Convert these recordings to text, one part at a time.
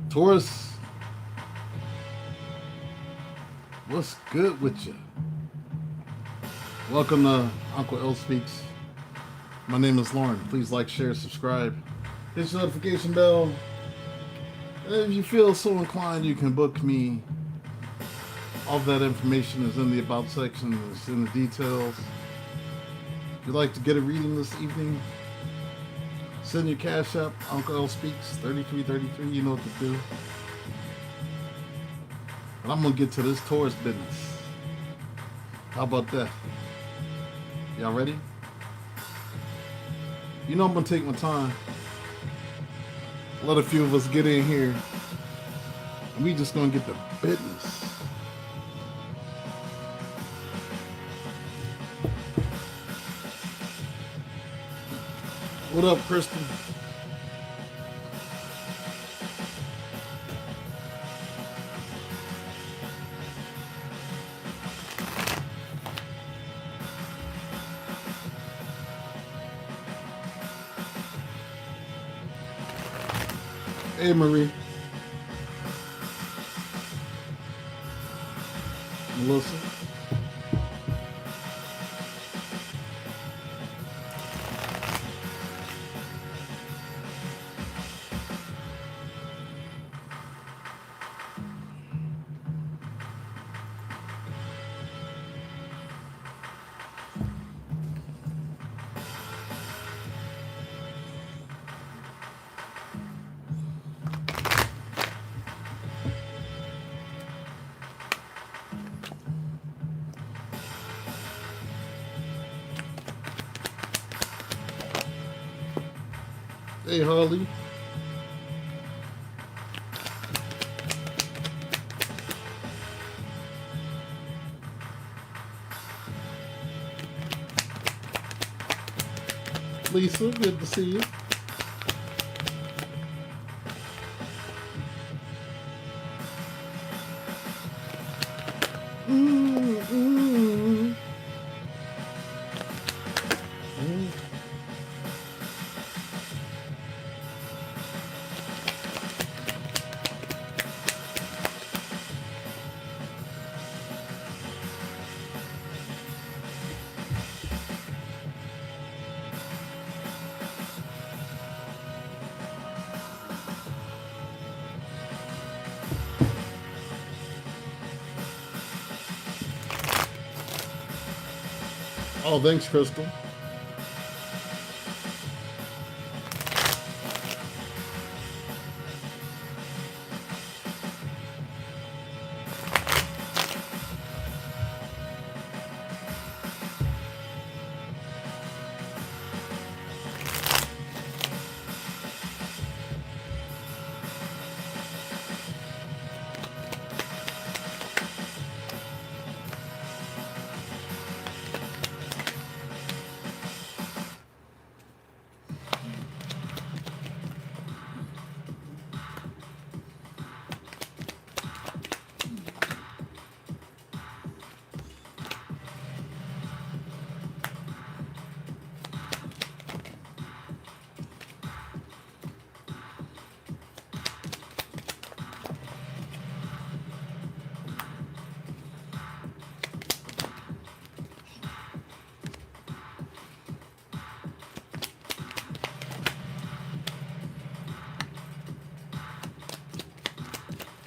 Taurus, what's good with you? Welcome to Uncle L Speaks. My name is Lauren. Please like, share, subscribe. Hit your notification bell. And if you feel so inclined, you can book me. All of that information is in the About section. It's in the details. If you'd like to get a reading this evening, send your Cashapp, Uncle L Speaks, 3333. You know what to do. And I'm going to get to this Taurus business. How about that? Y'all ready? You know I'm going to take my time. Let a few of us get in here. And we just going to get the business. What up, Kristen? Hey, Marie. Melissa. Hey, Harley. Lisa, good to see you. Oh, thanks, Crystal.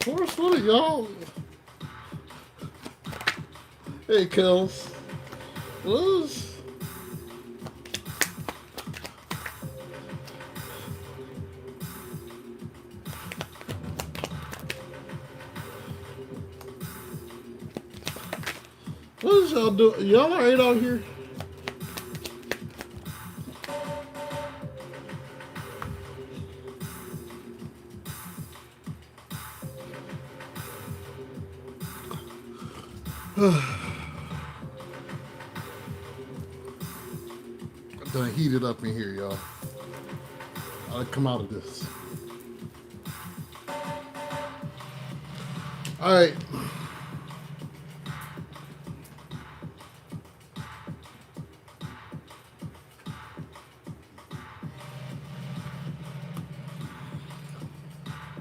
Taurus, what are y'all? Hey, Kels. What is... What is y'all doing? Y'all alright out here? Done heated up in here, y'all. I'll come out of this. Alright.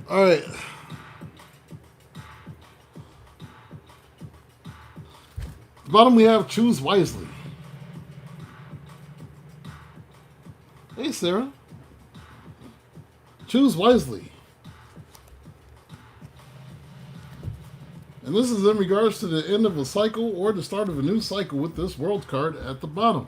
All right. Bottom we have choose wisely. Hey, Sarah. Choose wisely. And this is in regards to the end of a cycle or the start of a new cycle with this world card at the bottom.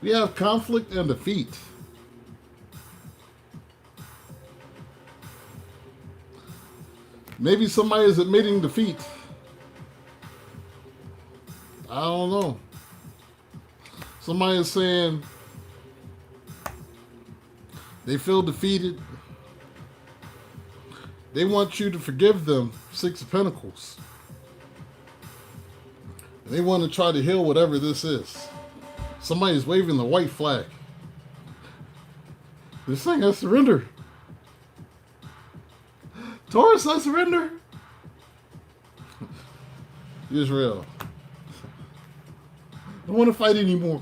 We have conflict and defeat. Maybe somebody is admitting defeat. I don't know. Somebody is saying they feel defeated. They want you to forgive them. Six of Pentacles. And they want to try to heal whatever this is. Somebody's waving the white flag. They're saying, I surrender. Taurus, I surrender. Israel. I don't want to fight anymore.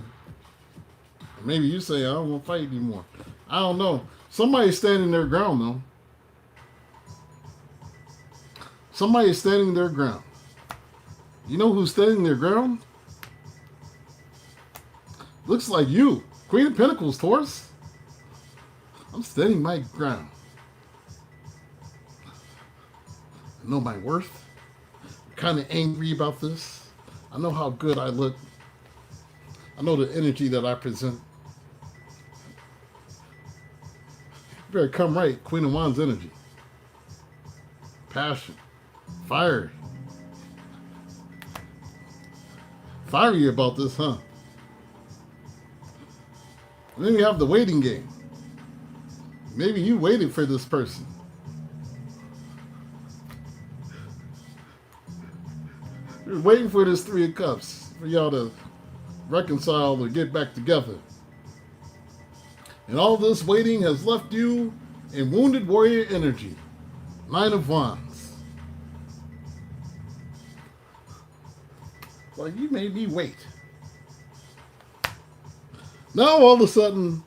Maybe you say, I don't want to fight anymore. I don't know. Somebody's standing their ground, though. Somebody's standing their ground. You know who's standing their ground? Looks like you. Queen of Pentacles, Taurus. I'm standing my ground. I know my worth. I'm kind of angry about this. I know how good I look. I know the energy that I present. You better come right. Queen of Wands energy. Passion. Fire. Fiery about this, huh? And then you have the waiting game. Maybe you waited for this person. You're waiting for this Three of Cups, for y'all to reconcile or get back together. And all this waiting has left you in wounded warrior energy. Nine of Wands. Like, you made me wait. Now all of a sudden,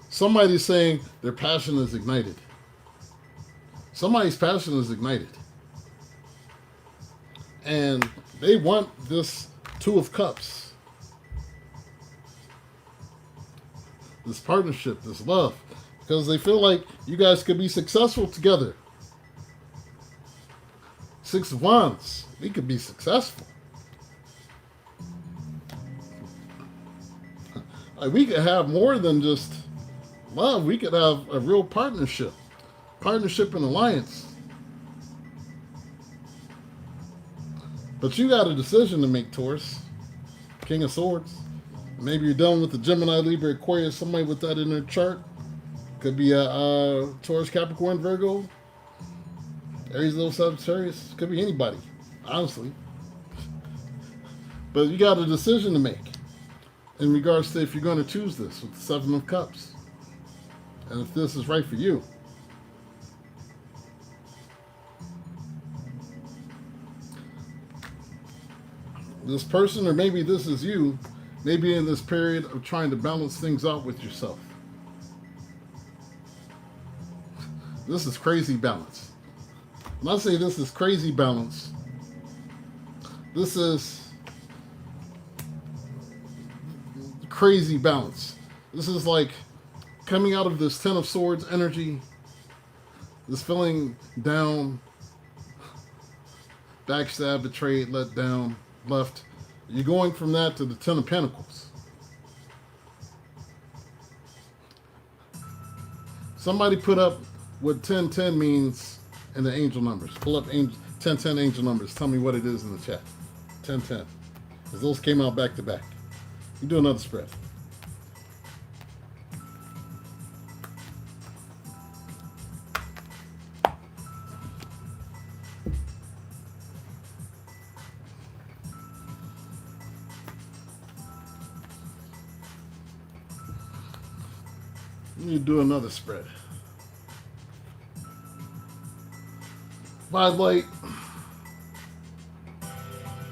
somebody's saying their passion is ignited. Somebody's passion is ignited. And they want this Two of Cups. This partnership, this love. Because they feel like you guys could be successful together. Six of Wands. We could be successful. Like, we could have more than just love. We could have a real partnership. Partnership and alliance. But you got a decision to make, Taurus. King of Swords. Maybe you're done with the Gemini, Libra, Aquarius. Somebody with that in their chart. Could be a Taurus, Capricorn, Virgo. Aries, Leo, Sagittarius. Could be anybody, honestly. But you got a decision to make in regards to if you're going to choose this with the Seven of Cups. And if this is right for you. This person, or maybe this is you, maybe in this period of trying to balance things out with yourself. This is crazy balance. When I say this is crazy balance, this is crazy balance. This is like coming out of this Ten of Swords energy, this feeling down, backstab, betrayed, let down, left. You're going from that to the Ten of Pentacles. Somebody put up what 1010 means in the angel numbers. Pull up 1010 angel numbers. Tell me what it is in the chat. 1010. Because those came out back to back. You do another spread. You do another spread. Five light.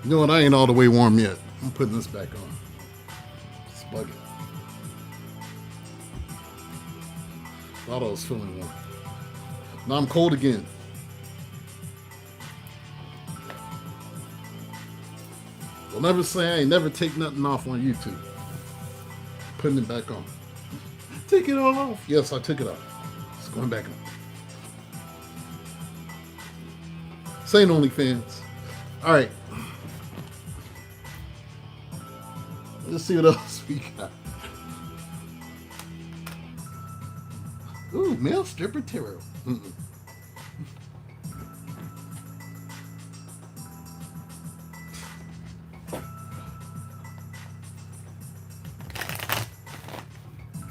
You know what? I ain't all the way warm yet. I'm putting this back on. It's bugging. Thought I was feeling warm. Now I'm cold again. Don't never say I ain't never take nothing off on YouTube. Putting it back on. Take it all off. Yes, I took it off. It's going back on. Saying OnlyFans. All right. Let's see what else we got. Ooh, male stripper tarot.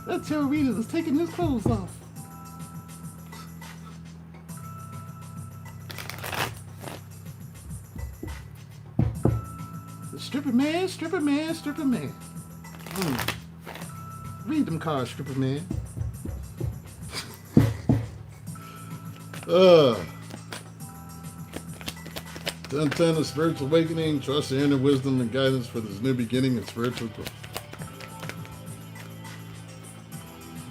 That tarot reader is taking his clothes off. Stripper man, stripper man, stripper man. Read them cards, stripper man. 10-10 of spiritual awakening. Trust your inner wisdom and guidance for this new beginning and spiritual growth.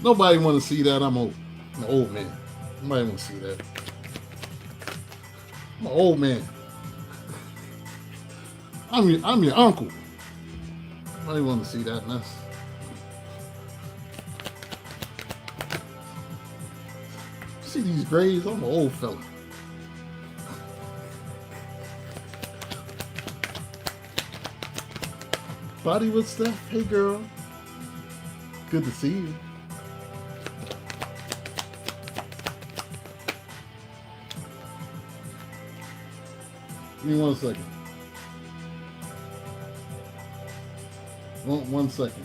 Nobody want to see that. I'm old. I'm an old man. Nobody want to see that. I'm an old man. I'm your uncle. Nobody want to see that mess. See these grays? I'm an old fella. Body with stuff. Hey girl. Good to see you. Give me 1 second. One second.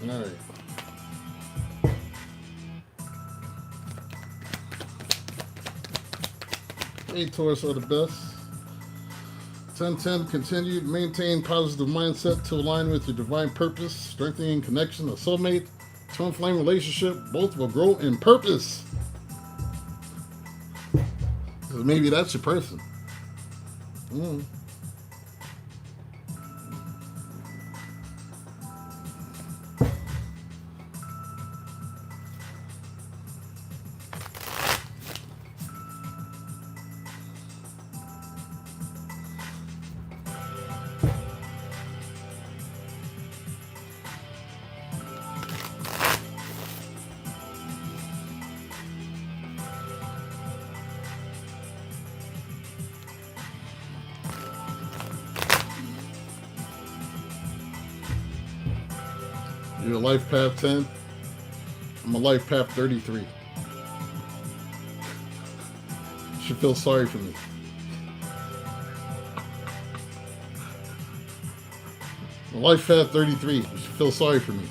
All right. Hey, Taurus are the best. 10-10, continue to maintain positive mindset to align with your divine purpose, strengthening connection, a soulmate, twin flame relationship, both will grow in purpose. So maybe that's your person. You're a life path 10. I'm a life path 33. You should feel sorry for me. I'm a life path 33. You should feel sorry for me.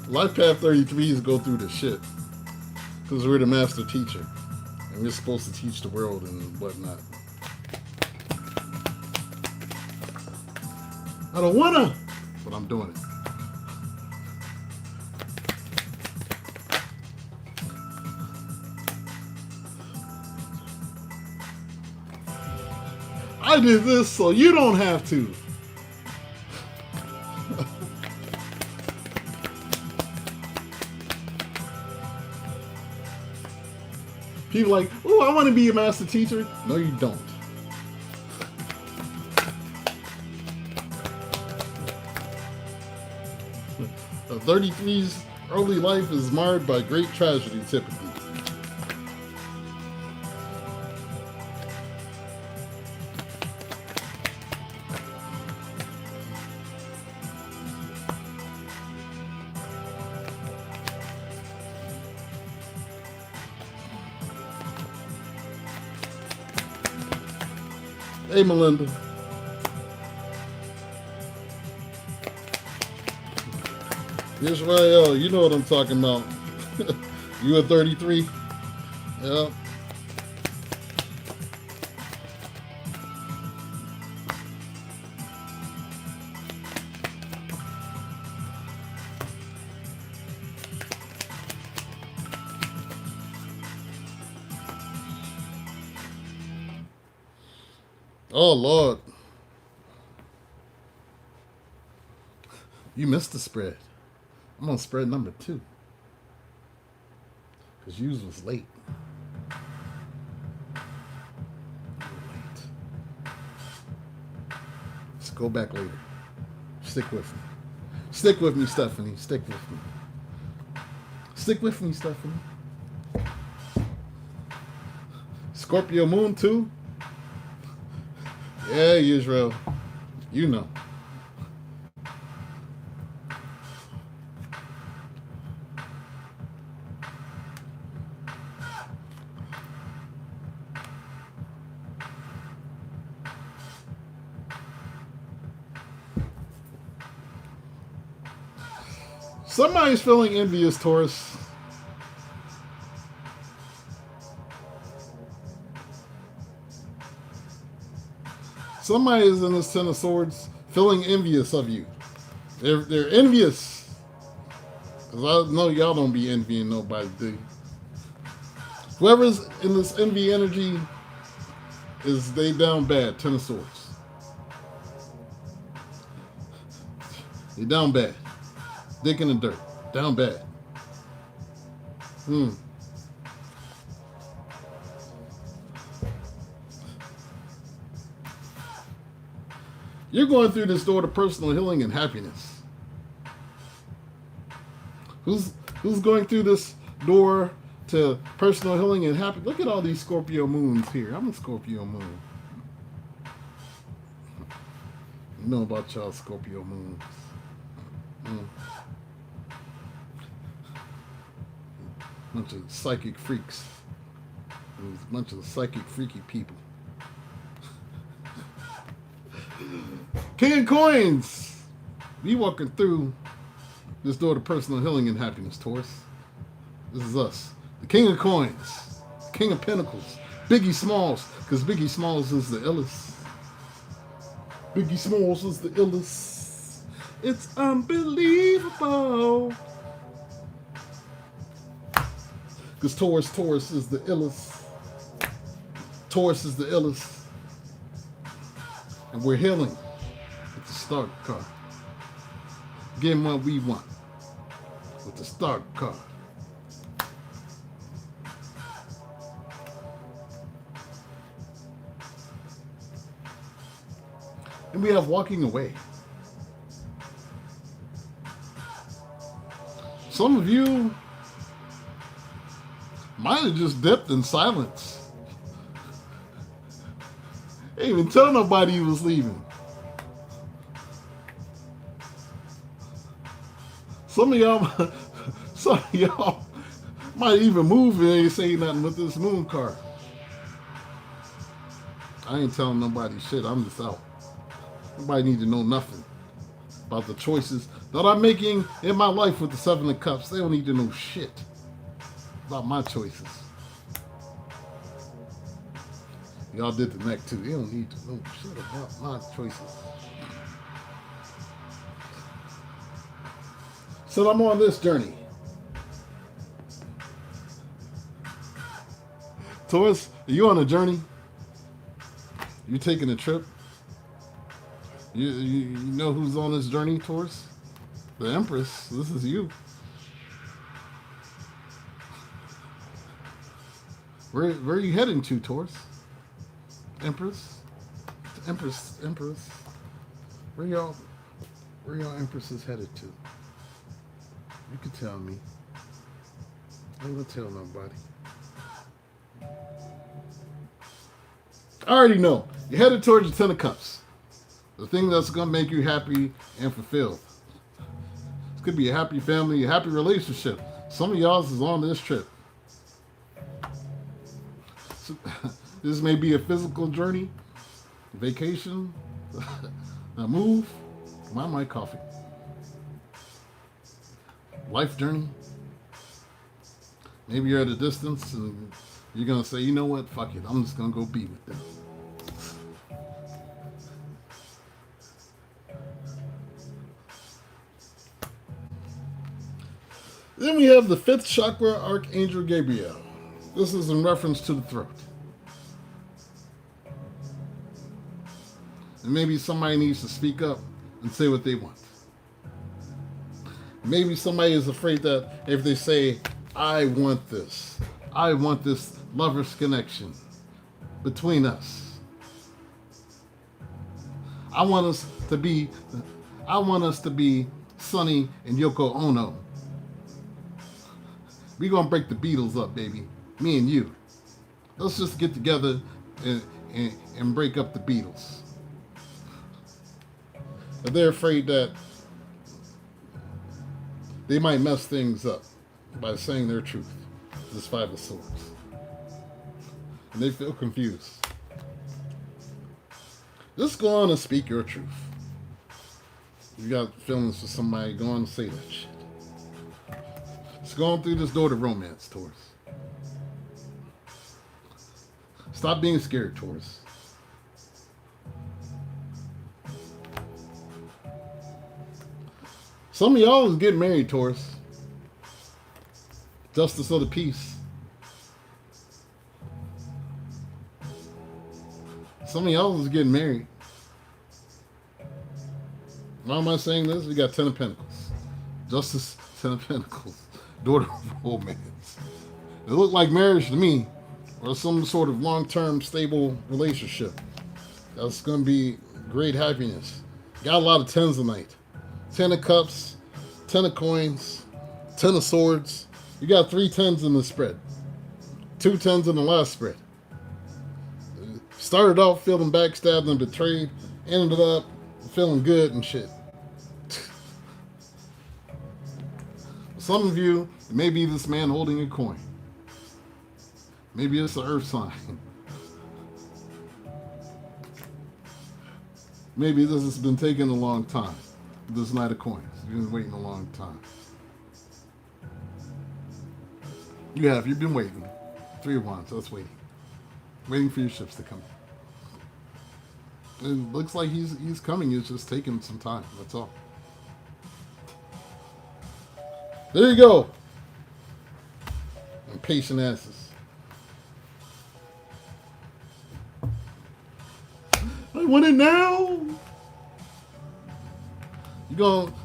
Life path 33s go through the shit because we're the master teacher and we're supposed to teach the world and whatnot. I don't wanna, but I'm doing it. I did this so you don't have to. People like, oh, I want to be a master teacher. No, you don't. A 33's early life is marred by great tragedy, typically. Hey, Melinda. Israel, you know what I'm talking about. You at 33? Yeah. Oh, Lord. You missed the spread. I'm on spread number 2. Because yours was late. Let's go back later. Stick with me. Stick with me, Stephanie. Stick with me. Stick with me, Stephanie. Scorpio moon too? Yeah, Israel. You know. Somebody's feeling envious, Taurus. Somebody is in this Ten of Swords feeling envious of you. They're envious. Because I know y'all don't be envying nobody, do you? Whoever's in this envy energy is they down bad. Ten of Swords. They down bad. Dick in the dirt. Down bad. You're going through this door to personal healing and happiness. Who's going through this door to personal healing and happiness? Look at all these Scorpio moons here. I'm a Scorpio moon. You know about y'all Scorpio moons. Bunch of psychic freaks. A bunch of psychic freaky people. King of Coins! We walking through this door to personal healing and happiness, Taurus. This is us. The King of Coins. The King of Pentacles. Biggie Smalls. Because Biggie Smalls is the illest. Biggie Smalls is the illest. It's unbelievable. Because Taurus is the illest. Taurus is the illest. And we're healing with the start card. Getting what we want with the start card. And we have walking away. Some of you might have just dipped in silence. Ain't even tell nobody he was leaving. Some of y'all might even move and ain't say nothing with this moon card. I ain't telling nobody shit. I'm just out. Nobody need to know nothing about the choices that I'm making in my life with the Seven of Cups. They don't need to know shit about my choices. Y'all did the neck too. They don't need to know shit about my choices. So I'm on this journey. Taurus, are you on a journey? You taking a trip? You know who's on this journey, Taurus? The Empress. This is you. Where are you heading to, Taurus? Empress? Empress. Where y'all Empresses headed to? You can tell me. I ain't gonna tell nobody. I already know. You're headed towards the Ten of Cups. The thing that's gonna make you happy and fulfilled. This could be a happy family, a happy relationship. Some of y'all's is on this trip. So, this may be a physical journey. Vacation, a move, my coffee. Life journey. Maybe you're at a distance and you're gonna say, you know what, fuck it, I'm just gonna go be with them. Then we have the fifth chakra, Archangel Gabriel. This is in reference to the throat. And maybe somebody needs to speak up and say what they want. Maybe somebody is afraid that if they say, I want this lover's connection between us. I want us to be Sonny and Yoko Ono. We gonna break the Beatles up, baby. Me and you. Let's just get together and break up the Beatles. But they're afraid that they might mess things up by saying their truth. This Five of Swords. And they feel confused. Just go on and speak your truth. You got feelings for somebody, go on and say that shit. It's going through this door to romance, Taurus. Stop being scared, Taurus. Some of y'all is getting married, Taurus. Justice of the peace. Some of y'all is getting married. Why am I saying this? We got 10 of Pentacles. Justice, 10 of Pentacles. Daughter of romance. It looked like marriage to me, or some sort of long-term stable relationship. That's going to be great happiness. Got a lot of 10s tonight. 10 of cups, 10 of coins, 10 of swords. You got 3 10s in the spread. 2 10s in the last spread. Started off feeling backstabbed and betrayed. Ended up feeling good and shit. Some of you, maybe this man holding a coin. Maybe it's an earth sign. Maybe this has been taking a long time. This Knight of Coins. You've been waiting a long time. You've been waiting. 3 of Wands, that's waiting. Waiting for your ships to come. It looks like he's coming, it's just taking some time, that's all. There you go. Impatient asses. I want it now.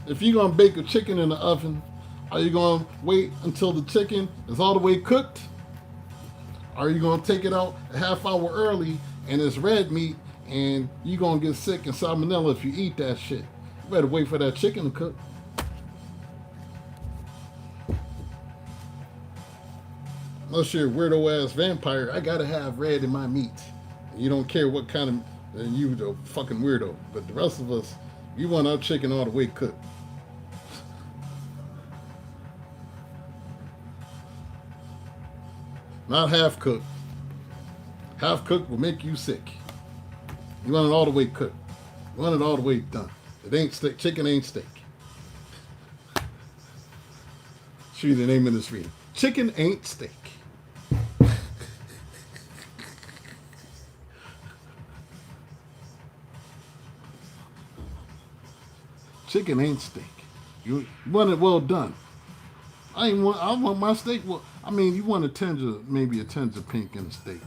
If you're gonna bake a chicken in the oven, are you gonna wait until the chicken is all the way cooked? Are you gonna take it out a half hour early and it's red meat and you're gonna get sick and salmonella if you eat that shit? You better wait for that chicken to cook. Unless you're a weirdo ass vampire, I gotta have red in my meat. You don't care what kind of, you the fucking weirdo. But the rest of us, you want our chicken all the way cooked. Not half cooked. Half cooked will make you sick. You want it all the way cooked. You want it all the way done. It ain't steak. Chicken ain't steak. Show you the name of this reading. Chicken ain't steak. Chicken ain't steak. You want it well done. I want my steak. Well, I mean, you want maybe a tinge of pink in the steak.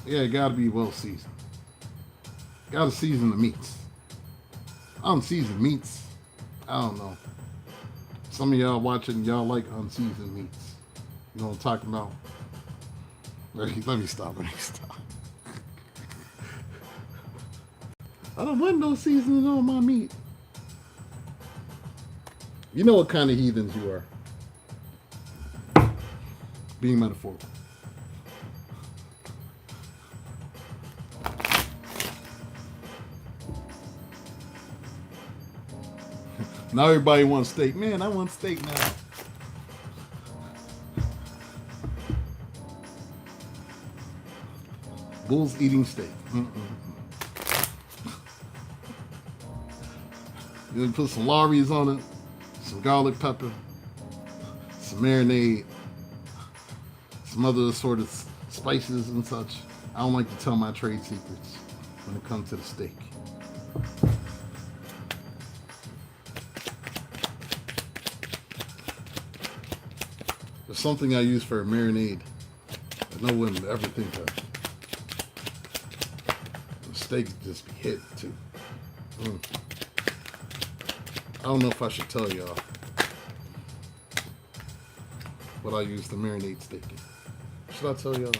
Yeah, it gotta be well seasoned. Gotta season the meats. Unseasoned meats, I don't know. Some of y'all watching, y'all like unseasoned meats. You know what I'm talking about? Let me stop. I don't want no seasoning on my meat. You know what kind of heathens you are. Being metaphorical. Now everybody wants steak. Man, I want steak now. Bulls eating steak. You put some Lawry's on it, some garlic pepper, some marinade, some other sort of spices and such. I don't like to tell my trade secrets when it comes to the steak. There's something I use for a marinade that no one would ever think of. The steak just be hit too. I don't know if I should tell y'all what I use to marinate steak in. Should I tell y'all?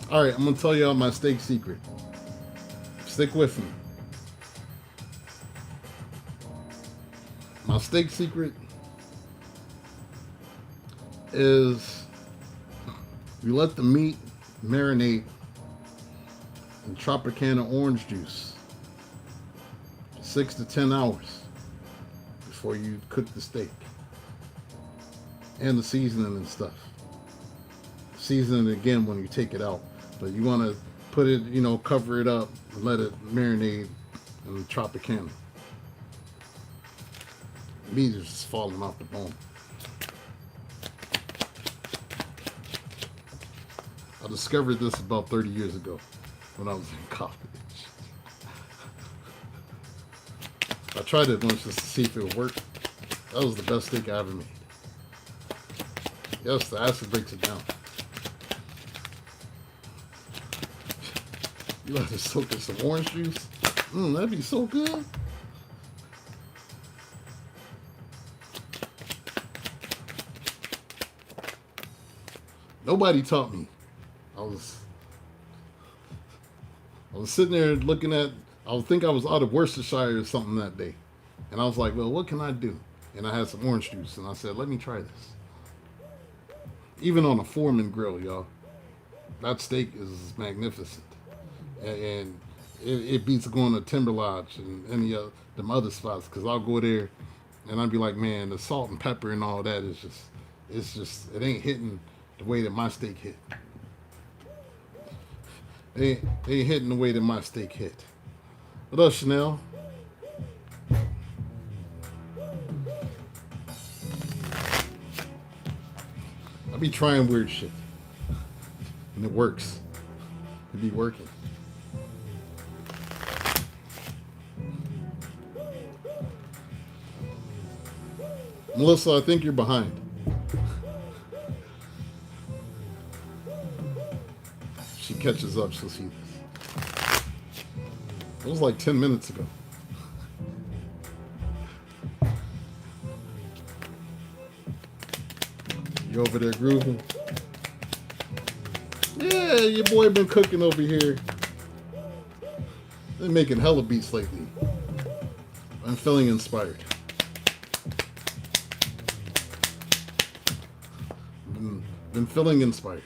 All right, I'm gonna tell y'all my steak secret. Stick with me. My steak secret is you let the meat marinate in Tropicana orange juice for 6 to 10 hours before you cook the steak. And the seasoning and stuff. Season it again when you take it out. But you want to put it, cover it up and let it marinate in the Tropicana. Meat is just falling off the bone. I discovered this about 30 years ago when I was in college. I tried it once just to see if it would work. That was the best steak I ever made. Yes, the acid breaks it down. You let it soak in some orange juice. That'd be so good. Nobody taught me. I was sitting there looking at, I think I was out of Worcestershire or something that day. And I was like, well, what can I do? And I had some orange juice. And I said, let me try this. Even on a Foreman grill, y'all. That steak is magnificent. And it beats going to Timber Lodge and any of them other spots. Because I'll go there and I'd be like, man, the salt and pepper and all that is just, it ain't hitting the way that my steak hit. They ain't hitting the way that my steak hit. What up, Chanel? I be trying weird shit. And it works. It be working. Melissa, I think you're behind. She catches up, she'll see this. It was like 10 minutes ago. You over there grooving? Yeah, your boy been cooking over here. Been making hella beats lately. I'm feeling inspired. Been feeling inspired.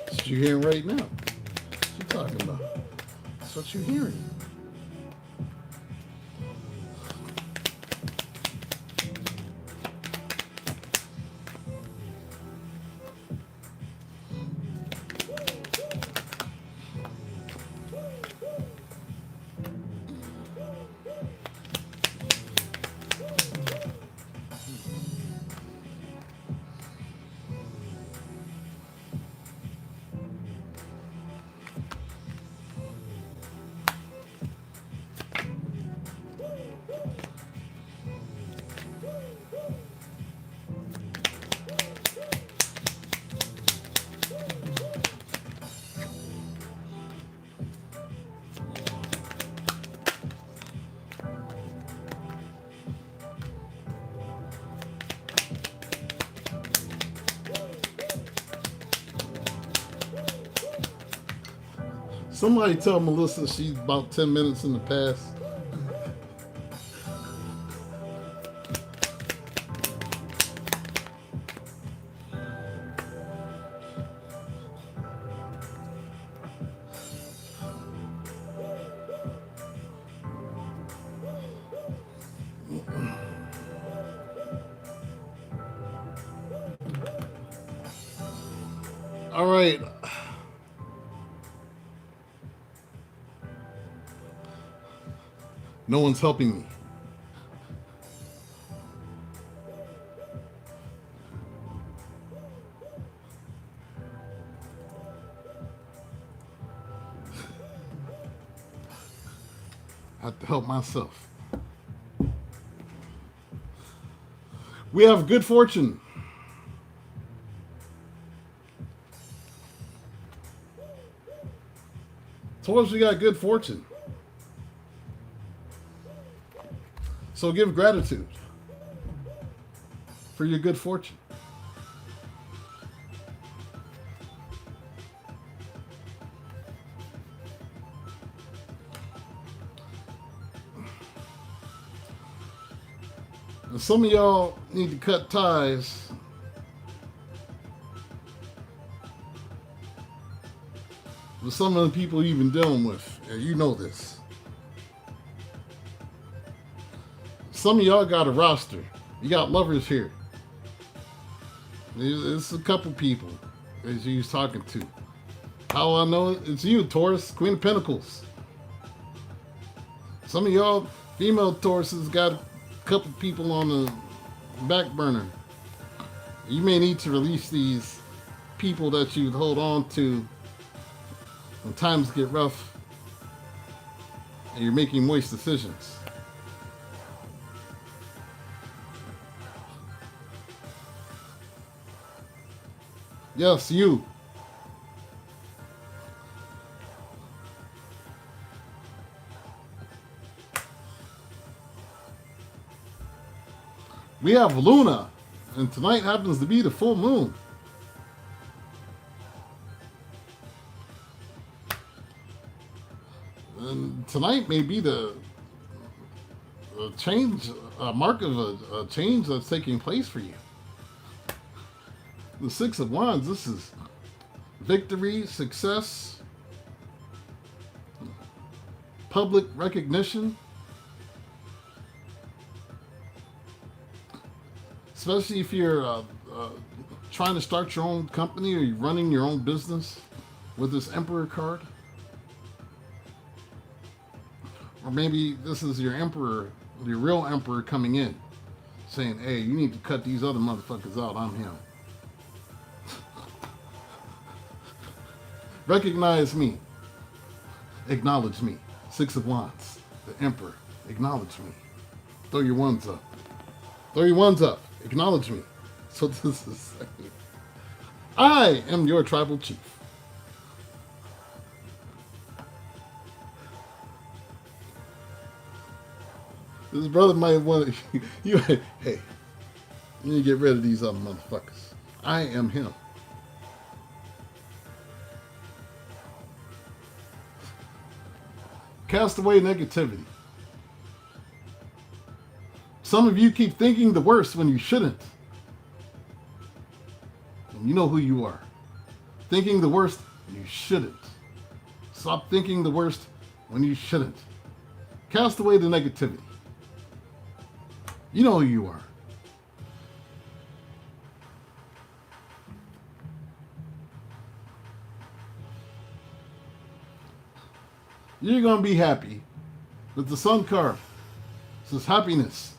That's what you're hearing right now. What you talking about? That's what you're hearing. Somebody tell Melissa she's about 10 minutes in the past. All right. No one's helping me. I have to help myself. We have good fortune. Taurus, we got good fortune. So give gratitude for your good fortune. And some of y'all need to cut ties with some of the people you've been dealing with. And you know this. Some of y'all got a roster. You got lovers here. It's a couple people that you was talking to. How I know it? It's you, Taurus, Queen of Pentacles. Some of y'all female Tauruses got a couple people on the back burner. You may need to release these people that you hold on to when times get rough and you're making moist decisions. Yes, you. We have Luna, and tonight happens to be the full moon. And tonight may be the change, a mark of a change that's taking place for you. The Six of Wands, this is victory, success, public recognition, especially if you're trying to start your own company or you're running your own business with this Emperor card. Or maybe this is your Emperor, your real Emperor coming in, saying, hey, you need to cut these other motherfuckers out, I'm him. Recognize me. Acknowledge me. Six of Wands. The Emperor. Acknowledge me. Throw your ones up. Throw your ones up. Acknowledge me. So this is saying, I am your tribal chief. This brother might want to, hey, you need to get rid of these other motherfuckers. I am him. Cast away negativity. Some of you keep thinking the worst when you shouldn't. And you know who you are. Thinking the worst, you shouldn't. Stop thinking the worst when you shouldn't. Cast away the negativity. You know who you are. You're going to be happy with the Sun card. This is happiness.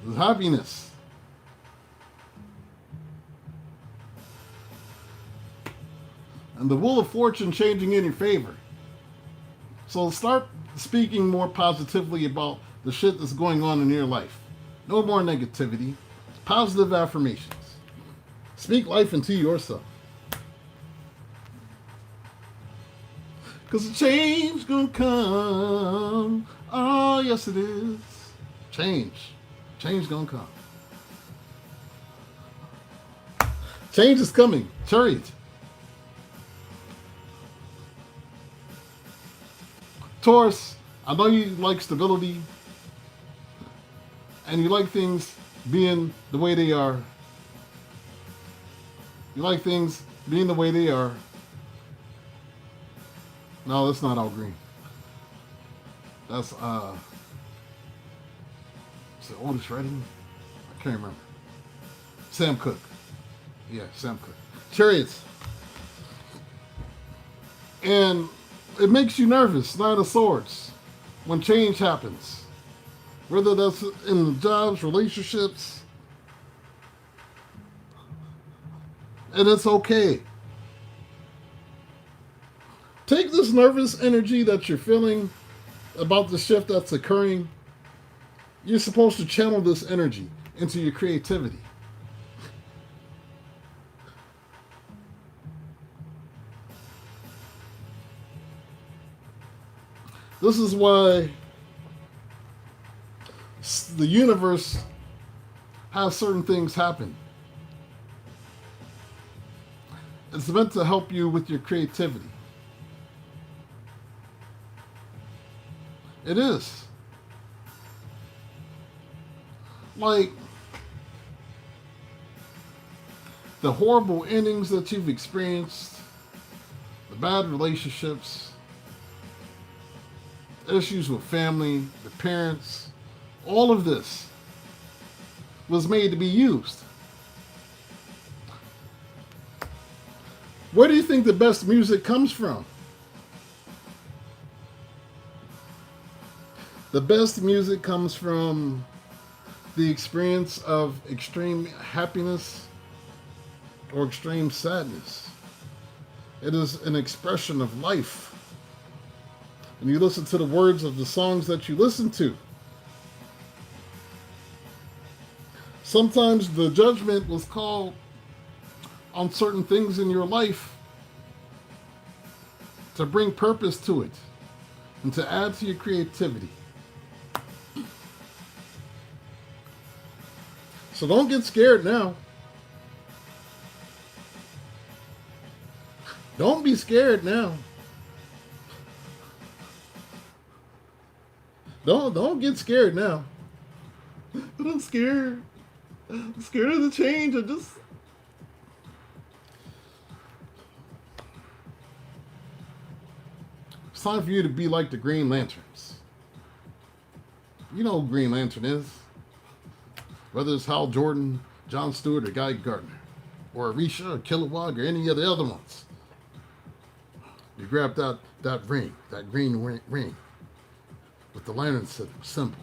This is happiness. And the Wheel of Fortune changing in your favor. So start speaking more positively about the shit that's going on in your life. No more negativity. Positive affirmations. Speak life into yourself. Because the change gonna come. Oh, yes it is. Change. Change gonna come. Change is coming. Chariot. Taurus, I know you like stability and you like things being the way they are. You like things being the way they are. No, that's not Al Green. That's is it Otis Redding? I can't remember. Sam Cooke. Yeah, Sam Cooke. Chariots. And it makes you nervous, Knight of Swords, when change happens. Whether that's in jobs, relationships. And it's okay. Take this nervous energy that you're feeling about the shift that's occurring. You're supposed to channel this energy into your creativity. This is why the universe has certain things happen. It's meant to help you with your creativity. It is. Like the horrible endings that you've experienced, the bad relationships, issues with family, the parents, all of this was made to be used. Where do you think the best music comes from? The best music comes from the experience of extreme happiness or extreme sadness. It is an expression of life. And you listen to the words of the songs that you listen to. Sometimes the judgment was called on certain things in your life to bring purpose to it and to add to your creativity. So don't get scared now. Don't be scared now. Don't get scared now. But I'm scared. I'm scared of the change. It's time for you to be like the Green Lanterns. You know who Green Lantern is. Whether it's Hal Jordan, John Stewart, or Guy Gardner, or Arisha, or Kilowog, or any of the other ones. You grab that ring, that green ring, with the lantern symbol.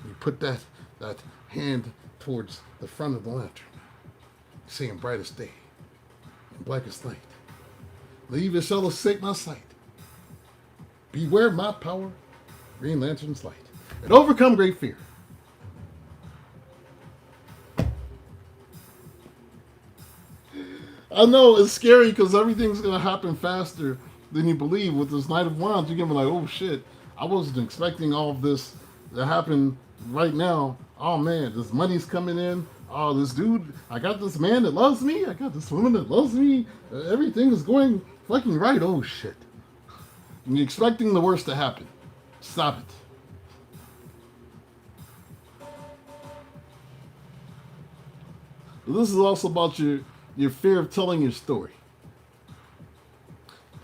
You put that hand towards the front of the lantern, saying brightest day and blackest night. Leave your shell forsake my sight. Beware my power, Green Lantern's light. And overcome great fear. I know it's scary because everything's going to happen faster than you believe. With this Knight of Wands, you're going to be like, oh shit, I wasn't expecting all of this to happen right now. Oh man, this money's coming in. Oh, this dude, I got this man that loves me. I got this woman that loves me. Everything is going fucking right. Oh shit. And you're expecting the worst to happen. Stop it. But this is also about your fear of telling your story.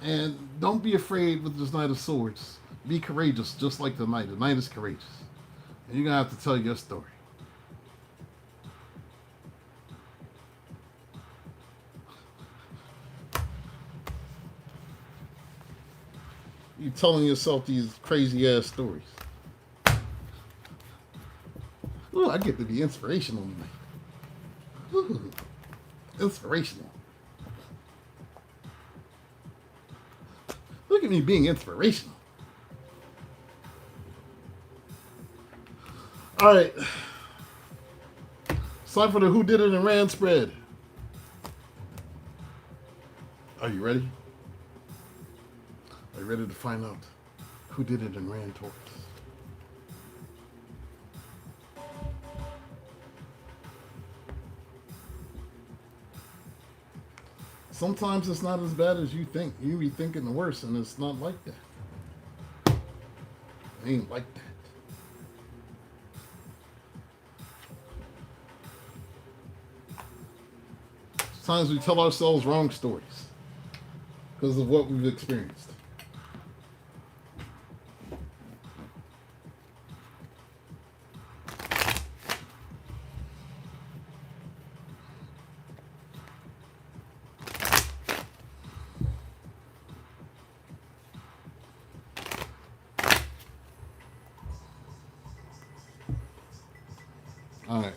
And don't be afraid with this Knight of Swords. Be courageous, just like the Knight. The Knight is courageous. And you're going to have to tell your story. You're telling yourself these crazy ass stories. Ooh, I get to be inspirational tonight. Ooh, inspirational. Look at me being inspirational. All right. It's time for the Who Did It and Ran spread. Are you ready? Are you ready to find out who did it and ran towards? sometimes it's not as bad as you think. You be thinking the worst, and it's not like that. It ain't like that. Sometimes we tell ourselves wrong stories because of what we've experienced. All right.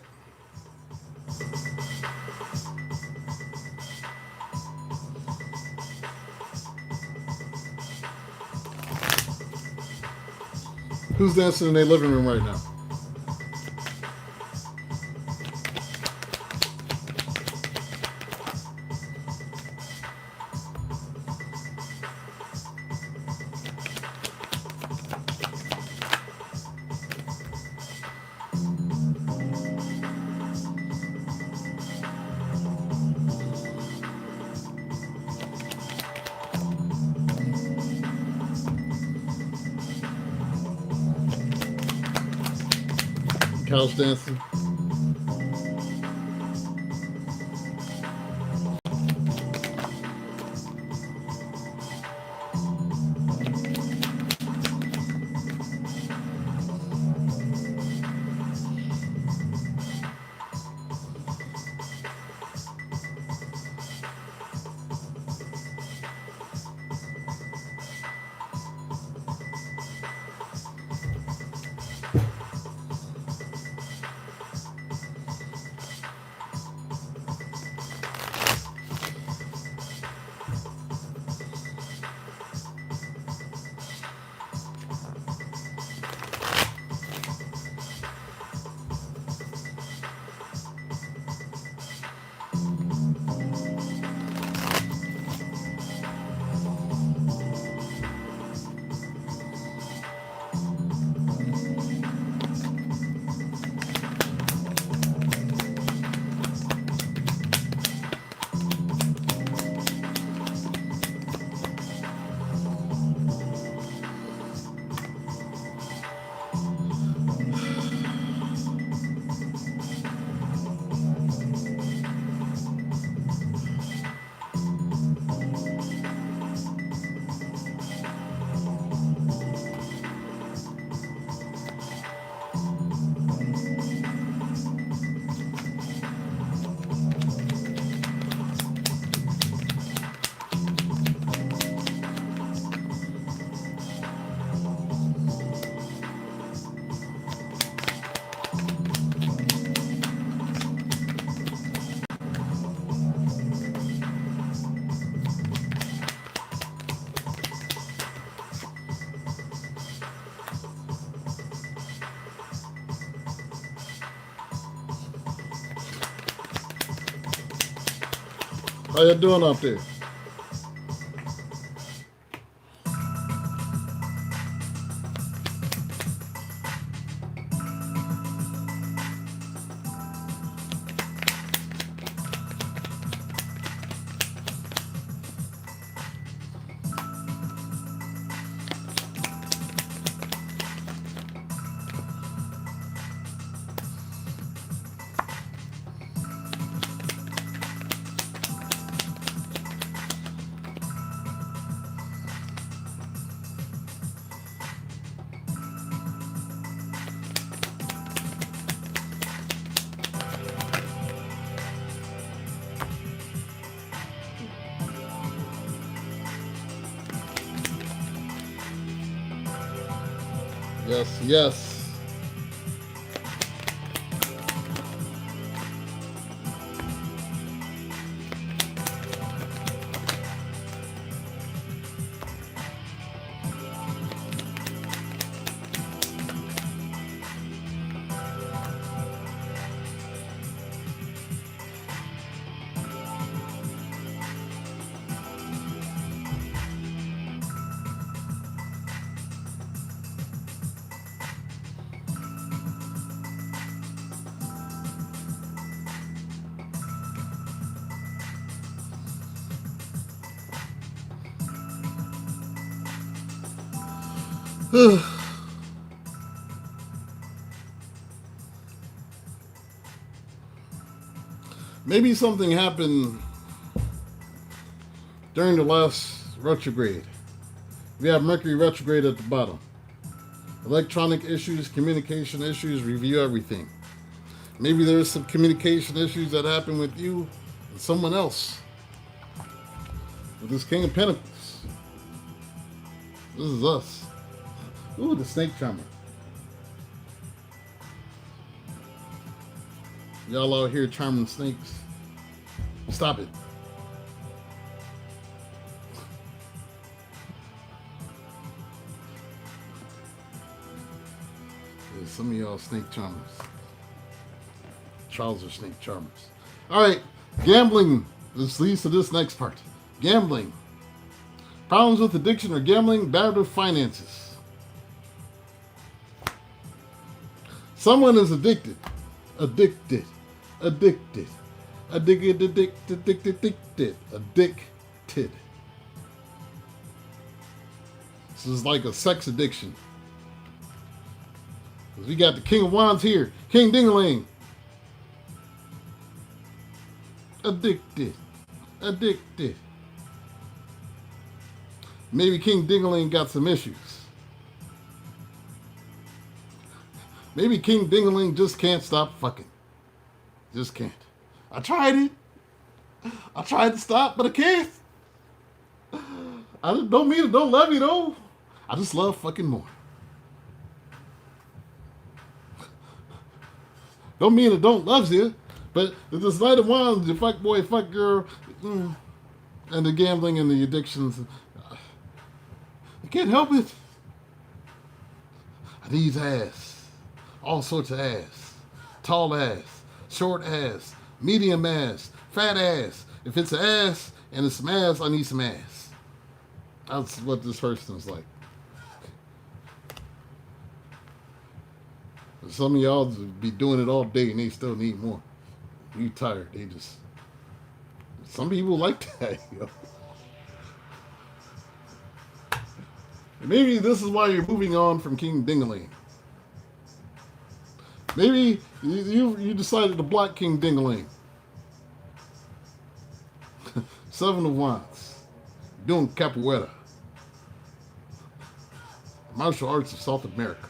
Who's dancing in their living room right now? Couch dancing. How you doing up there? Yes, yes. Maybe something happened during the last retrograde. We have Mercury retrograde at the bottom. Electronic issues, communication issues, review everything. Maybe there's some communication issues that happen with you and someone else. With this King of Pentacles. This is us. Ooh, the snake charmer. Y'all out here charming snakes. Stop it. Yeah, some of y'all snake charmers. Trouser snake charmers. Alright, gambling. This leads to this next part. Gambling. Problems with addiction or gambling, bad with finances. Someone is addicted. Addicted. Addicted. Addicted. Addicted. Addicted. Addicted. This is like a sex addiction. We got the King of Wands here. King Ding-a-ling. Addicted. Addicted. Maybe King Ding-a-ling got some issues. Maybe King Ding-a-ling just can't stop fucking. Just can't. I tried it. I tried to stop, but I can't. I don't mean it, don't love you though. I just love fucking more. Don't mean it don't love you, but this Knight of Wands, the fuck boy, fuck girl, and the gambling and the addictions, I can't help it. I need ass, all sorts of ass, tall ass, short ass, medium ass, fat ass. If it's an ass and it's some ass, I need some ass. That's what this person is like. Some of y'all be doing it all day and they still need more. You tired. They just... Some people like that, yo. Maybe this is why you're moving on from King Ding-a-ling. Maybe you decided to block King Ding-a-ling. 7 of Wands. Doing capoeira. Martial arts of South America.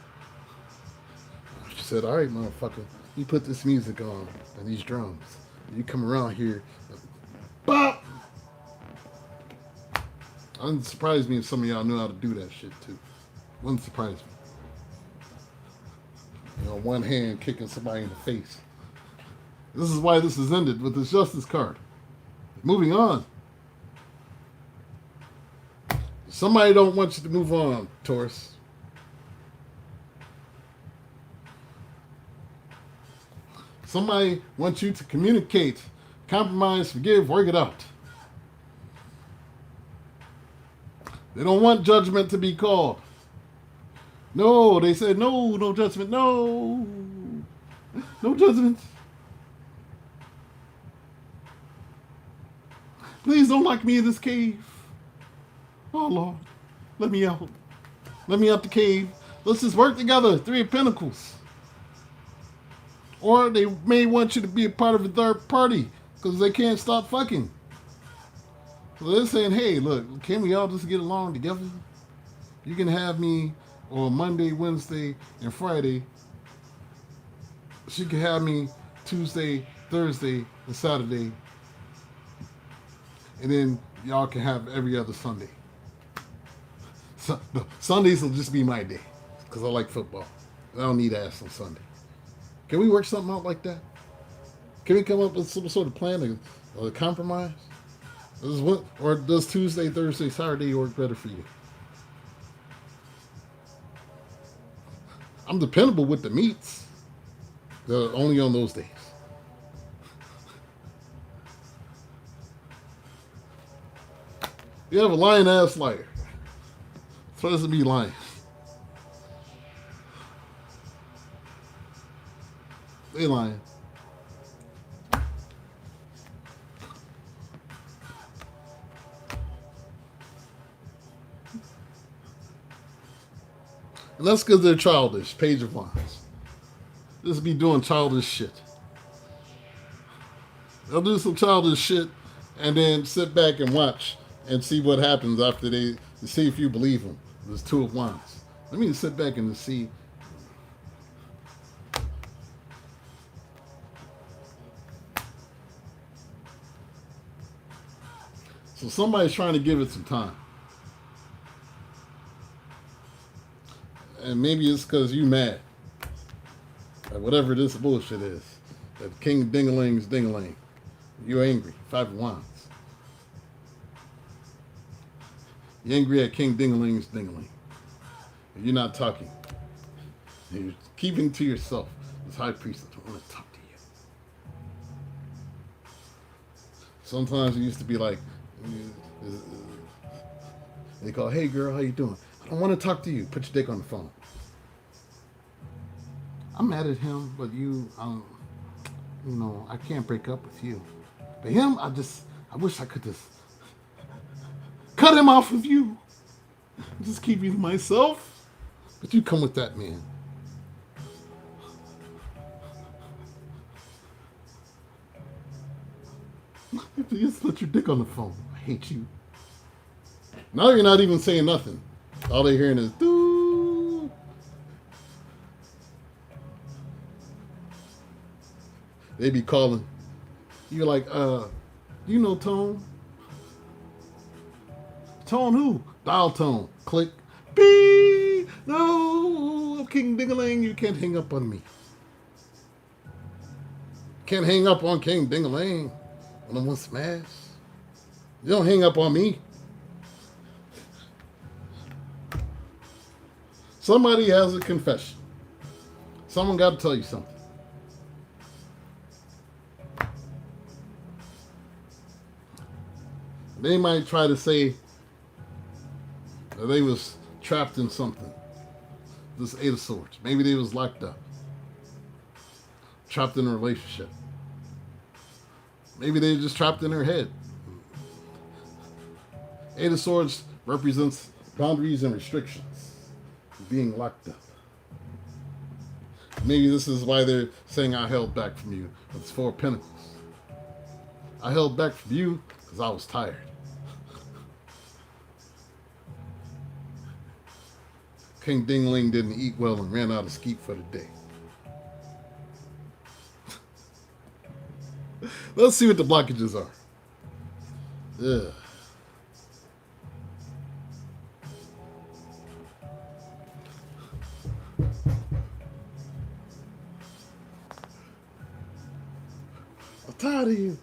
She said, all right, motherfucker, you put this music on and these drums. You come around here. Bop! Wouldn't surprise me if some of y'all knew how to do that shit too. Wouldn't surprise me. You know, one hand kicking somebody in the face. This is why this is ended with this Justice card. Moving on. Somebody don't want you to move on, Taurus. Somebody wants you to communicate, compromise, forgive, work it out. They don't want judgment to be called. No, they said no, no judgment, no. No judgment. Please don't lock me in this cave. Oh, Lord, let me out. Let me out the cave. Let's just work together. 3 of Pentacles. Or they may want you to be a part of a third party because they can't stop fucking. So they're saying, hey, look, can we all just get along together? You can have me on Monday, Wednesday, and Friday. She can have me Tuesday, Thursday, and Saturday. And then y'all can have every other Sunday. So, no, Sundays will just be my day because I like football. I don't need ass on Sunday. Can we work something out like that? Can we come up with some sort of plan or a compromise? Or does Tuesday, Thursday, Saturday work better for you? I'm dependable with the meats. They're only on those days. You have a lying ass liar. Supposed to be lying. They lying. And that's because they're childish. Page of Wands. Just be doing childish shit. They'll do some childish shit and then sit back and watch and see what happens after they see if you believe them. There's Two of Wands. Let me sit back and see. So somebody's trying to give it some time. And maybe it's because you mad. At whatever this bullshit is. That King Dingaling's Dingaling. You're angry. Five of Wands. You're angry at King Dingaling's Dingaling. You're not talking. You're keeping to yourself. This high priest, I don't want to talk to you. Sometimes it used to be like, they call, hey girl, how you doing? I don't want to talk to you. Put your dick on the phone. I'm mad at him, but I can't break up with you. But him, I wish I could just cut him off with you. Just keep you to myself. But you come with that man. You just put your dick on the phone. I hate you. Now you're not even saying nothing. All they're hearing is doo. They be calling. You're like, you know Tone? Tone who? Dial tone. Click. Beep. No, King Dingaling, you can't hang up on me. Can't hang up on King Dingaling when I want smash. You don't hang up on me. Somebody has a confession. Someone got to tell you something. They might try to say that they was trapped in something. This Eight of Swords. Maybe they was locked up. Trapped in a relationship. Maybe they just trapped in their head. Eight of Swords represents boundaries and restrictions. Being locked up. Maybe this is why they're saying I held back from you. It's Four of Pentacles. I held back from you because I was tired. King Dingling didn't eat well and ran out of skeet for the day. Let's see what the blockages are. Yeah. I'm tired of you.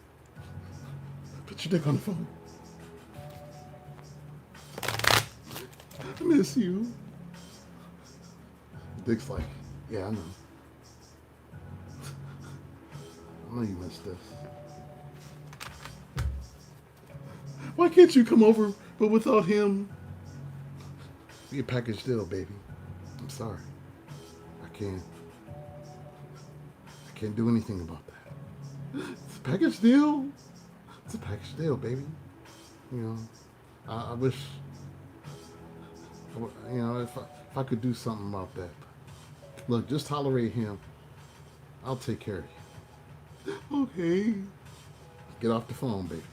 Put your dick on the phone. I miss you. Dick's like, yeah, I know. I know you missed this. Why can't you come over, but without him? Be a package deal, baby. I'm sorry. I can't do anything about that. It's a package deal. It's a package deal, baby. You know, I wish, you know, if I could do something about that. Look, just tolerate him. I'll take care of you. Okay. Get off the phone, baby.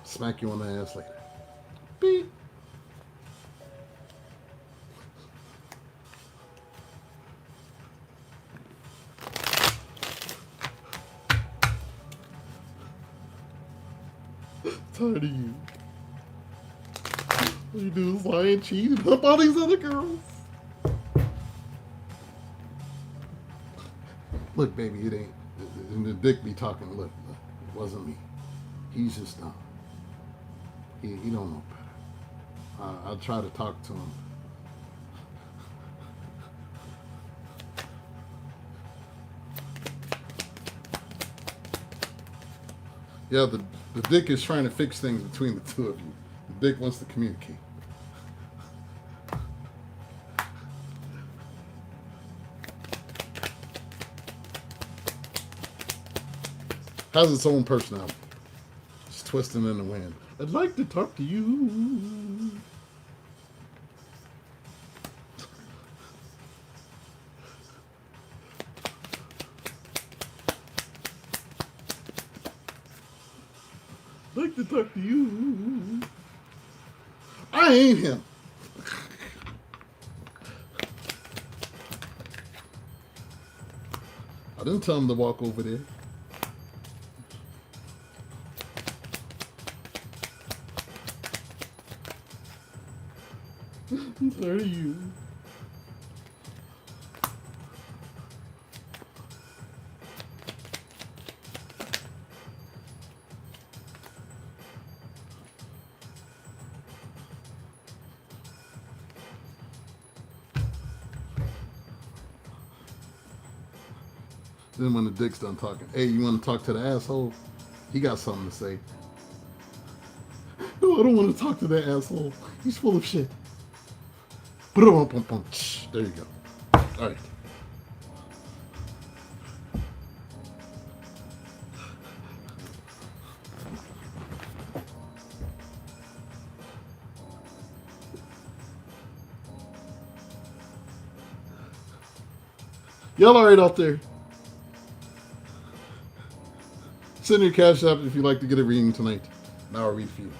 Smack you on the ass later. Beep. Tired of you. All you do is lie and cheat and help all these other girls. Look, baby, it ain't. And the dick be talking. Look, it wasn't me. He's just dumb. He don't know better. I try to talk to him. Yeah, the dick is trying to fix things between the two of you. The dick wants to communicate. Has its own personality. It's twisting in the wind. I'd like to talk to you. Talk to you. I ain't him. I didn't tell him to walk over there. I'm sorry, you. Then when the dick's done talking, hey, you want to talk to the asshole? He got something to say. No, I don't want to talk to that asshole. He's full of shit. There you go. All right. Y'all all right out there? Send your Cashapp if you'd like to get a reading tonight. Now I'll read for you.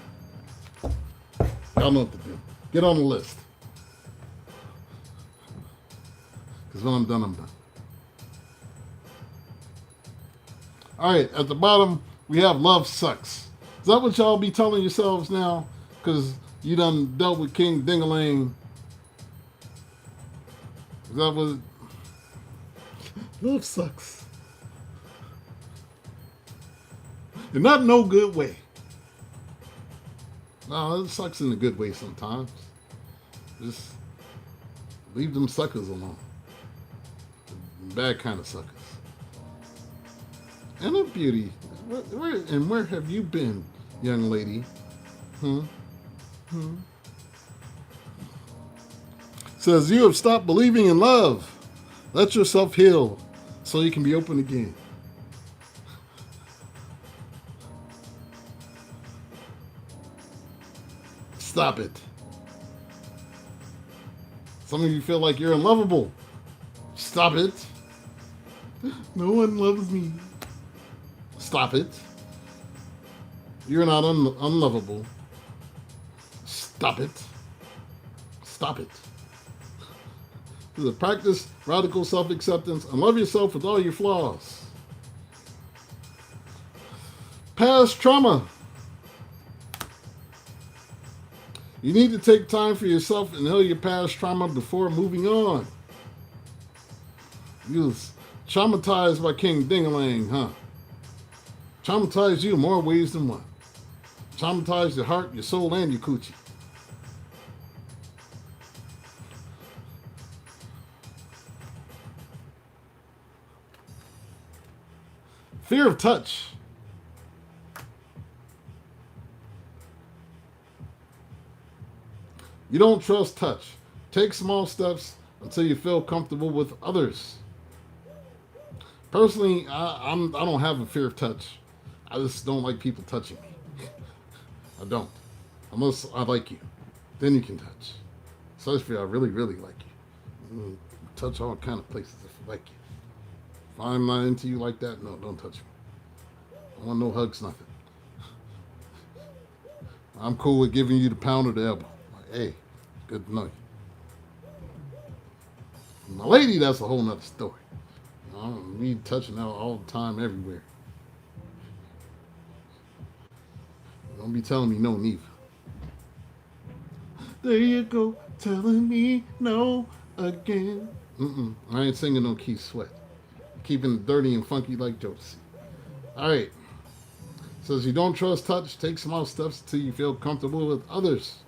Y'all know what to do. Get on the list. Because when I'm done, I'm done. All right, at the bottom, we have love sucks. Is that what y'all be telling yourselves now? Because you done dealt with King Dingaling. Is that what... Love sucks. And not no good way. No, it sucks in a good way sometimes. Just leave them suckers alone. Bad kind of suckers. And a beauty. Where have you been, young lady? Says you have stopped believing in love. Let yourself heal so you can be open again. Stop it. Some of you feel like you're unlovable. Stop it. No one loves me. Stop it. You're not unlovable. Stop it. Stop it. Practice radical self-acceptance and love yourself with all your flaws. Past trauma. You need to take time for yourself and heal your past trauma before moving on. You was traumatized by King Dingaling, huh? Traumatized you in more ways than one. Traumatized your heart, your soul, and your coochie. Fear of touch. You don't trust touch. Take small steps until you feel comfortable with others. Personally, I don't have a fear of touch. I just don't like people touching me. I don't. Unless I like you. Then you can touch. Especially if I really, really like you. Touch all kind of places if I like you. If I'm not into you like that, no, don't touch me. I want no hugs, nothing. I'm cool with giving you the pound or the elbow. Like, hey, good to know you. My lady, that's a whole nother story. I don't need touching her all the time, everywhere. Don't be telling me no, neither. There you go, telling me no again. I ain't singing no Keith Sweat. Keeping it dirty and funky like Josie. All right. Says you don't trust touch. Take small steps until you feel comfortable with others.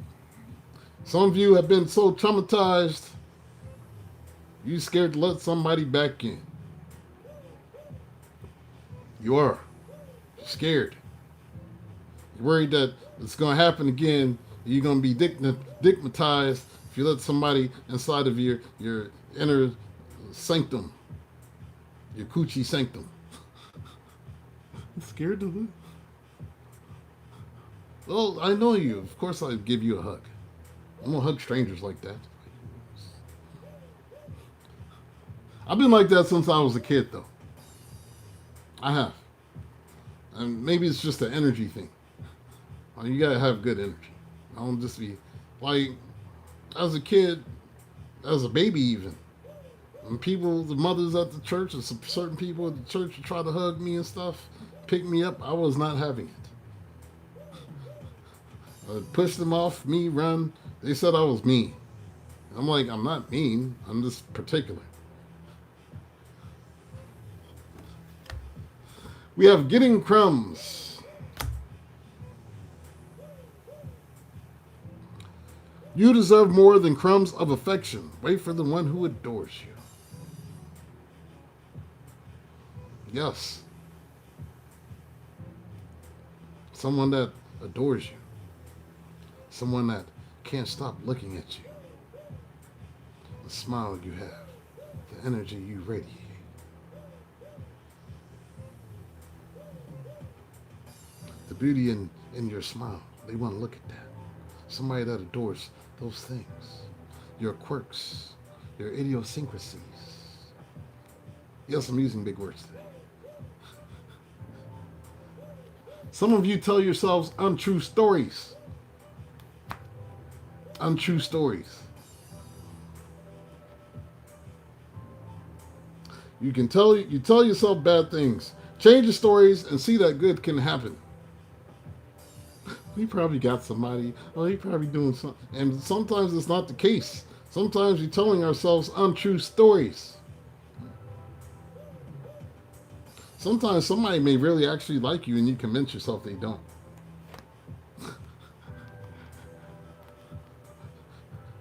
Some of you have been so traumatized, you scared to let somebody back in. You are scared. You're worried that it's going to happen again. You're going to be stigmatized if you let somebody inside of your inner sanctum, your coochie sanctum. I'm scared to live. Well, I know you. Of course I'd give you a hug. I'm going to hug strangers like that. I've been like that since I was a kid, though. I have. And maybe it's just an energy thing. You gotta have good energy. Don't just be like as a kid, as a baby even. When people, the mothers at the church, and some certain people at the church would try to hug me and stuff, pick me up, I was not having it. I would push them off, me run. They said I was mean. I'm like, I'm not mean. I'm just particular. We have getting crumbs. You deserve more than crumbs of affection. Wait for the one who adores you. Yes. Someone that adores you. Someone that can't stop looking at you. The smile you have. The energy you radiate. The beauty in your smile. They want to look at that. Somebody that adores those things. Your quirks. Your idiosyncrasies. Yes, I'm using big words today. Some of you tell yourselves untrue stories. Untrue stories. You tell yourself bad things. Change your stories and see that good can happen. He probably got somebody. Oh, he probably doing something. And sometimes it's not the case. Sometimes we're telling ourselves untrue stories. Sometimes somebody may really actually like you and you convince yourself they don't.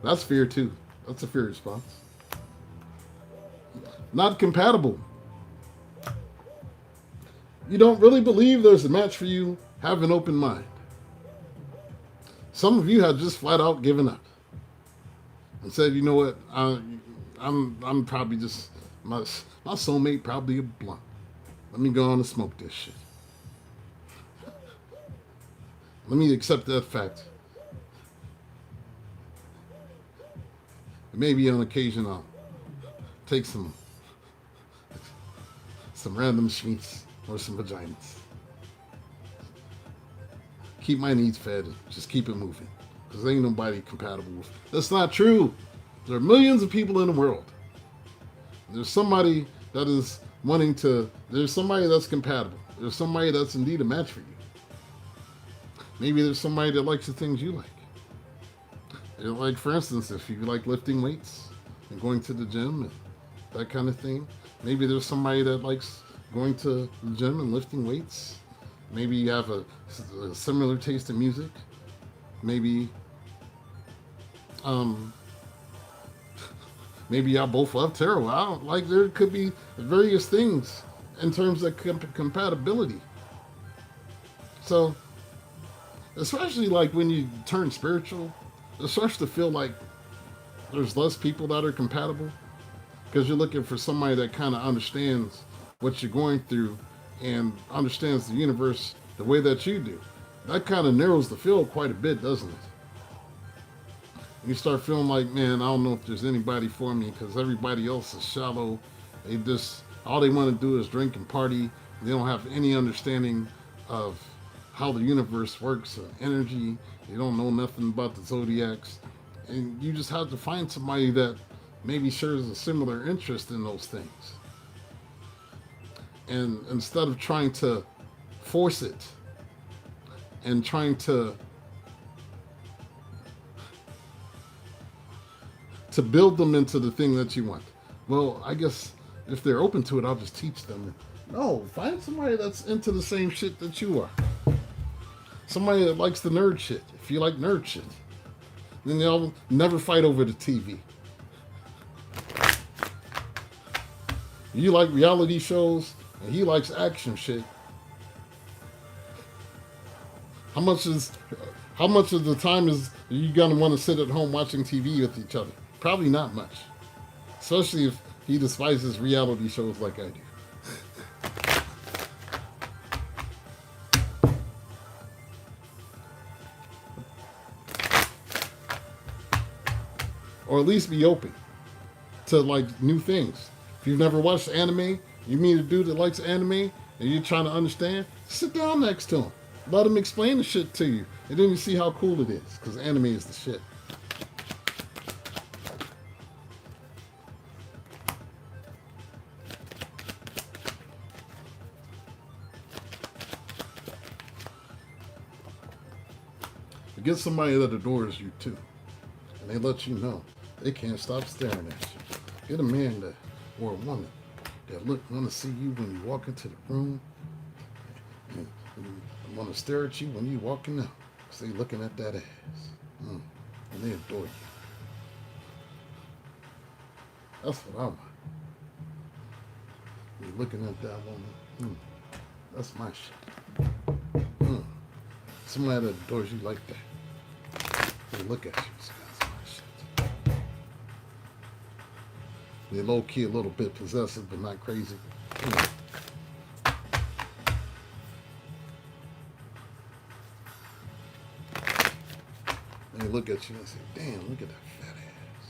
That's fear too. That's a fear response. Not compatible. You don't really believe there's a match for you. Have an open mind. Some of you have just flat out given up and said, you know what, I'm probably just my soulmate probably a blunt. Let me go on and smoke this shit. Let me accept that fact. Maybe on occasion I'll take some random sweets or some vaginas. Keep my needs fed. Just keep it moving. Because ain't nobody compatible with. That's not true. There are millions of people in the world. There's somebody that is wanting to. There's somebody that's compatible. There's somebody that's indeed a match for you. Maybe there's somebody that likes the things you like. Like, for instance, if you like lifting weights and going to the gym and that kind of thing, maybe there's somebody that likes going to the gym and lifting weights. Maybe you have a similar taste in music. Maybe, maybe y'all both love tarot. I don't like. There could be various things in terms of compatibility. So, especially like when you turn spiritual, it starts to feel like there's less people that are compatible because you're looking for somebody that kind of understands what you're going through and understands the universe the way that you do. That kind of narrows the field quite a bit, doesn't it? You start feeling like, man, I don't know if there's anybody for me because everybody else is shallow. They just, all they want to do is drink and party. They don't have any understanding of how the universe works, energy. They don't know nothing about the zodiacs. And you just have to find somebody that maybe shares a similar interest in those things. And instead of trying to force it and trying to build them into the thing that you want. Well, I guess if they're open to it, I'll just teach them. No, find somebody that's into the same shit that you are. Somebody that likes the nerd shit. If you like nerd shit, then they'll never fight over the TV. You like reality shows, and he likes action shit. How much of the time is you gonna want to sit at home watching TV with each other? Probably not much. Especially if he despises reality shows like I do. Or at least be open to like new things. If you've never watched anime, you meet a dude that likes anime and you're trying to understand, sit down next to him. Let him explain the shit to you. And then you see how cool it is, because anime is the shit. But get somebody that adores you too, and they let you know they can't stop staring at you. Get a man that, or a woman that want to see you when you walk into the room, and want to stare at you when you walking out. Stay looking at that ass, and they adore you. That's what I want. You're looking at that woman. That's my shit. Somebody that adores you like that. They look at you. So that's my shit. They're low key, a little bit possessive, but not crazy. They look at you and say, "Damn, look at that fat ass."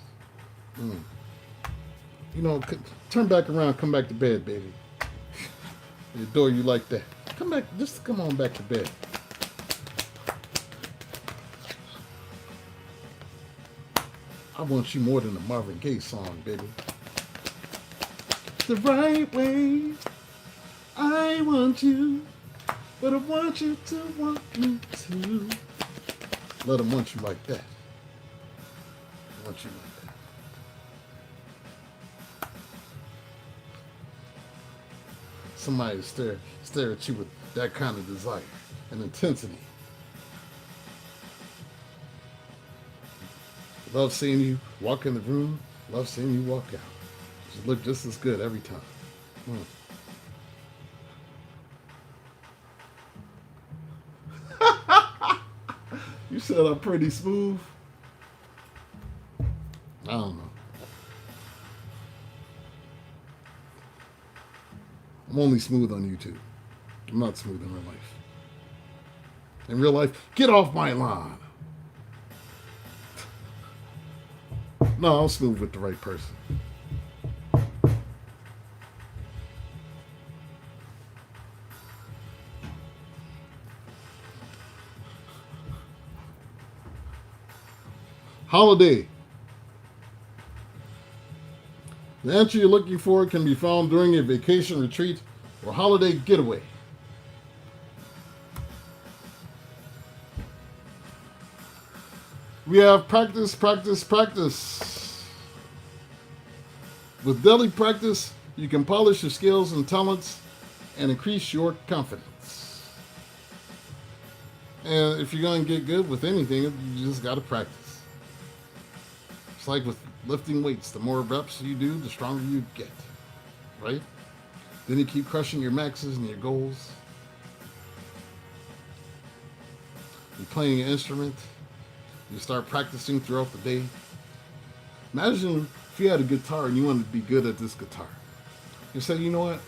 You know, turn back around, come back to bed, baby. They adore you like that. Come back, just come on back to bed. I want you more than a Marvin Gaye song, baby. The right way. I want you, but I want you to want me too. Let them want you like that. Want you like that. Somebody to stare at you with that kind of desire and intensity. Love seeing you walk in the room. Love seeing you walk out. You look just as good every time. You said I'm pretty smooth. I don't know. I'm only smooth on YouTube. I'm not smooth in real life. In real life, get off my lawn. No, I'm smooth with the right person. Holiday. The answer you're looking for can be found during a vacation retreat or holiday getaway. We have practice, practice, practice. With daily practice, you can polish your skills and talents and increase your confidence. And if you're going to get good with anything, you just got to practice. It's like with lifting weights. The more reps you do, the stronger you get, right? Then you keep crushing your maxes and your goals. You're playing an instrument. You start practicing throughout the day. Imagine if you had a guitar and you wanted to be good at this guitar. You say, you know what?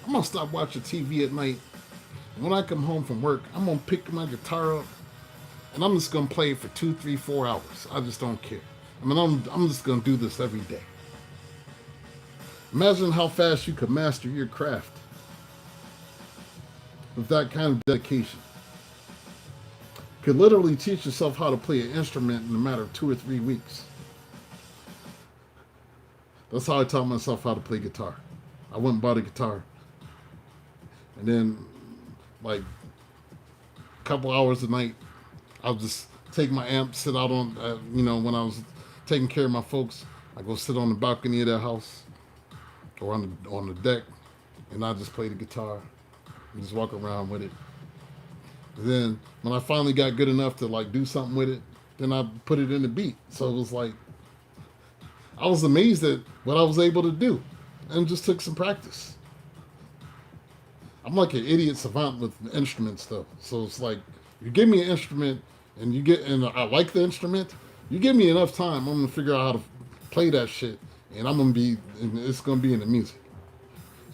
I'm going to stop watching TV at night. And when I come home from work, I'm going to pick my guitar up and I'm just going to play it for 2, 3, 4 hours. I just don't care. I mean, I'm just going to do this every day. Imagine how fast you could master your craft with that kind of dedication. You could literally teach yourself how to play an instrument in a matter of 2 or 3 weeks. That's how I taught myself how to play guitar. I went and bought a guitar. And then, like, a couple hours a night, I'll just take my amp, sit out on, when I was taking care of my folks, I go sit on the balcony of their house or on the deck, and I just play the guitar and just walk around with it. And then when I finally got good enough to like do something with it, then I put it in the beat. So it was like, I was amazed at what I was able to do, and just took some practice. I'm like an idiot savant with instruments though. So it's like, you give me an instrument and I like the instrument, you give me enough time, I'm gonna figure out how to play that shit, and it's gonna be in the music.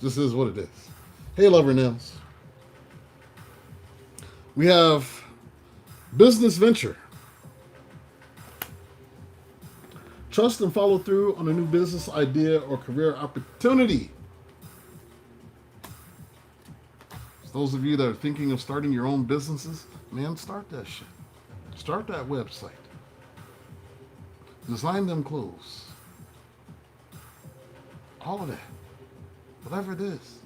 This is what it is. Hey, Lover Nails. We have business venture. Trust and follow through on a new business idea or career opportunity. So those of you that are thinking of starting your own businesses, Man, start that shit. Start that website. Design them clothes. All of that. Whatever it is.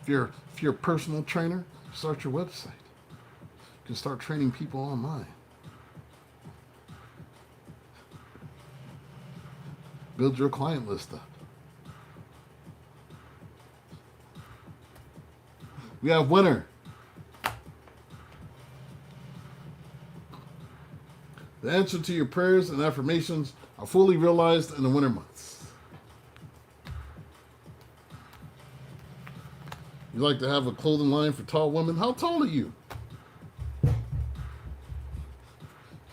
If you're a personal trainer, start your website. You can start training people online. Build your client list up. We have winter. The answer to your prayers and affirmations are fully realized in the winter months. You like to have a clothing line for tall women? How tall are you?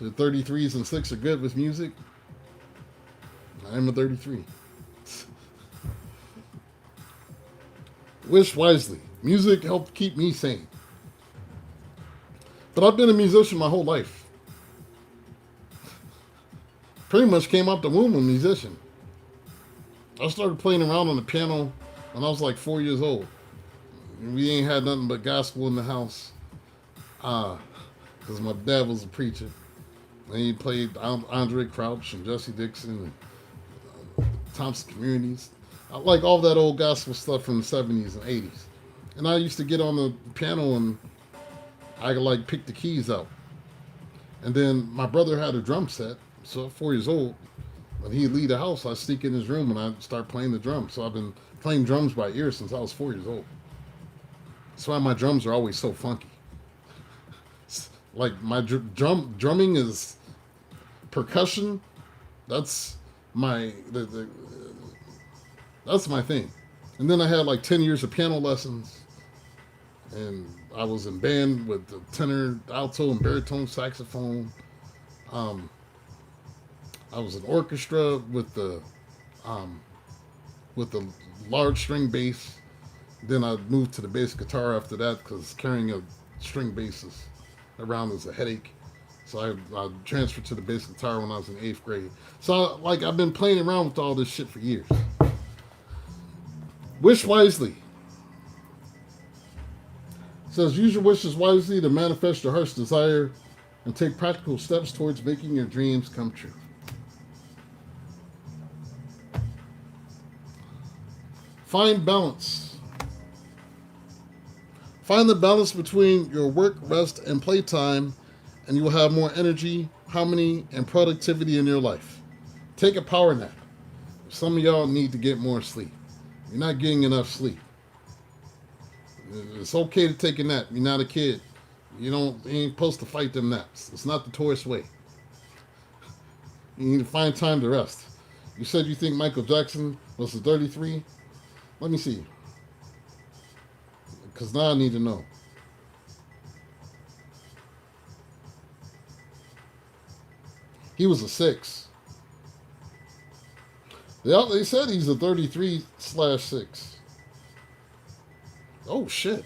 The 33s and 6 are good with music. I'm a 33. Wish wisely. Music helped keep me sane. But I've been a musician my whole life. Pretty much came out the womb a musician. I started playing around on the piano when I was like 4 years old. We ain't had nothing but gospel in the house. Because my dad was a preacher. And he played Andre Crouch and Jesse Dixon and Thompson Communities. I like all that old gospel stuff from the 70s and 80s. And I used to get on the piano and I could like pick the keys out. And then my brother had a drum set. So at 4 years old, when he'd leave the house, I'd sneak in his room and I'd start playing the drums. So I've been playing drums by ear since I was 4 years old. That's why my drums are always so funky. Like my drumming is percussion. That's my that's my thing. And then I had like 10 years of piano lessons, and I was in band with the tenor, alto, and baritone saxophone. I was in orchestra with the large string bass. Then I moved to the bass guitar after that because carrying a string bass around is a headache. So I transferred to the bass guitar when I was in 8th grade. So I've been playing around with all this shit for years. Wish wisely. It says use your wishes wisely to manifest your heart's desire and take practical steps towards making your dreams come true. Find balance. Find the balance between your work, rest, and playtime, and you will have more energy, harmony, and productivity in your life. Take a power nap. Some of y'all need to get more sleep. You're not getting enough sleep. It's okay to take a nap. You're not a kid. You ain't supposed to fight them naps. It's not the Taurus way. You need to find time to rest. You said you think Michael Jackson was a 33? Let me see. Because now I need to know. He was a 6. They said he's a 33/6. Oh, shit.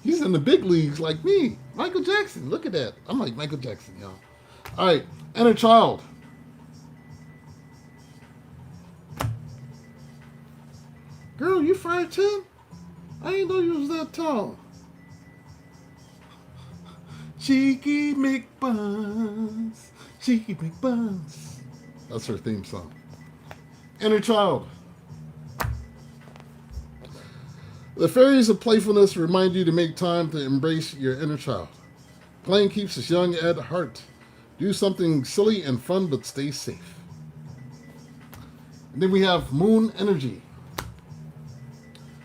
He's in the big leagues like me. Michael Jackson. Look at that. I'm like Michael Jackson, y'all. All right. Inner child. Girl, you 5'10"? I didn't know you was that tall. Cheeky McBuns. Cheeky McBuns. That's her theme song. Inner child. The fairies of playfulness remind you to make time to embrace your inner child. Playing keeps us young at heart. Do something silly and fun, but stay safe. And then we have moon energy.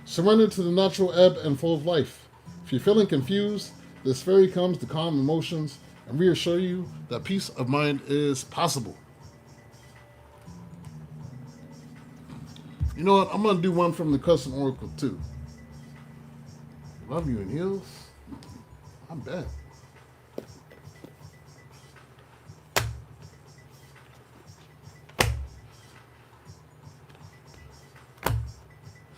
Surrender to the natural ebb and flow of life. If you're feeling confused, this fairy comes to calm emotions and reassure you that peace of mind is possible. You know what? I'm going to do one from the Custom Oracle too. Love you in heels. I'm bad.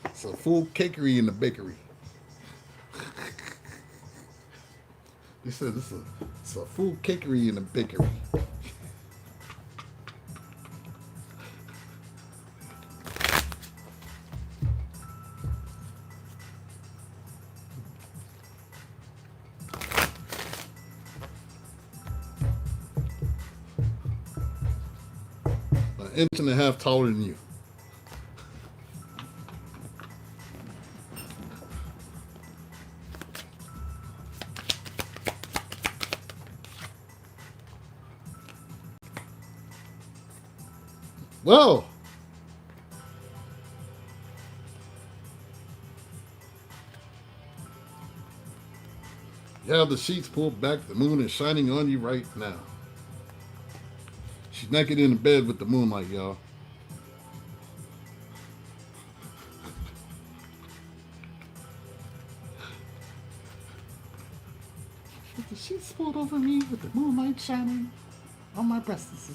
It's a full cakery in the bakery. They said it's a full cakery in the bakery. inch and a half taller than you. Well, you have the sheets pulled back. The moon is shining on you right now. She's naked in the bed with the moonlight, y'all. With the sheets pulled over me with the moonlight shining on my breasts.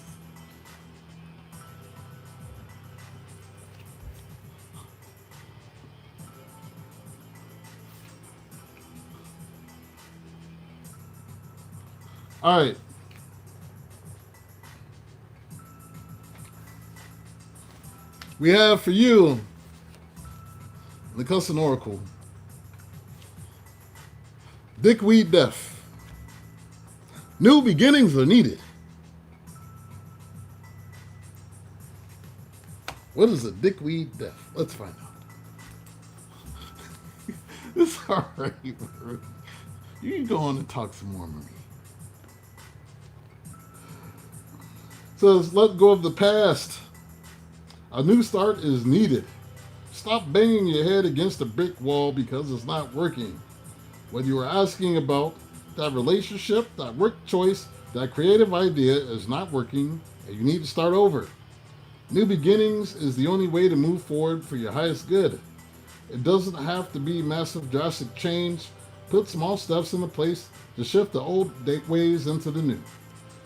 All right. We have for you the Custom Oracle. Dickweed Death. New beginnings are needed. What is a dickweed death? Let's find out. It's all right. You can go on and talk some more, Marie. Says, let go of the past. A new start is needed. Stop banging your head against a brick wall because it's not working. What you are asking about, that relationship, that work choice, that creative idea is not working, and you need to start over. New beginnings is the only way to move forward for your highest good. It doesn't have to be massive, drastic change. Put small steps into place to shift the old ways into the new.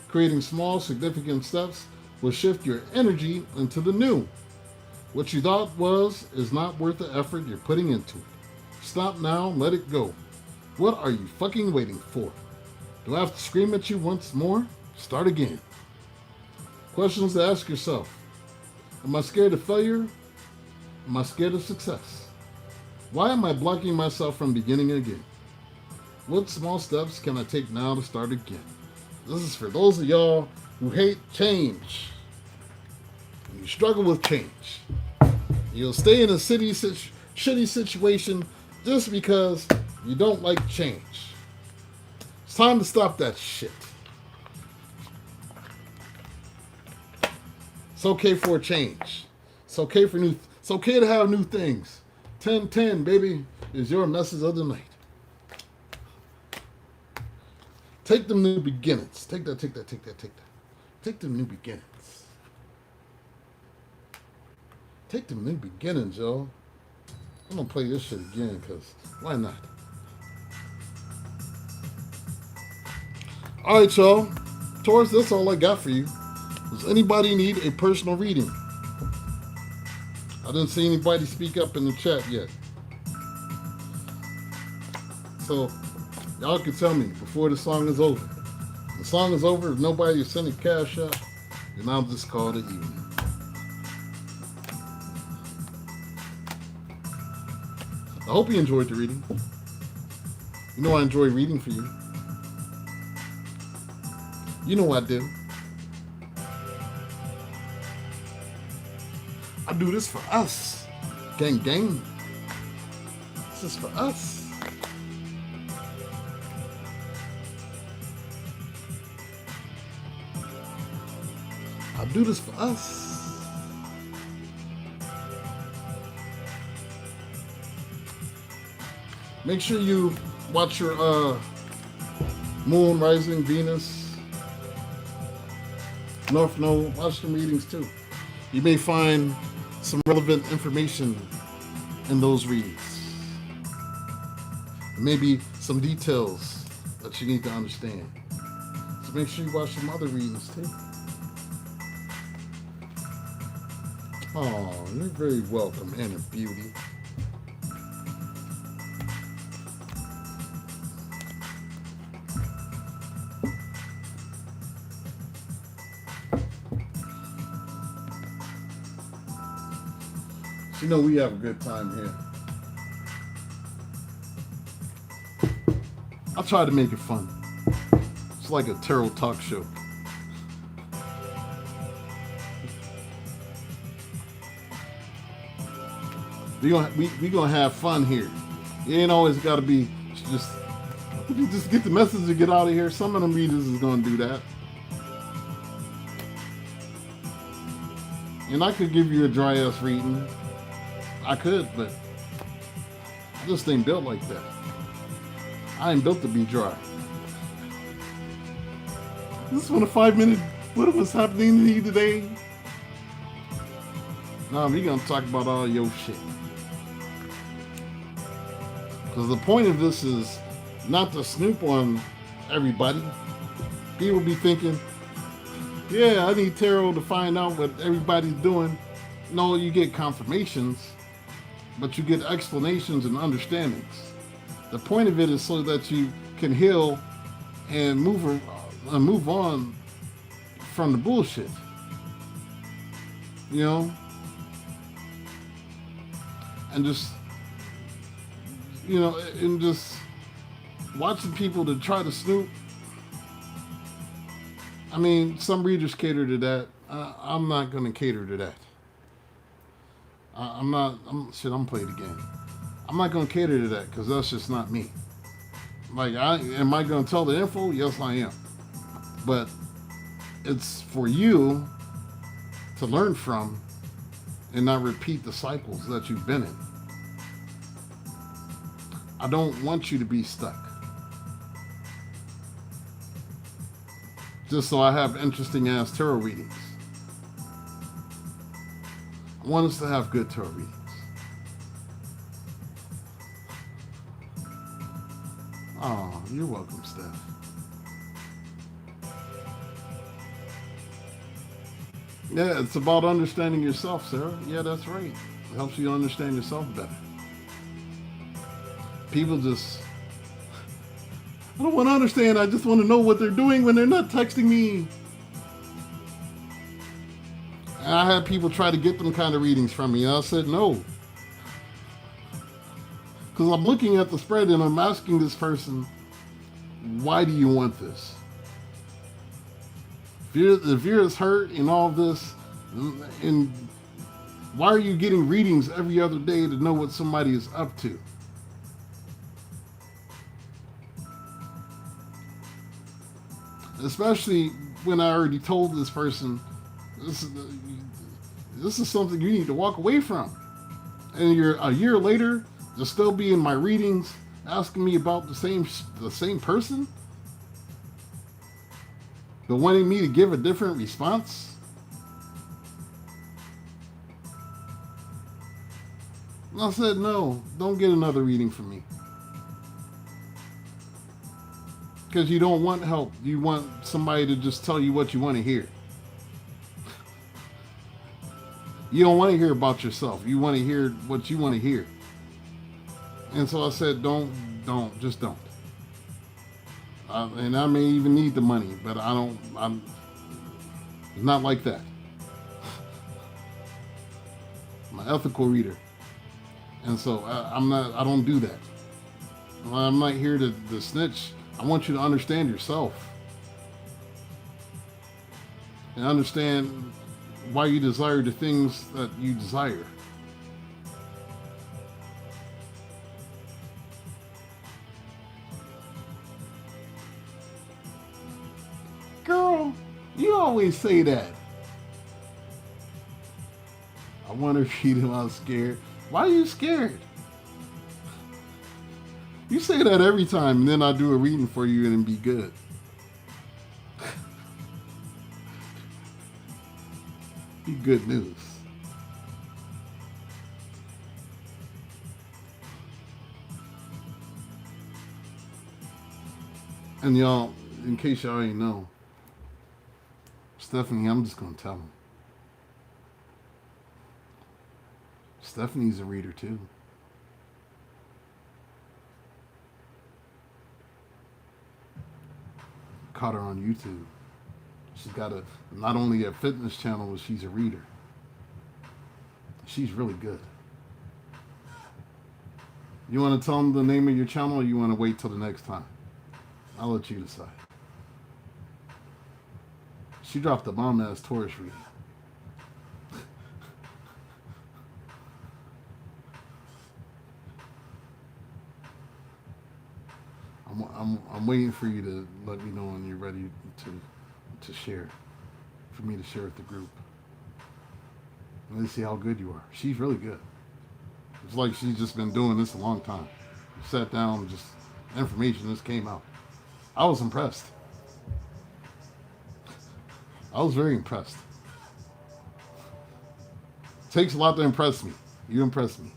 Creating small, significant steps will shift your energy into the new. What you thought is not worth the effort you're putting into it. Stop now, let it go. What are you fucking waiting for? Do I have to scream at you once more? Start again. Questions to ask yourself. Am I scared of failure? Am I scared of success? Why am I blocking myself from beginning again? What small steps can I take now to start again? This is for those of y'all who hate change. You struggle with change. You'll stay in a shitty situation just because you don't like change. It's time to stop that shit. It's okay for a change. It's okay for it's okay to have new things. 10-10, baby, is your message of the night. Take them new beginnings. Take that. Take them new beginnings. Take them new beginnings, y'all. I'm gonna play this shit again, because why not? Alright, y'all. Taurus, that's all I got for you. Does anybody need a personal reading? I didn't see anybody speak up in the chat yet. So, y'all can tell me before the song is over. If the song is over, if nobody is sending Cashapp, then I'll just call it evening. I hope you enjoyed the reading. You know I enjoy reading for you. You know I do. I do this for us. Gang, gang. This is for us. I do this for us. Make sure you watch your moon, rising, Venus, North Node. Watch them readings too. You may find some relevant information in those readings. Maybe some details that you need to understand. So make sure you watch some other readings too. Oh, you're very welcome, Inner Beauty. You know we have a good time here. I try to make it fun. It's like a tarot talk show. We gonna have fun here. It ain't always got to be just. If you just get the message and get out of here, some of them readers is gonna do that. And I could give you a dry ass reading. I could, but I just ain't built like that. I ain't built to be dry. This one a 5-minute. What was happening to you today? No, we gonna talk about all your shit. Because the point of this is not to snoop on everybody. People be thinking, yeah, I need tarot to find out what everybody's doing. No, you get confirmations, but you get explanations and understandings. The point of it is so that you can heal and move on from the bullshit. You know? And just, and just watching people to try to snoop. I mean, some readers cater to that. I'm not going to cater to that. I'm playing the game. I'm not going to cater to that because that's just not me. Like, am I going to tell the info? Yes, I am. But it's for you to learn from and not repeat the cycles that you've been in. I don't want you to be stuck. Just so I have interesting ass tarot readings. I want us to have good tarot readings. Oh, you're welcome, Steph. Yeah, it's about understanding yourself, Sarah. Yeah, that's right. It helps you understand yourself better. People just, I don't want to understand. I just want to know what they're doing when they're not texting me. And I had people try to get them kind of readings from me, and I said no. Because I'm looking at the spread and I'm asking this person, why do you want this? If you're as hurt in all this, and why are you getting readings every other day to know what somebody is up to? Especially when I already told this person, this is something you need to walk away from. And you're a year later, to still be in my readings, asking me about the same person, but wanting me to give a different response. And I said, no, don't get another reading from me. Because you don't want help. You want somebody to just tell you what you want to hear. You don't want to hear about yourself. You want to hear what you want to hear. And so I said, just don't. And I may even need the money, but I'm not like that. I'm an ethical reader. And so I don't do that. I'm not here to snitch. I want you to understand yourself. And understand why you desire the things that you desire. Girl, you always say that. I want to read him. I was scared. Why are you scared? You say that every time, and then I do a reading for you and it'd be good. Be good news. And y'all, in case y'all already know, Stephanie, I'm just going to tell him. Stephanie's a reader too. Caught her on YouTube. She's got not only a fitness channel, but she's a reader. She's really good. You want to tell them the name of your channel, or you want to wait till the next time? I'll let you decide. She dropped a bomb-ass Taurus reading. I'm waiting for you to let me know when you're ready to share, for me to share with the group. Let me see how good you are. She's really good. It's like she's just been doing this a long time. Sat down, and just information just came out. I was impressed. I was very impressed. It takes a lot to impress me. You impressed me.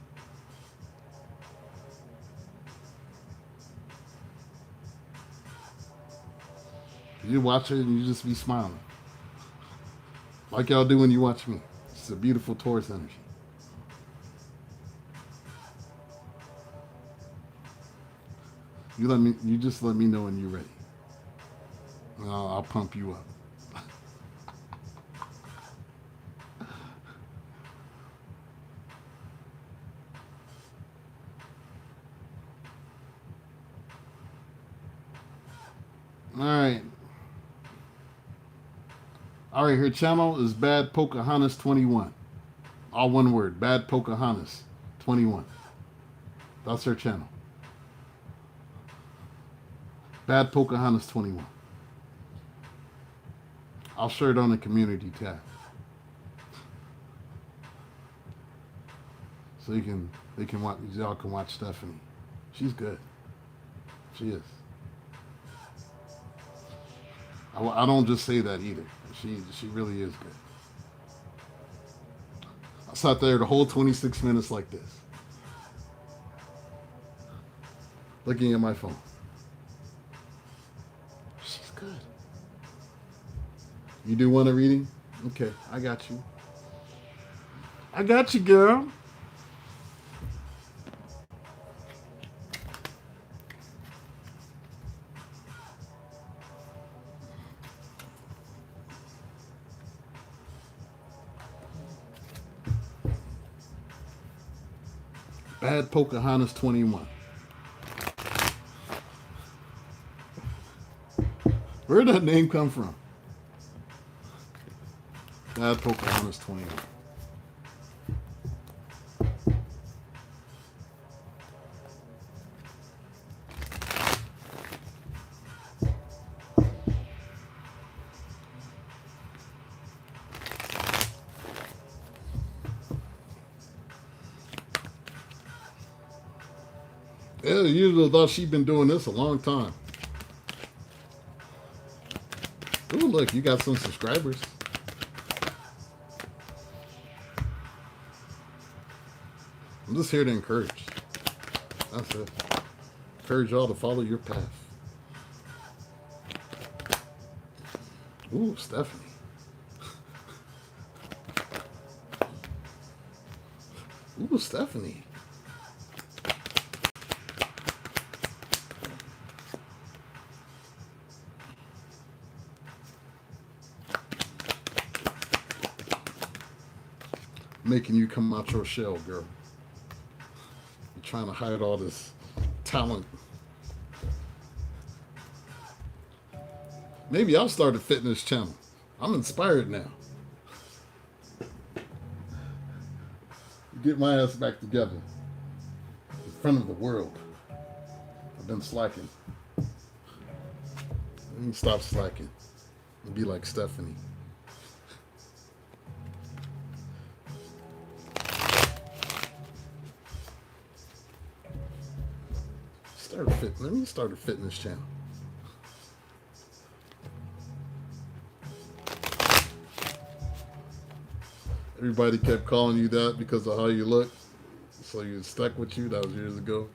You watch it and you just be smiling. Like y'all do when you watch me. It's a beautiful Taurus energy. You just let me know when you're ready. And I'll pump you up. Alright. Alright, her channel is Bad Pocahontas 21. All one word. Bad Pocahontas 21. That's her channel. Bad Pocahontas 21. I'll share it on the community tab. So they can watch, y'all can watch Stephanie. She's good. She is. I don't just say that either. She really is good. I sat there the whole 26 minutes like this, looking at my phone. She's good. You do want a reading? Okay, I got you. I got you, girl. Bad Pocahontas 21. Where did that name come from? Bad Pocahontas 21. Yeah, you would have thought she'd been doing this a long time. Ooh, look, you got some subscribers. I'm just here to encourage. That's it. Encourage y'all to follow your path. Ooh, Stephanie. Ooh, Stephanie. Making you come out your shell, girl. You're trying to hide all this talent. Maybe I'll start a fitness channel. I'm inspired now. Get my ass back together in front of the world. I've been slacking. I need to stop slacking and be like Stephanie. Let me start a fitness channel. Everybody kept calling you that because of how you look, so you stuck with you. That was years ago.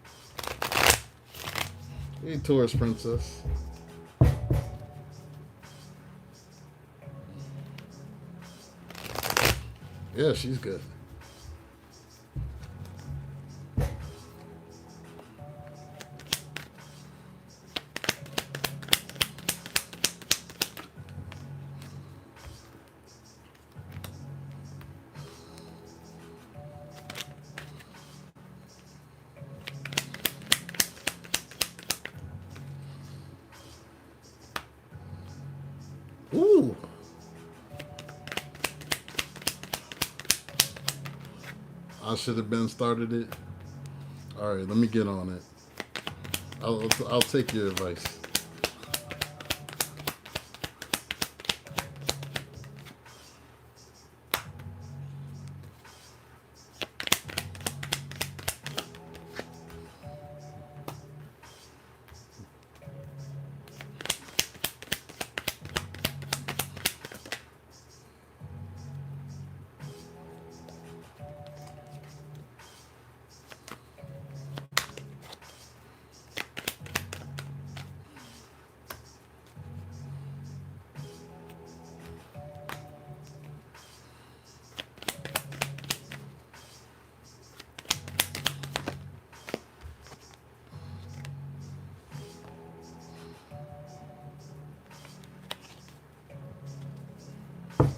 Hey, Taurus princess. Yeah, she's good. Ooh. I should have been started it. All right, let me get on it. I'll take your advice.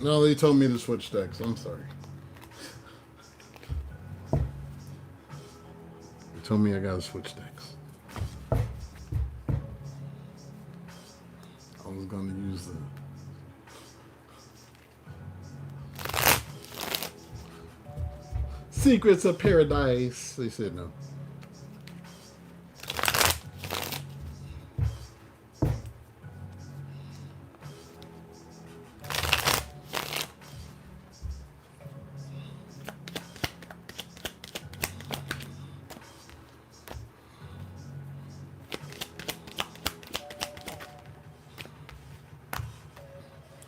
No, they told me to switch decks. I'm sorry. They told me I gotta switch decks. I was gonna use the Secrets of Paradise. They said no.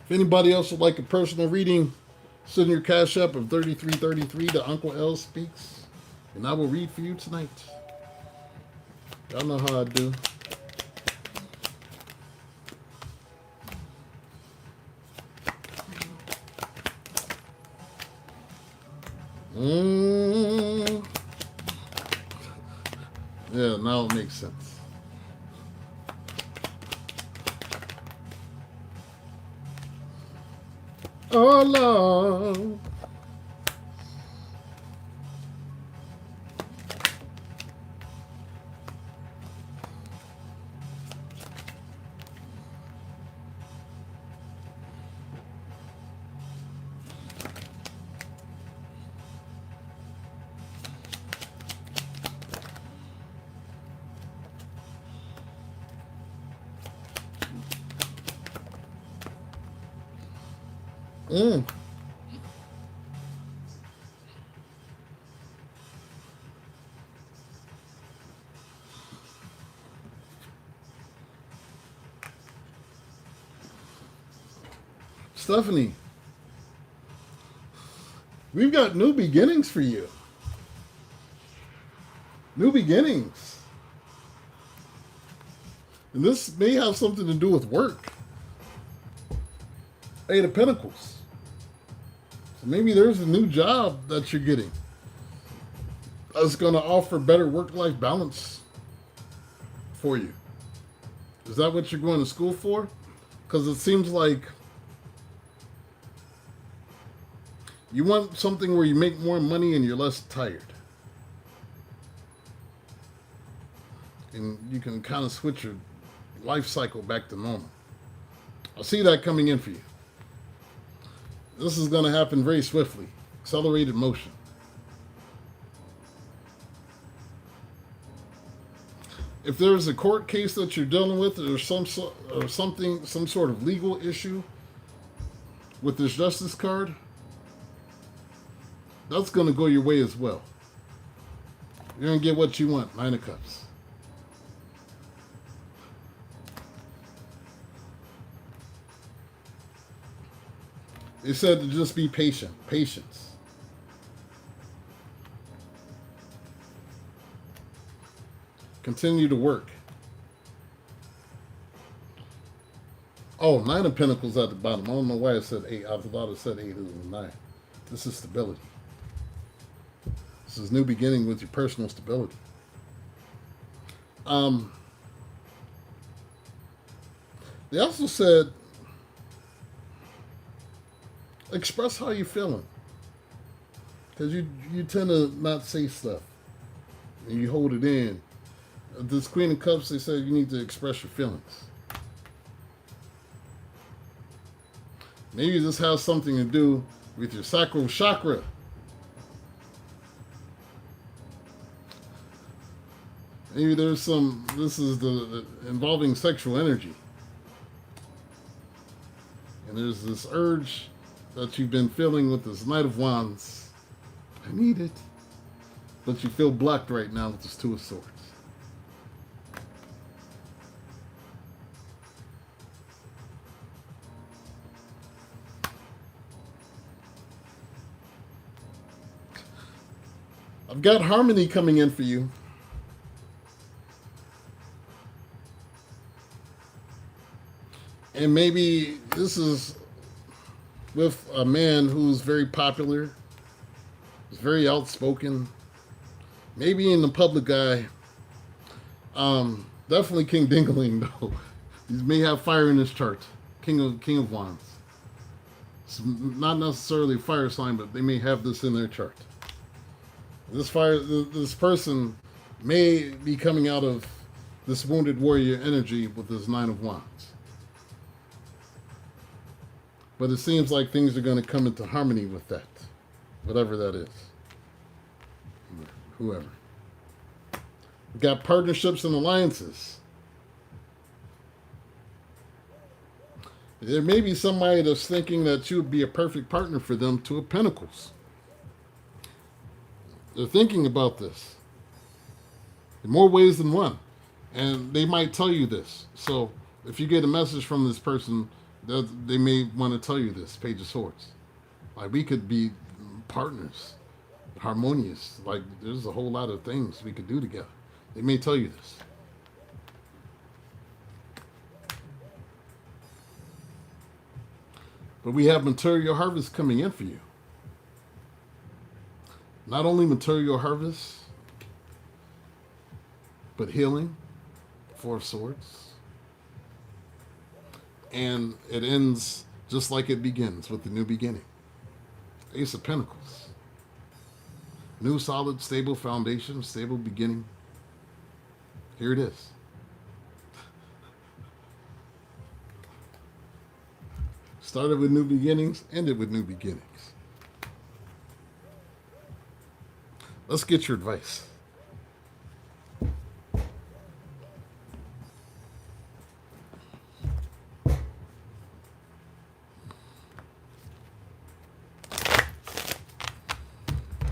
If anybody else would like a personal reading, send your Cashapp of 3333 to unclelspeaks, and I will read for you tonight. Y'all know how I do. Yeah, now it makes sense. Oh, Lord. Stephanie, we've got new beginnings for you. New beginnings. And this may have something to do with work. Eight of Pentacles. So maybe there's a new job that you're getting that's going to offer better work-life balance for you. Is that what you're going to school for? Because it seems like you want something where you make more money and you're less tired. And you can kind of switch your life cycle back to normal. I see that coming in for you. This is going to happen very swiftly. Accelerated motion. If there's a court case that you're dealing with, or some sort of legal issue with this Justice card, that's going to go your way as well. You're going to get what you want. Nine of Cups. It said to just be patient. Patience. Continue to work. Oh, Nine of Pentacles at the bottom. I don't know why it said 8. I thought it said 8 is a 9. This is stability. This is new beginning with your personal stability. They also said, express how you're feeling. Because you tend to not say stuff. And you hold it in. This Queen of Cups, they said you need to express your feelings. Maybe this has something to do with your sacral chakra. Maybe there's some, this is the involving sexual energy. And there's this urge that you've been feeling with this Knight of Wands. I need it. But you feel blocked right now with this Two of Swords. I've got harmony coming in for you. And maybe this is with a man who's very popular, is very outspoken, maybe in the public eye. Definitely King Dingaling though. He may have fire in his chart. King of Wands. It's not necessarily a fire sign, but they may have this in their chart. This person may be coming out of this wounded warrior energy with this Nine of Wands. But it seems like things are going to come into harmony with that, whatever that is. Whoever. We've got partnerships and alliances. There may be somebody that's thinking that you would be a perfect partner for them, Two of Pentacles. They're thinking about this in more ways than one. And they might tell you this. So if you get a message from this person, they may want to tell you this, Page of Swords. Like, we could be partners, harmonious. Like, there's a whole lot of things we could do together. They may tell you this. But we have material harvest coming in for you. Not only material harvest, but healing, Four of Swords. And it ends just like it begins, with the new beginning. Ace of Pentacles. New, solid, stable foundation, stable beginning. Here it is. Started with new beginnings, ended with new beginnings. Let's get your advice.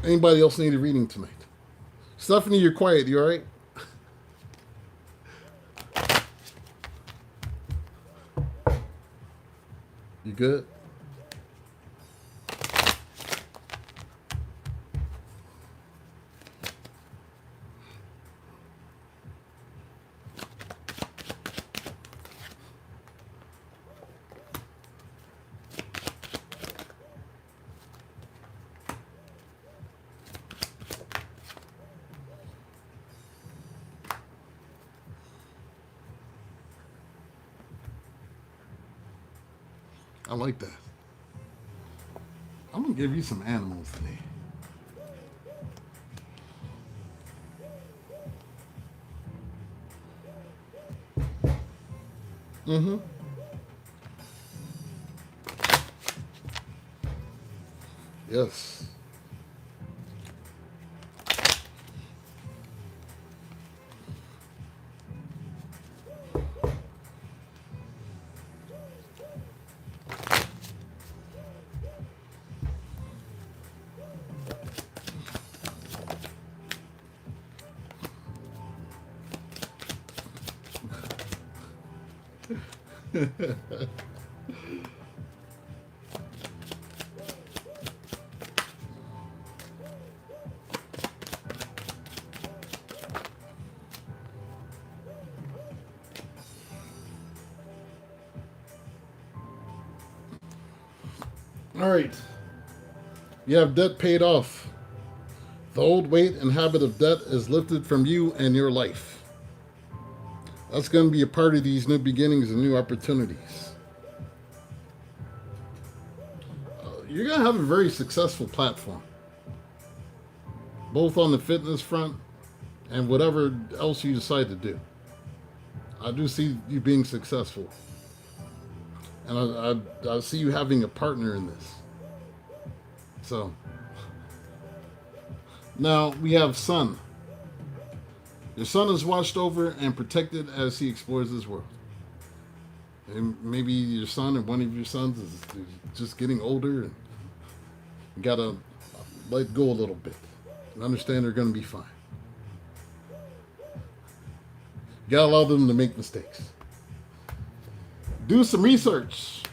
Anybody else need a reading tonight? Stephanie, you're quiet. You all right? You good? I like that. I'm going to give you some animals today. Mm-hmm. Yes. All right. You have debt paid off. The old weight and habit of debt is lifted from you and your life. That's going to be a part of these new beginnings and new opportunities. You're going to have a very successful platform, both on the fitness front and whatever else you decide to do. I do see you being successful. And I see you having a partner in this. So, now we have Sun. Your son is watched over and protected as he explores this world. And maybe your son or one of your sons is just getting older and you gotta let go a little bit and understand they're gonna be fine. You gotta allow them to make mistakes. Do some research.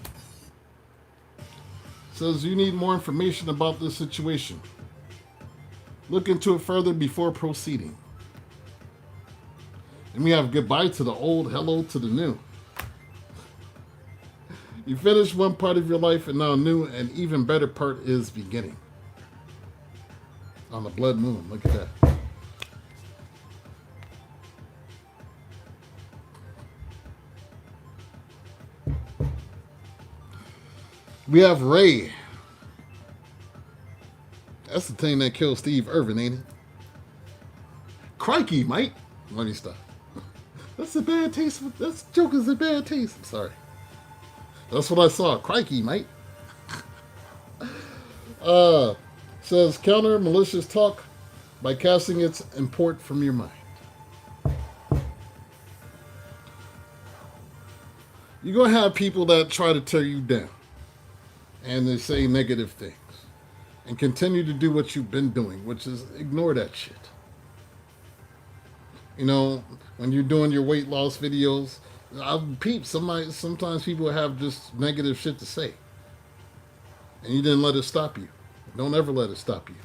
Says you need more information about this situation. Look into it further before proceeding. And we have goodbye to the old, hello to the new. You finished one part of your life and now a new and even better part is beginning. On the blood moon, look at that. We have Ray. That's the thing that killed Steve Irwin, ain't it? Crikey, Mike. Let me stop. That's a bad taste. That joke is a bad taste. I'm sorry. That's what I saw. Crikey, mate. Says counter malicious talk by casting its import from your mind. You're going to have people that try to tear you down. And they say negative things. And continue to do what you've been doing, which is ignore that shit. You know, when you're doing your weight loss videos, I've peeped. Sometimes people have just negative shit to say. And you didn't let it stop you. Don't ever let it stop you.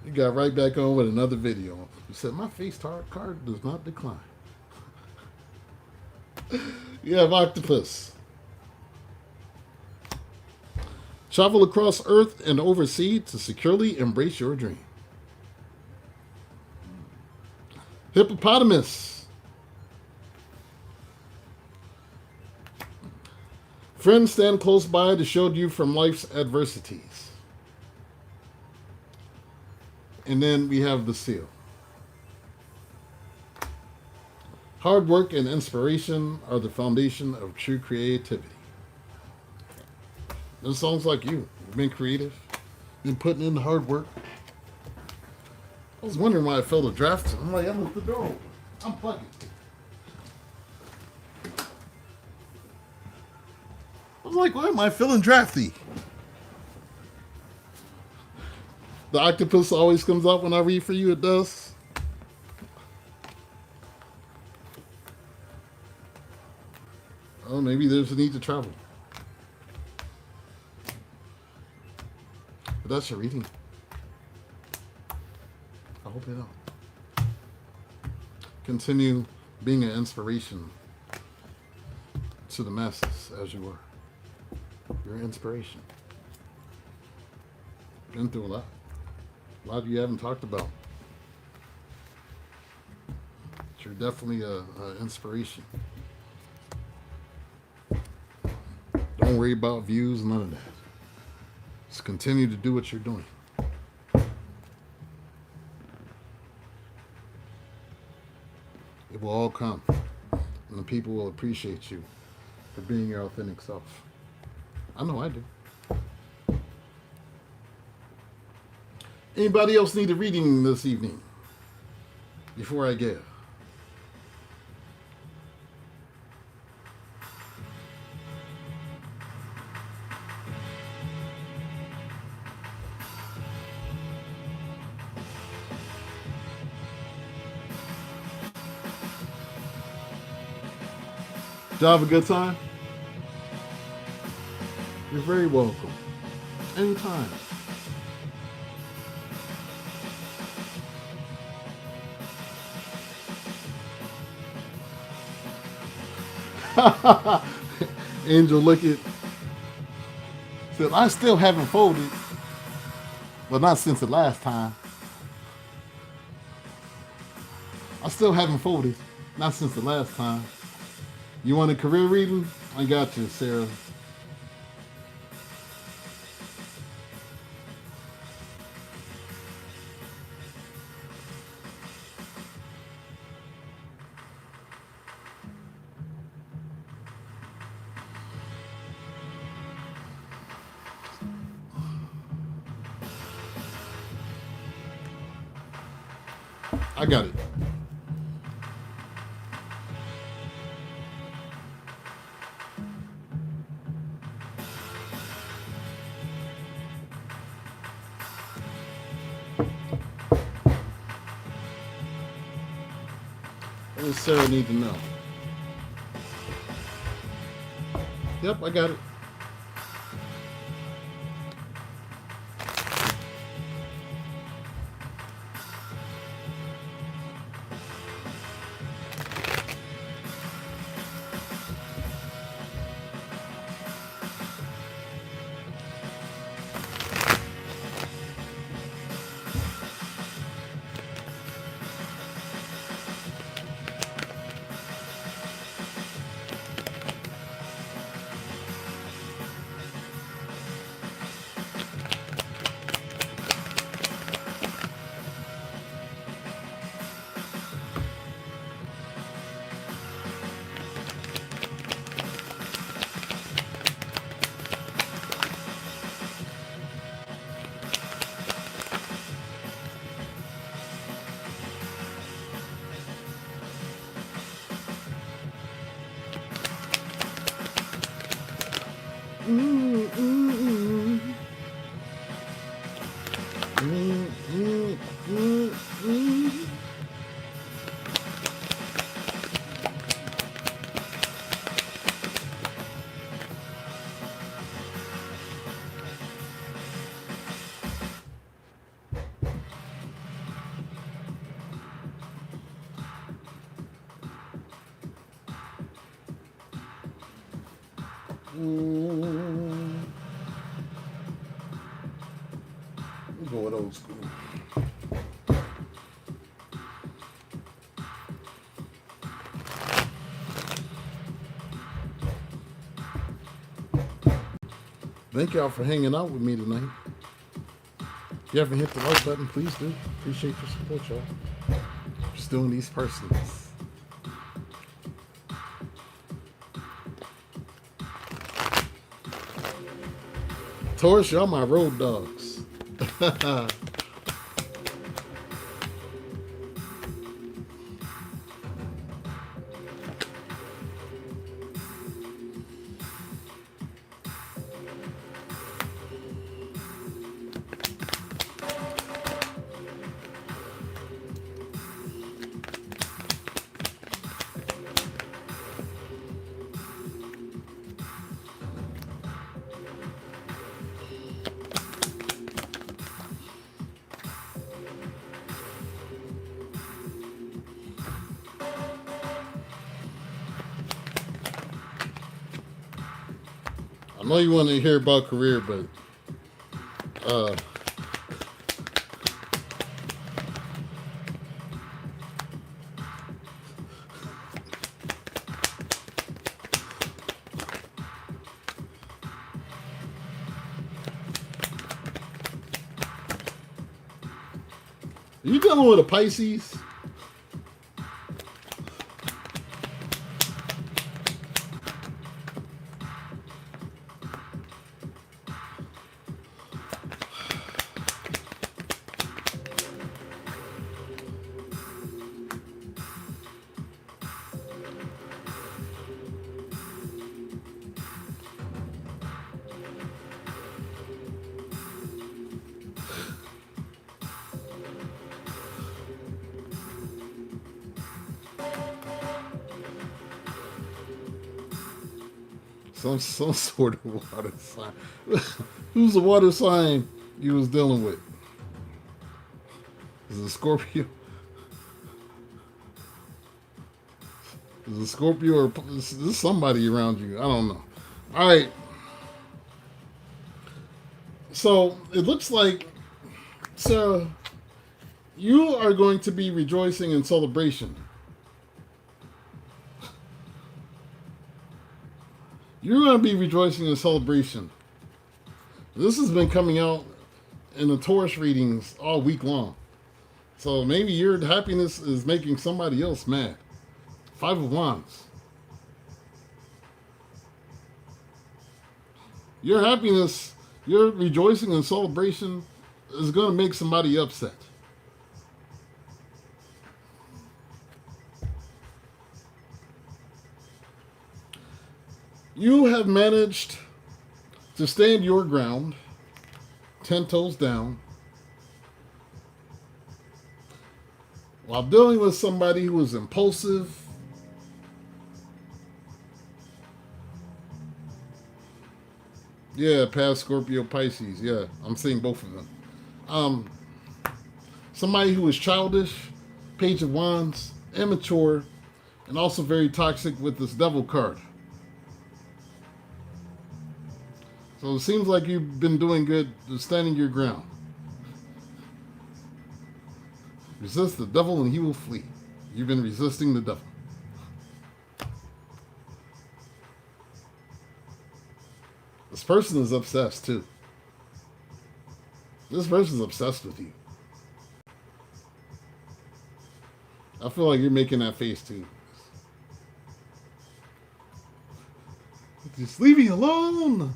You got right back on with another video. You said, my face card does not decline. You have octopus. Travel across Earth and overseas to securely embrace your dream. Hippopotamus. Friends stand close by to shield you from life's adversities. And then we have the seal. Hard work and inspiration are the foundation of true creativity. This sounds like you. You've been creative. Been putting in the hard work. I was wondering why I felt a draft. I'm like, I left the door open. I'm plugging. I was like, why am I feeling drafty? The octopus always comes out when I read for you. It does. Oh, maybe there's a need to travel. But that's your reading. I hope you don't. Continue being an inspiration to the masses as you are. You're an inspiration. Been through a lot. A lot you haven't talked about. But you're definitely an inspiration. Don't worry about views, none of that. Just continue to do what you're doing. It will all come. And the people will appreciate you for being your authentic self. I know I do. Anybody else need a reading this evening? Before I give. Did you have a good time? You're very welcome. Anytime. Angel Lickett said, I still haven't folded. Well, not since the last time. I still haven't folded. Not since the last time. You want a career reading? I got you, Sarah. I got it. What does Sarah need to know? Yep, I got it. We'll go with old school. Thank y'all for hanging out with me tonight. If you haven't hit the like button, please do. Appreciate your support, y'all. Just doing these personals. Taurus, y'all my road dogs. I know you want to hear about career, but you dealing with a Pisces? Some sort of water sign. Who's the water sign you was dealing with? Is it Scorpio? Is it Scorpio or is this somebody around you? I don't know. All right. So it looks like, Sarah, you are going to be rejoicing in celebration. You're going to be rejoicing in celebration. This has been coming out in the Taurus readings all week long. So maybe your happiness is making somebody else mad. 5 of Wands. Your happiness, your rejoicing and celebration is going to make somebody upset. You have managed to stand your ground, 10 toes down, while dealing with somebody who is impulsive, yeah, past Scorpio, Pisces, yeah, I'm seeing both of them. Somebody who is childish, Page of Wands, immature, and also very toxic with this Devil card. So it seems like you've been doing good, standing your ground. Resist the devil and he will flee. You've been resisting the devil. This person is obsessed too. This person is obsessed with you. I feel like you're making that face too. Just leave me alone.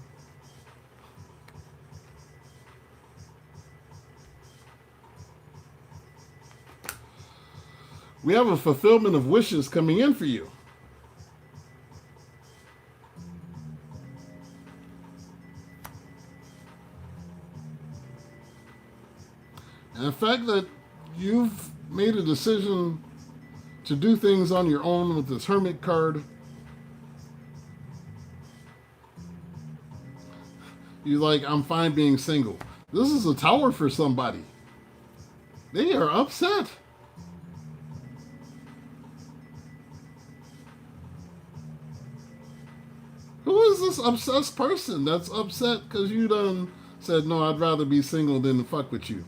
We have a fulfillment of wishes coming in for you. And the fact that you've made a decision to do things on your own with this Hermit card, you're like, I'm fine being single. This is a tower for somebody. They are upset. Who is this obsessed person that's upset because you done said, no, I'd rather be single than to fuck with you?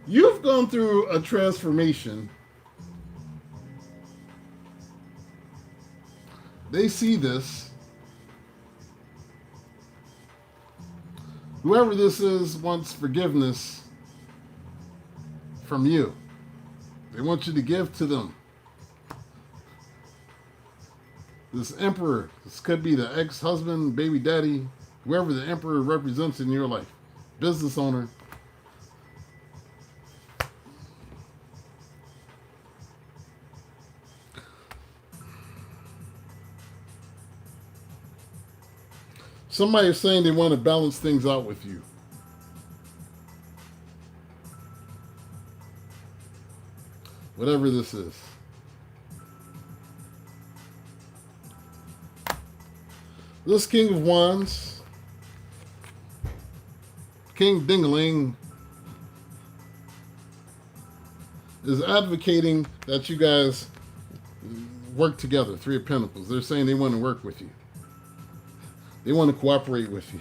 You've gone through a transformation. They see this. Whoever this is wants forgiveness from you. They want you to give to them. This emperor, this could be the ex-husband, baby daddy, whoever the emperor represents in your life, business owner. Somebody is saying they want to balance things out with you. Whatever this is. This King of Wands, King Dingaling, is advocating that you guys work together. Three of Pentacles. They're saying they want to work with you. They want to cooperate with you.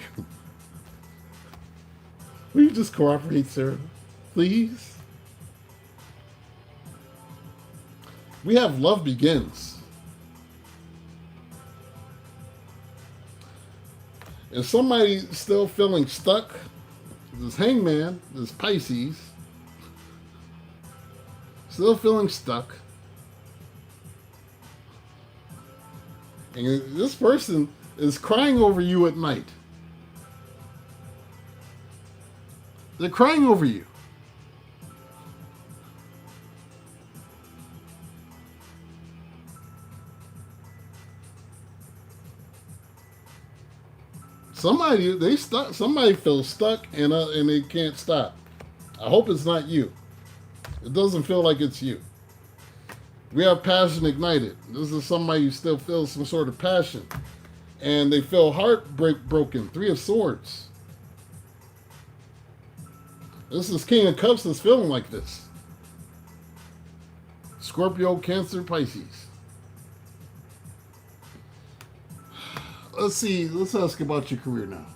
Will you just cooperate, sir? Please? We have love begins. And somebody still feeling stuck, this Hangman, this Pisces, still feeling stuck. And this person is crying over you at night. They're crying over you. Somebody feels stuck and they can't stop. I hope it's not you. It doesn't feel like it's you. We have passion ignited. This is somebody who still feels some sort of passion. And they feel heartbroken. Three of Swords. This is King of Cups that's feeling like this. Scorpio, Cancer, Pisces. Let's see. Let's ask about your career now.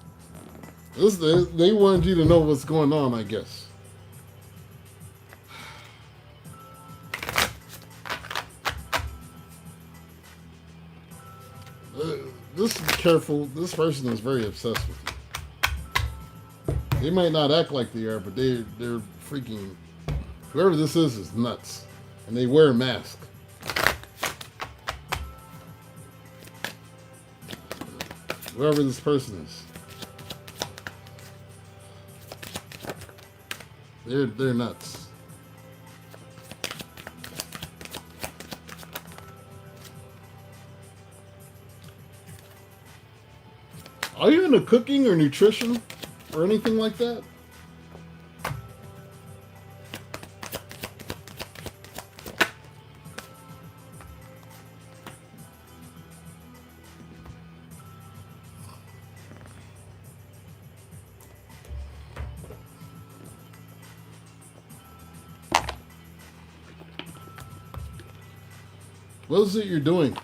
They wanted you to know what's going on, I guess. Just be careful. This person is very obsessed with you. They might not act like they are, but they're freaking. Whoever this is nuts, and they wear a mask. Whoever this person is, They're nuts. Are you into cooking or nutrition or anything like that? What is it you're doing?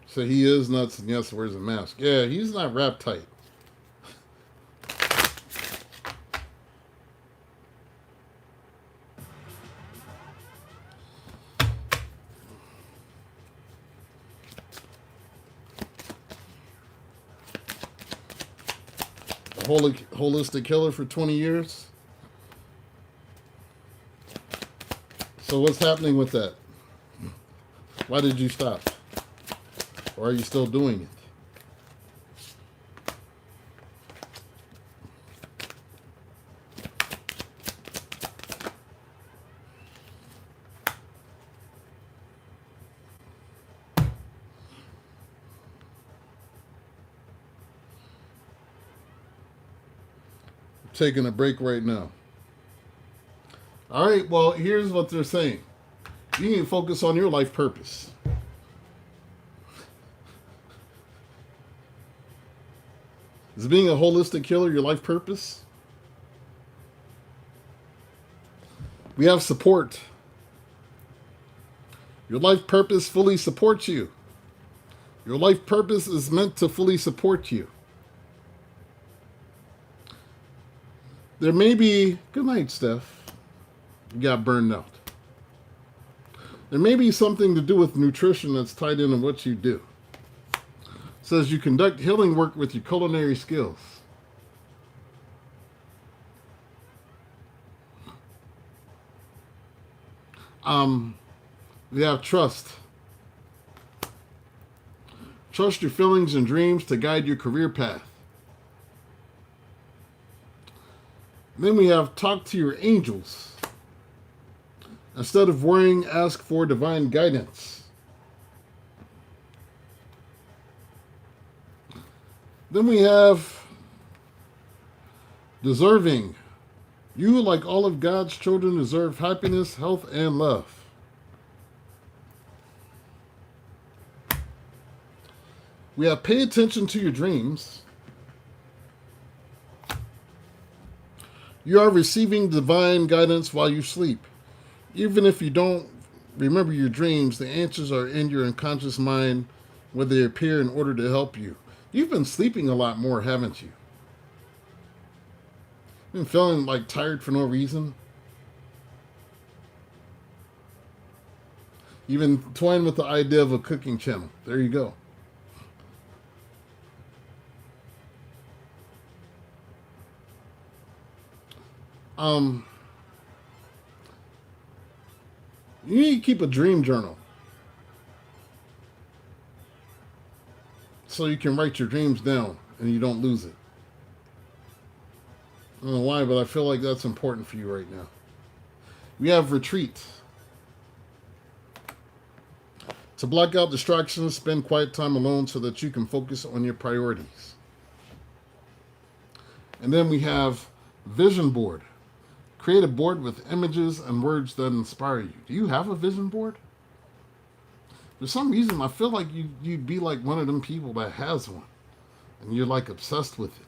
So he is nuts and yes, wears a mask. Yeah, he's not wrapped tight. A holistic killer for 20 years. So what's happening with that? Why did you stop? Or are you still doing it? Taking a break right now. All right, well, here's what they're saying. You need to focus on your life purpose. Is being a holistic killer your life purpose? We have support. Your life purpose fully supports you. Your life purpose is meant to fully support you. There may be, good night, Steph. You got burned out. There may be something to do with nutrition that's tied into what you do. It says you conduct healing work with your culinary skills. We have trust. Trust your feelings and dreams to guide your career path. Then we have talk to your angels. Instead of worrying, ask for divine guidance. Then we have deserving. You, like all of God's children, deserve happiness, health, and love. We have pay attention to your dreams. You are receiving divine guidance while you sleep. Even if you don't remember your dreams, the answers are in your unconscious mind where they appear in order to help you. You've been sleeping a lot more, haven't you? Been feeling like tired for no reason? Even toying with the idea of a cooking channel. There you go. You need to keep a dream journal so you can write your dreams down and you don't lose it. I don't know why, but I feel like that's important for you right now. We have retreat. To block out distractions, spend quiet time alone so that you can focus on your priorities. And then we have vision board. Create a board with images and words that inspire you. Do you have a vision board? For some reason, I feel like you'd be like one of them people that has one. And you're like obsessed with it.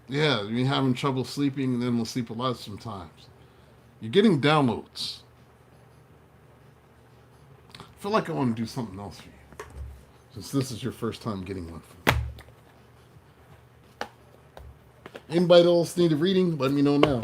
Yeah, you're having trouble sleeping and then we'll sleep a lot sometimes. You're getting downloads. I feel like I want to do something else for you. Since this is your first time getting one from me. Anybody else need a reading? Let me know now.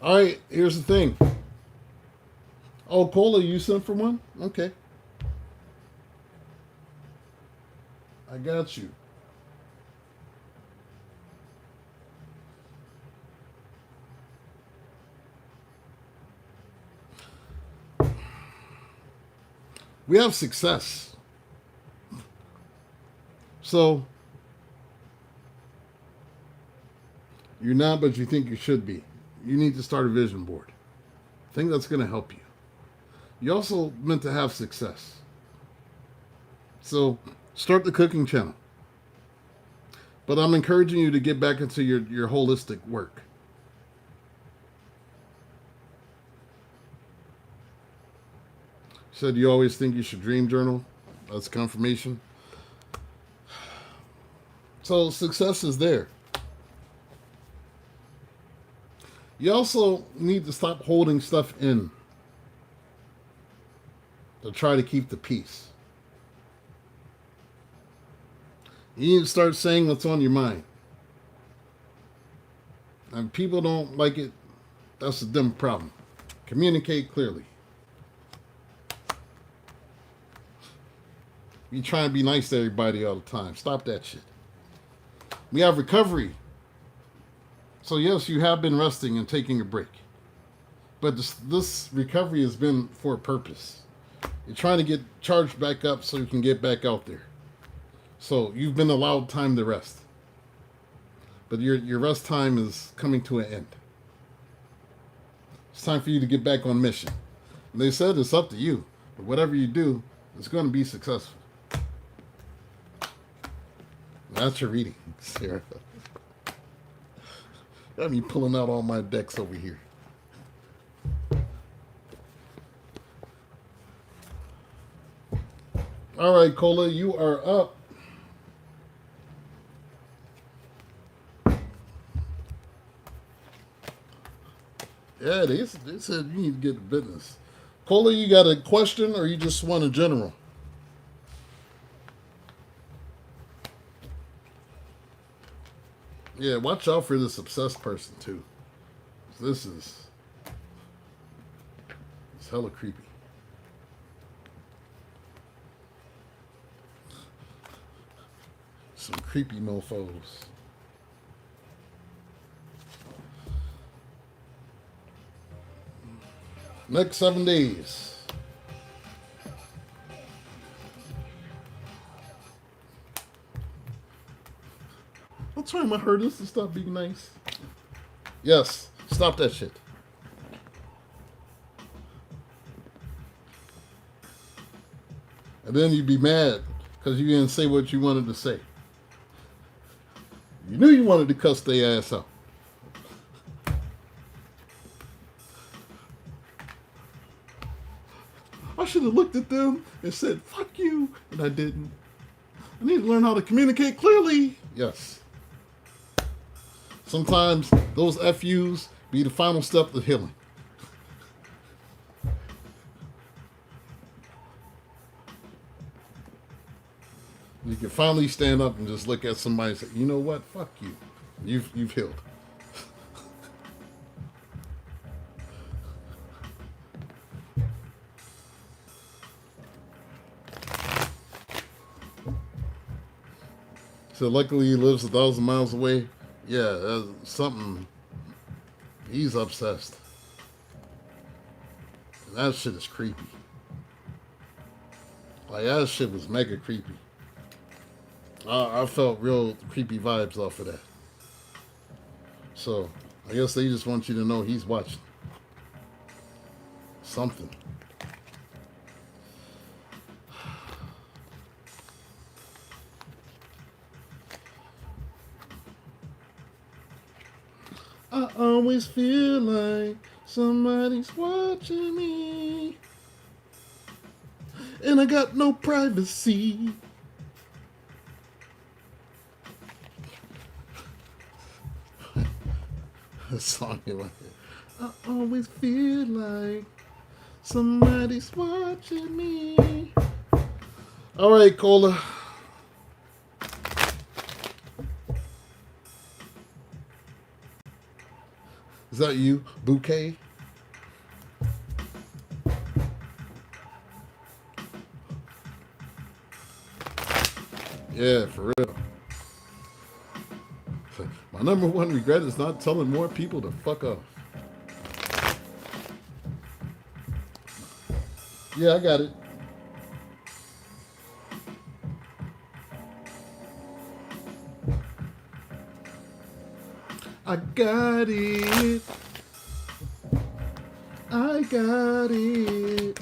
All right, here's the thing. Oh, Cola, you sent for one? Okay. I got you. We have success. So, you're not, but you think you should be. You need to start a vision board. I think that's going to help you. You also meant to have success. So, start the cooking channel. But I'm encouraging you to get back into your holistic work. Said you always think you should dream journal. That's confirmation. So success is there. You also need to stop holding stuff in to try to keep the peace. You need to start saying what's on your mind. And people don't like it. That's a them problem. Communicate clearly. You try and be nice to everybody all the time. Stop that shit. We have recovery. So yes, you have been resting and taking a break. But this recovery has been for a purpose. You're trying to get charged back up so you can get back out there. So you've been allowed time to rest. But your rest time is coming to an end. It's time for you to get back on mission. And they said it's up to you. But whatever you do, it's going to be successful. That's your reading, Sarah. Got me pulling out all my decks over here. All right, Cola, you are up. Yeah, they said you need to get to business. Cola, you got a question or you just want a general? Yeah, watch out for this obsessed person, too. This is... It's hella creepy. Some creepy mofos. Next 7 days. I'm trying my hardest to stop being nice. Yes, stop that shit. And then you'd be mad because you didn't say what you wanted to say. You knew you wanted to cuss their ass out. I should have looked at them and said, fuck you, and I didn't. I need to learn how to communicate clearly. Yes. Sometimes those FUs be the final step to healing. You can finally stand up and just look at somebody and say, you know what? Fuck you. You've healed. So luckily he lives 1,000 miles away. Yeah, something. He's obsessed. And that shit is creepy. Like, that shit was mega creepy. I felt real creepy vibes off of that. So, I guess they just want you to know he's watching. Something. I always feel like somebody's watching me. And I got no privacy. A song in my head. I always feel like somebody's watching me. All right, Cola. Is that you, Bouquet? Yeah, for real. My number one regret is not telling more people to fuck off. Yeah, I got it. I got it. I got it.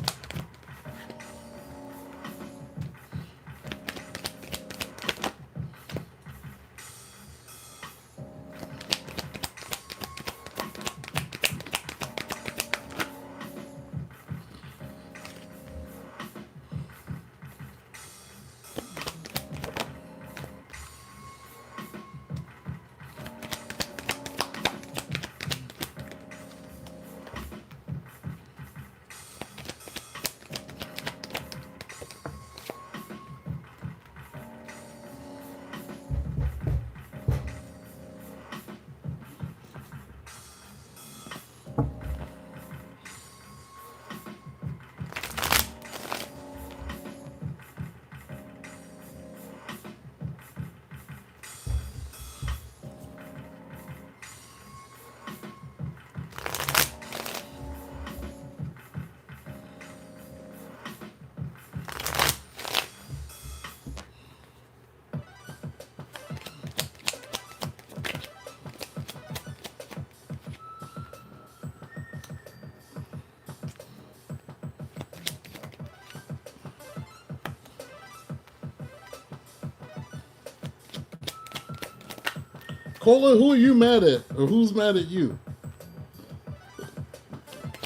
Cola, who are you mad at? Or who's mad at you?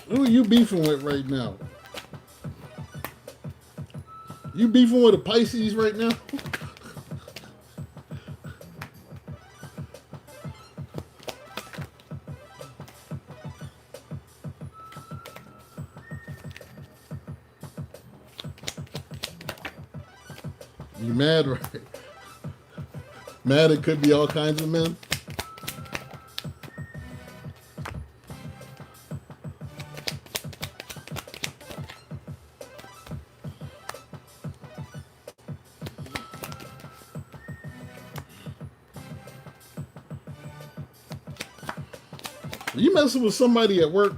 Who are you beefing with right now? You beefing with a Pisces right now? You mad, right? Mad it could be all kinds of men? Are you messing with somebody at work?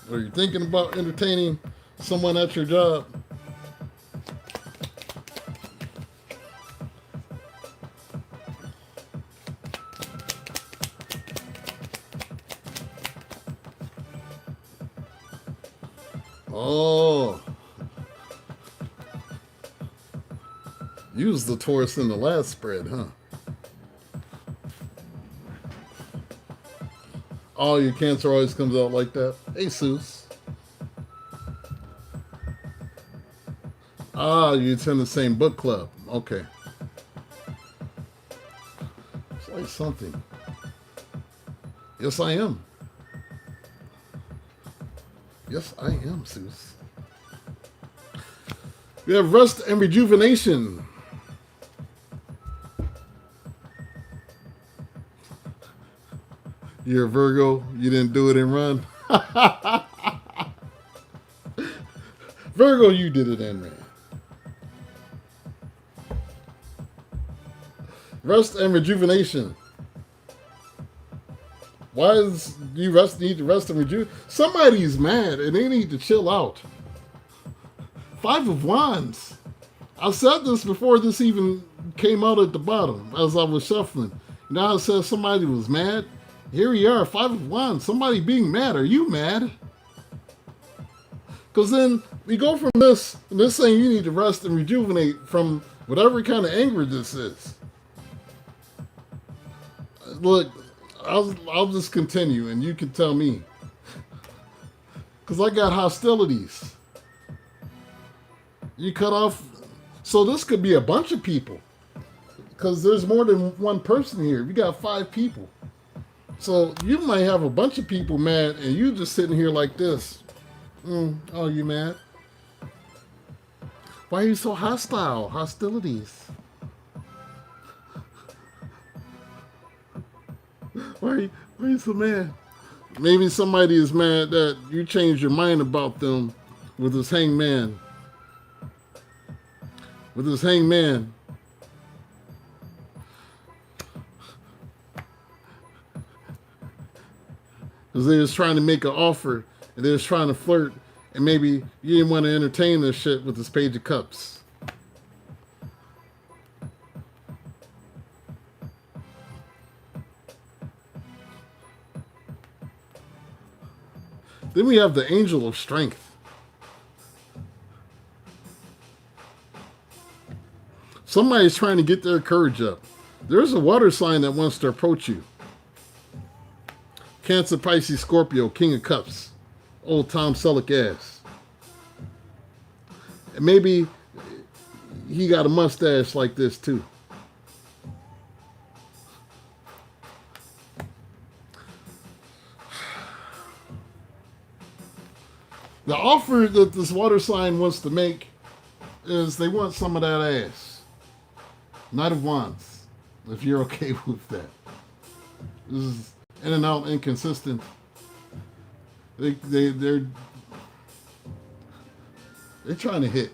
Or are you thinking about entertaining someone at your job? Oh. Use the Taurus in the last spread, huh? Oh, your Cancer always comes out like that. Hey, Seuss. Ah, you attend the same book club. Okay. It's like something. Yes, I am. Yes, I am, Seuss. We have rest and rejuvenation. You're a Virgo. You didn't do it and run. Virgo, you did it and ran. Rest and rejuvenation. Why is you need to rest and rejuvenate? Somebody's mad and they need to chill out. Five of Wands. I said this before this even came out at the bottom as I was shuffling. Now I said somebody was mad. Here we are, Five of Wands. Somebody being mad. Are you mad? Because then we go from this saying you need to rest and rejuvenate from whatever kind of anger this is. Look, I'll just continue and you can tell me. Because I got hostilities. You cut off. So this could be a bunch of people. Because there's more than one person here. We got 5 people. So you might have a bunch of people mad and you just sitting here like this. Oh, you mad? Why are you so hostile? Hostilities. why are you so mad? Maybe somebody is mad that you changed your mind about them with this hangman. With this hangman. Because they was trying to make an offer and they was trying to flirt, and maybe you didn't want to entertain this shit with this Page of Cups. Then we have the Angel of Strength. Somebody's trying to get their courage up. There's a water sign that wants to approach you. Cancer, Pisces, Scorpio, King of Cups. Old Tom Selleck ass. And maybe he got a mustache like this too. The offer that this water sign wants to make is they want some of that ass. Knight of Wands, if you're okay with that. This is in and out, inconsistent. They're trying to hit.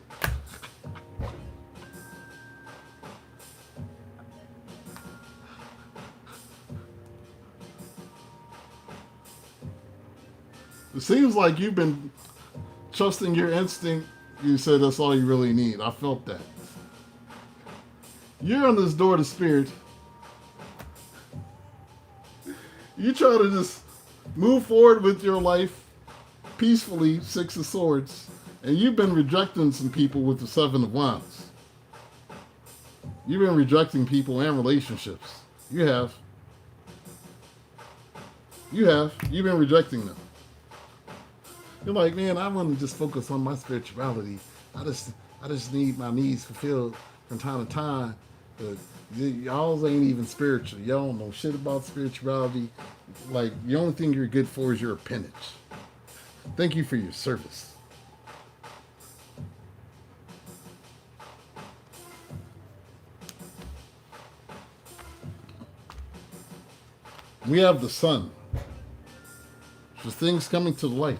It seems like you've been trusting your instinct. You said that's all you really need. I felt that. You're on this door to spirit. You try to just move forward with your life peacefully, Six of Swords, and you've been rejecting some people with the Seven of Wands. You've been rejecting people and relationships. You have. You've been rejecting them. You're like, man, I want to just focus on my spirituality. I just need my needs fulfilled from time to time. But y'all ain't even spiritual. Y'all don't know shit about spirituality. Like, the only thing you're good for is your appendage. Thank you for your service. We have the sun. There's things coming to the light.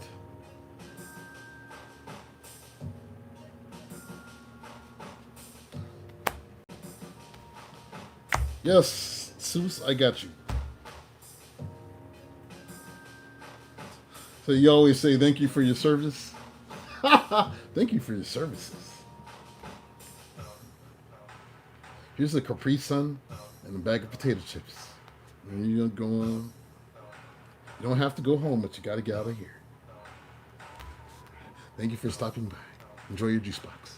Yes, Seuss, I got you. So you always say thank you for your service? Thank you for your services. Here's a Capri Sun and a bag of potato chips. And you're going. You don't have to go home, but you got to get out of here. Thank you for stopping by. Enjoy your juice box.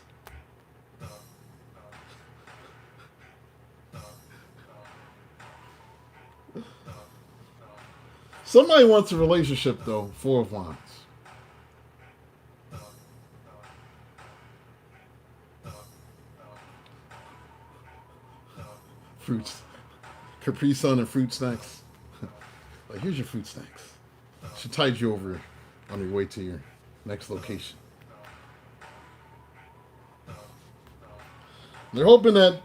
Somebody wants a relationship, though. Four of Wands. Fruits. Capri Sun and fruit snacks. Like, here's your fruit snacks. Should tide you over on your way to your next location. They're hoping that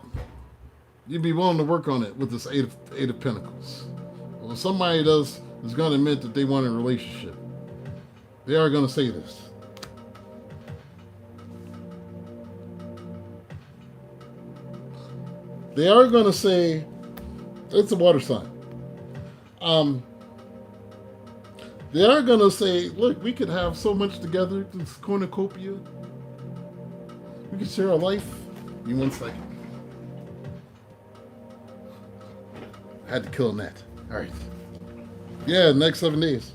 you'd be willing to work on it with this Eight of Pentacles. Well, if somebody is going to admit that they want a relationship, they are going to say this. They are going to say, it's a water sign. They are going to say, look, we could have so much together, this cornucopia. We could share our life. Give me 1 second. I had to kill a gnat. All right. Yeah, next 7 days.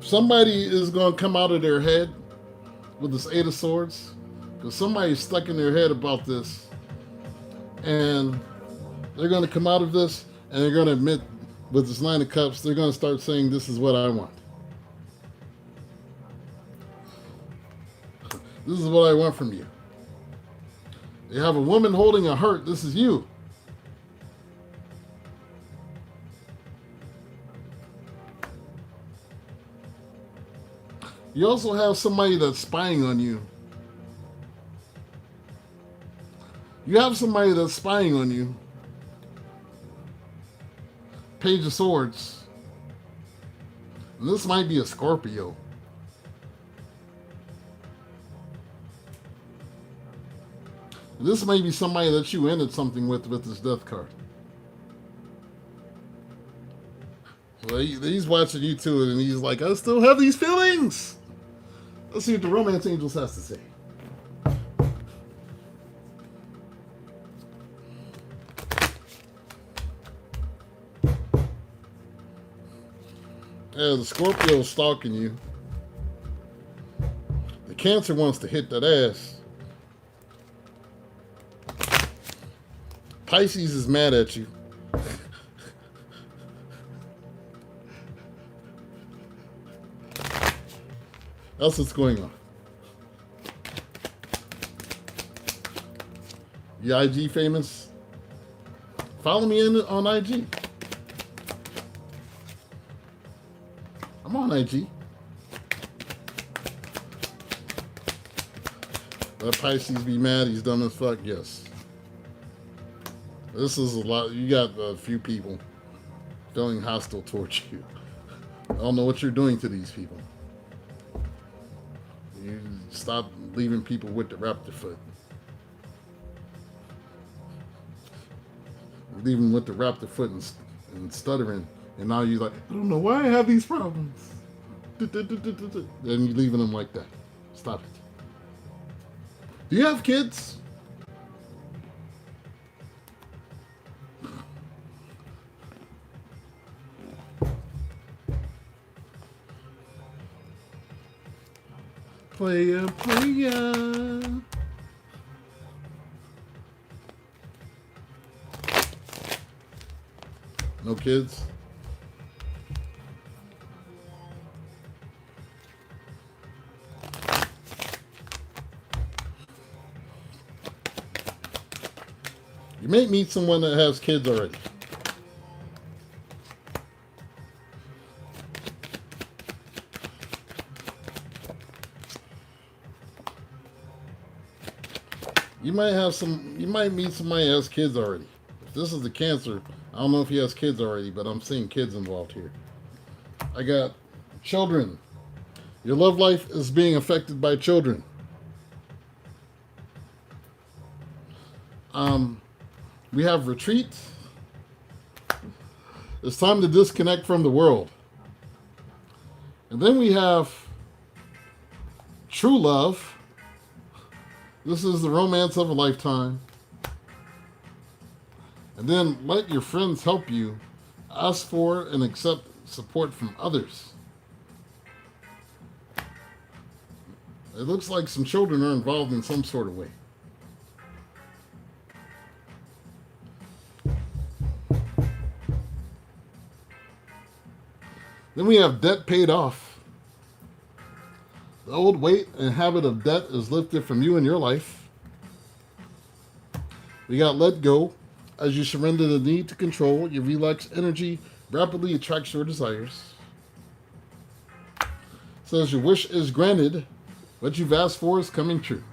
Somebody is going to come out of their head with this Eight of Swords. Because somebody's stuck in their head about this. And they're going to come out of this and they're going to admit with this Nine of Cups, they're going to start saying, this is what I want. This is what I want from you. You have a woman holding a heart. This is you. You also have somebody that's spying on you. You have somebody that's spying on you. Page of Swords. And this might be a Scorpio. And this may be somebody that you ended something with this death card. So he's watching you too, and he's like, I still have these feelings. Let's see what the Romance Angels has to say. Yeah, the Scorpio's stalking you. The Cancer wants to hit that ass. Pisces is mad at you. That's what's going on. You IG famous? Follow me on IG. I'm on IG. That Pisces be mad, he's dumb as fuck, yes. This is a lot. You got a few people feeling hostile towards you. I don't know what you're doing to these people. You stop leaving people with the raptor foot. Leaving with the raptor foot and stuttering. And now you're like, I don't know why I have these problems. Then you're leaving them like that. Stop it. Do you have kids? Playa, playa. No kids? You may meet someone that has kids already. You might meet somebody that has kids already. If this is the Cancer, I don't know if he has kids already, but I'm seeing kids involved here. I got children. Your love life is being affected by children. We have retreat. It's time to disconnect from the world. And then we have true love. This is the romance of a lifetime. And then let your friends help you. Ask for and accept support from others. It looks like some children are involved in some sort of way. Then we have debt paid off. The old weight and habit of debt is lifted from you and your life. We got let go. As you surrender the need to control, your relaxed energy rapidly attracts your desires. Says your wish is granted. What you've asked for is coming true.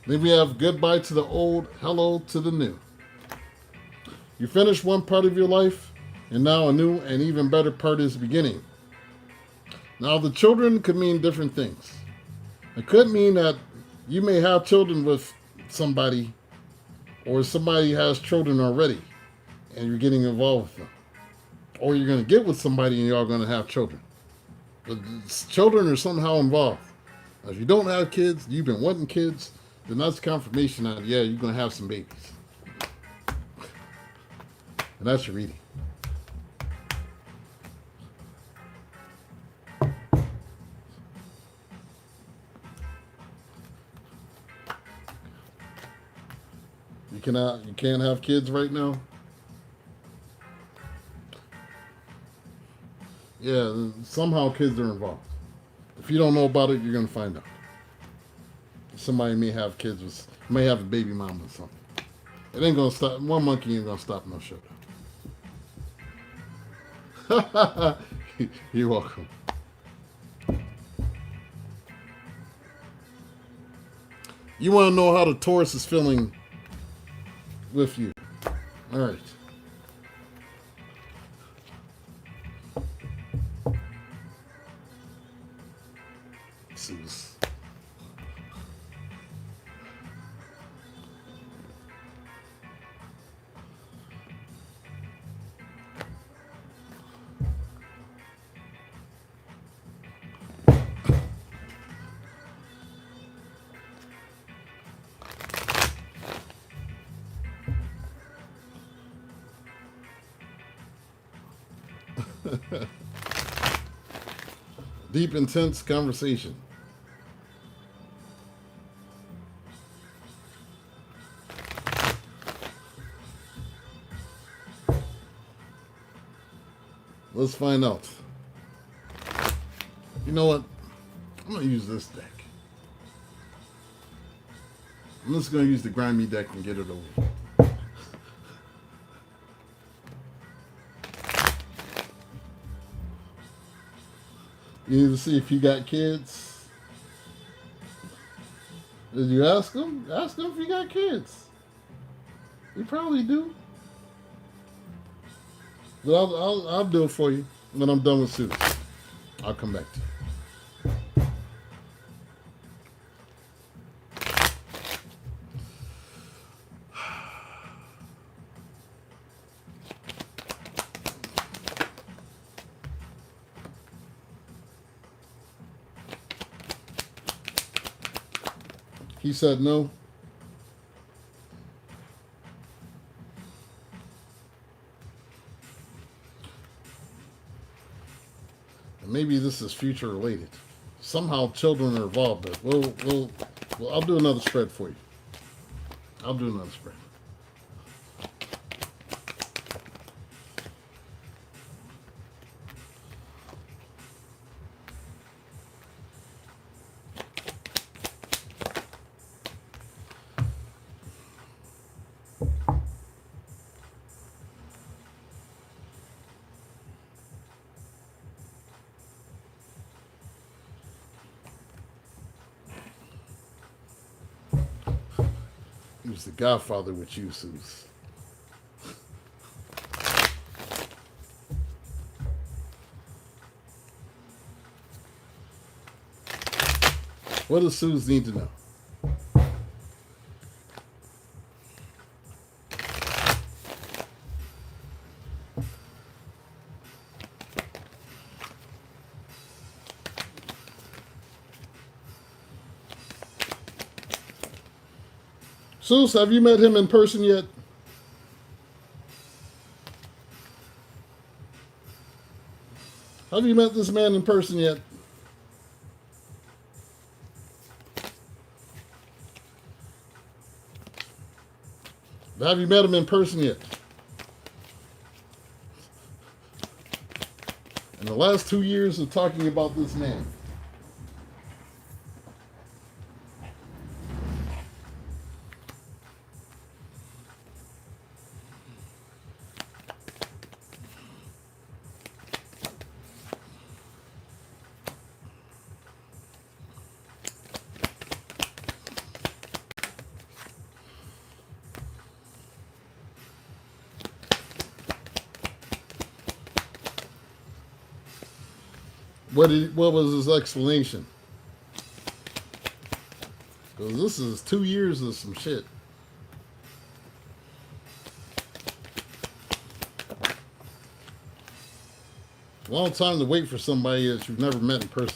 Then we have goodbye to the old, hello to the new. You finish one part of your life, and now a new and even better part is beginning. Now the children could mean different things. It could mean that you may have children with somebody, or somebody has children already, and you're getting involved with them. Or you're going to get with somebody and you're all going to have children. But children are somehow involved. Now, if you don't have kids, you've been wanting kids, then that's confirmation that, yeah, you're going to have some babies. And that's your reading. You can't have kids right now? Yeah, somehow kids are involved. If you don't know about it, you're going to find out. Somebody may have kids, may have a baby mama or something. It ain't going to stop. One monkey ain't going to stop no show. You're welcome. You want to know how the Taurus is feeling with you. All right. Zeus. Deep, intense conversation. Let's find out. You know what? I'm going to use this deck. I'm just going to use the grimy deck and get it over. You need to see if he got kids. Did you ask him? Ask him if he got kids. He probably do. But I'll do it for you when I'm done with Zeus. I'll come back to you. He said no. And maybe this is future related. Somehow children are involved, but well, I'll do another spread for you. I'll do another spread. He was the godfather with you, Zeus. What does Zeus need to know? Zeus, have you met him in person yet? Have you met this man in person yet? Have you met him in person yet? In the last 2 years of talking about this man, what was his explanation? Because this is 2 years of some shit. Long time to wait for somebody that you've never met in person.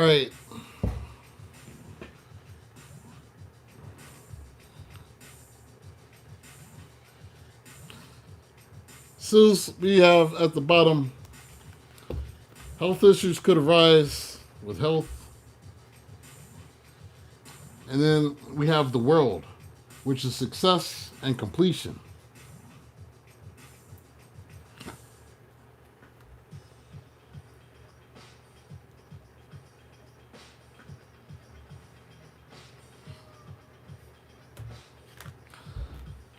All right. So we have at the bottom, health issues could arise with health. And then we have the world, which is success and completion.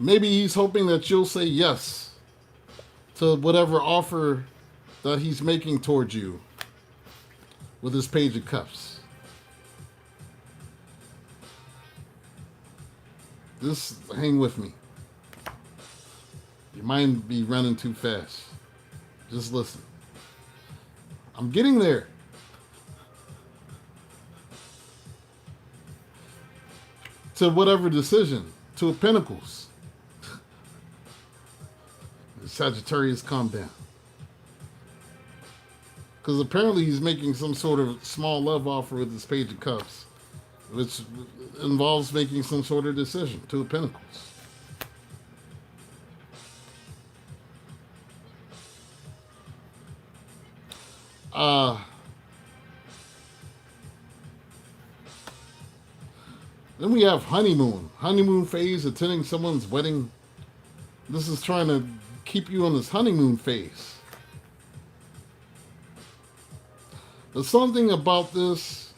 Maybe he's hoping that you'll say yes to whatever offer that he's making towards you with his Page of Cups. This, hang with me. Your mind be running too fast. Just listen. I'm getting there. To whatever decision. To a Pentacles. Sagittarius, calm down. Because apparently he's making some sort of small love offer with his Page of Cups, which involves making some sort of decision. Two of Pentacles. Then we have honeymoon. Honeymoon phase, attending someone's wedding. This is trying to keep you on this honeymoon phase. But something about this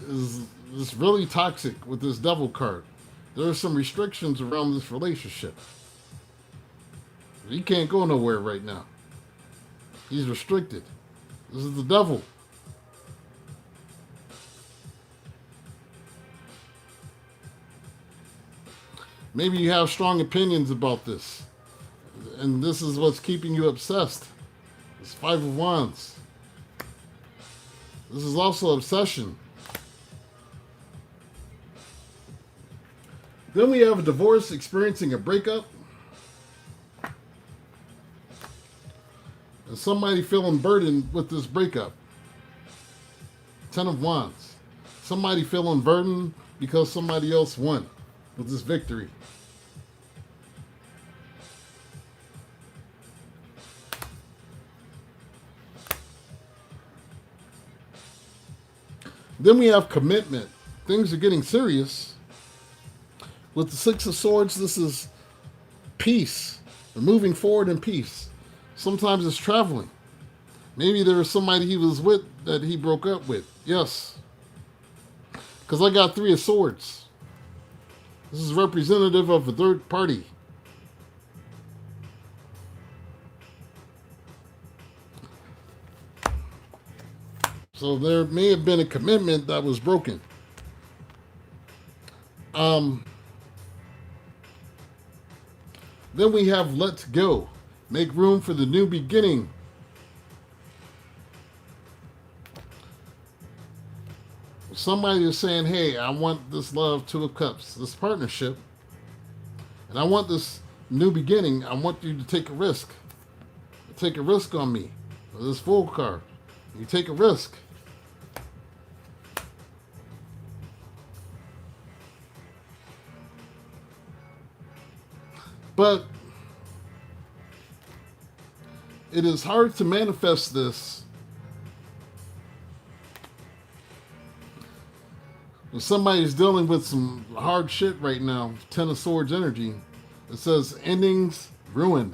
is really toxic with this Devil card. There are some restrictions around this relationship. He can't go nowhere right now. He's restricted. This is the Devil. Maybe you have strong opinions about this. And this is what's keeping you obsessed. It's Five of Wands. This is also obsession. Then we have a divorce, experiencing a breakup. And somebody feeling burdened with this breakup. Ten of Wands. Somebody feeling burdened because somebody else won with this victory. Then we have commitment. Things are getting serious. With the Six of Swords, this is peace. We're moving forward in peace. Sometimes it's traveling. Maybe there was somebody he was with that he broke up with. Yes. Because I got Three of Swords. This is representative of a third party. So there may have been a commitment that was broken. Then we have let go. Make room for the new beginning. Somebody is saying, hey, I want this love, Two of Cups, this partnership, and I want this new beginning. I want you to take a risk. Take a risk on me. This Fool card. You take a risk. But it is hard to manifest this when somebody's dealing with some hard shit right now. Ten of Swords energy. It says endings ruined.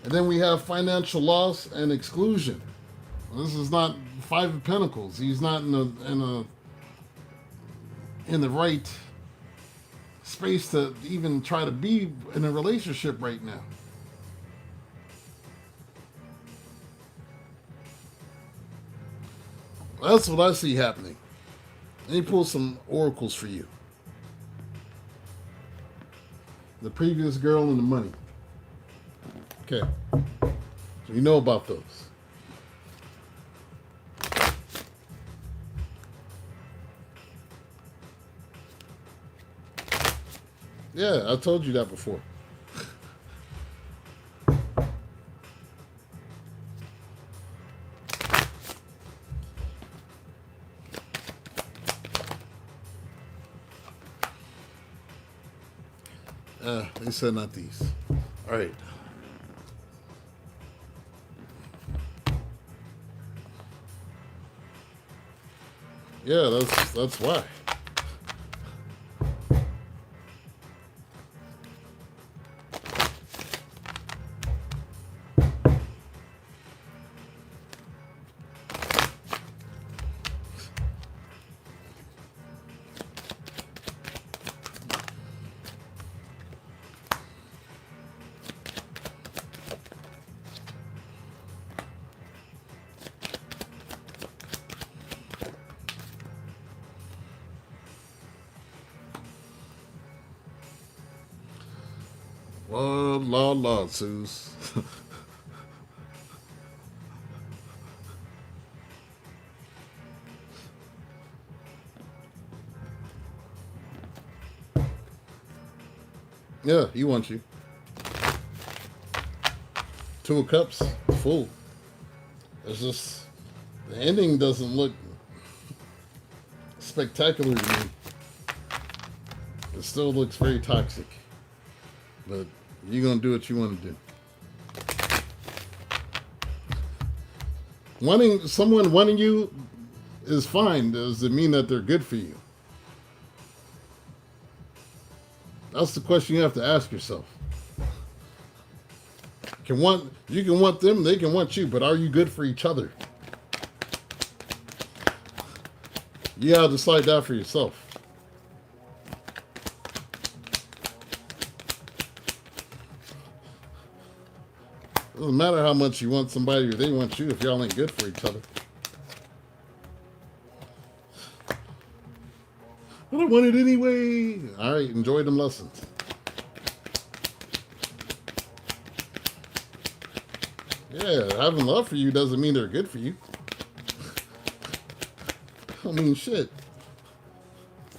And then we have financial loss and exclusion. This is not Five of Pentacles. He's not in the right space to even try to be in a relationship right now. That's what I see happening. Let me pull some oracles for you. The previous girl and the money. Okay. So you know about those. Yeah, I told you that before. They said not these. All right. Yeah, that's why. La, Suze. Yeah, he wants you. Two of Cups, full. It's just the ending doesn't look spectacular to me. It still looks very toxic. But you're gonna do what you want to do. Someone wanting you is fine. Does it mean that they're good for you? That's the question you have to ask yourself. You can want them, they can want you, but are you good for each other? You gotta decide that for yourself. Doesn't matter how much you want somebody or they want you if y'all ain't good for each other. But I want it anyway. All right, enjoy them lessons. Yeah, having love for you doesn't mean they're good for you. I mean, shit.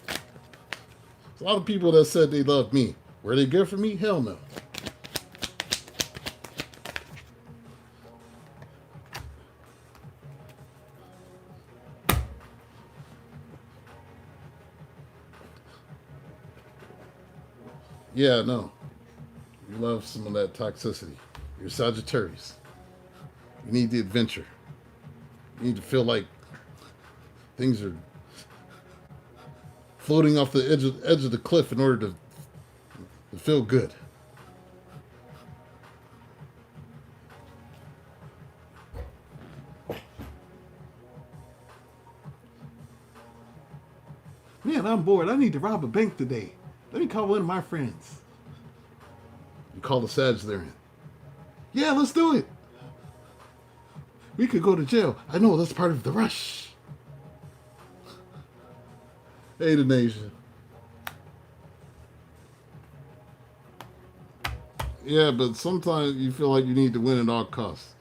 There's a lot of people that said they loved me. Were they good for me? Hell no. Yeah, no. You love some of that toxicity. You're Sagittarius. You need the adventure. You need to feel like things are floating off the edge of the cliff in order to feel good. Man, I'm bored. I need to rob a bank today. Let me call one of my friends. You call the Sag they're in. Yeah, let's do it. We could go to jail. I know, that's part of the rush. Hey, the nation. Yeah, but sometimes you feel like you need to win at all costs.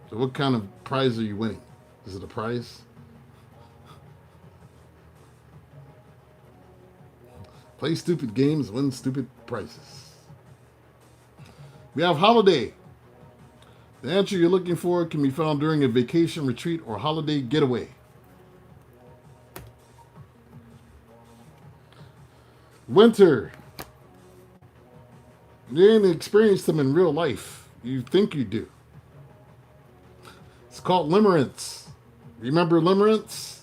So what kind of prize are you winning? Is it a prize? Play stupid games, win stupid prizes. We have holiday. The answer you're looking for can be found during a vacation, retreat, or holiday getaway. Winter. You didn't experience them in real life. You think you do. It's called limerence. Remember limerence?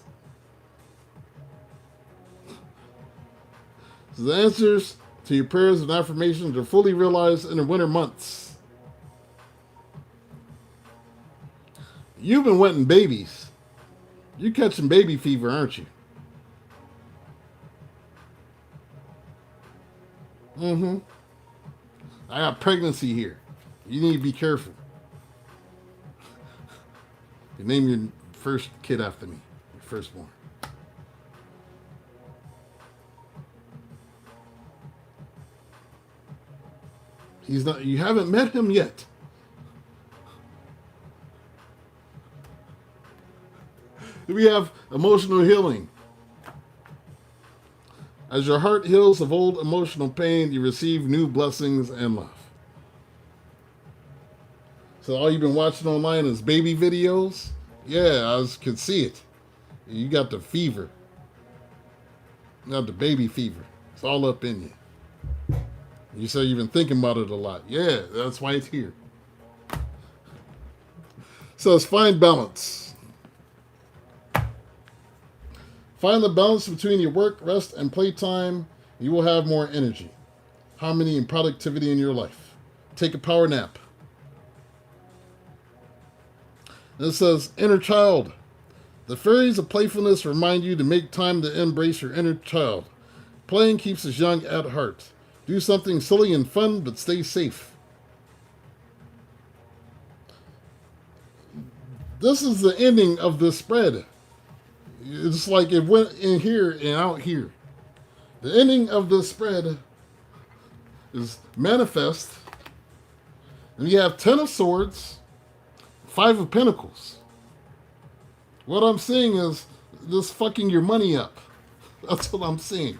So the answers to your prayers and affirmations are fully realized in the winter months. You've been wanting babies. You're catching baby fever, aren't you? Mm-hmm. I got pregnancy here. You need to be careful. You name your first kid after me. Your firstborn. He's not. You haven't met him yet. We have emotional healing. As your heart heals of old emotional pain, you receive new blessings and love. So all you've been watching online is baby videos? Yeah, I could see it. You got the fever. You got the baby fever. It's all up in you. You say you've been thinking about it a lot. Yeah, that's why it's here. So it's find balance. Find the balance between your work, rest, and playtime. You will have more energy, harmony, and productivity in your life. Take a power nap. And it says, inner child. The fairies of playfulness remind you to make time to embrace your inner child. Playing keeps us young at heart. Do something silly and fun, but stay safe. This is the ending of the spread. It's like it went in here and out here. The ending of the spread is manifest. And you have 10 of swords, 5 of pentacles. What I'm seeing is this fucking your money up. That's what I'm seeing.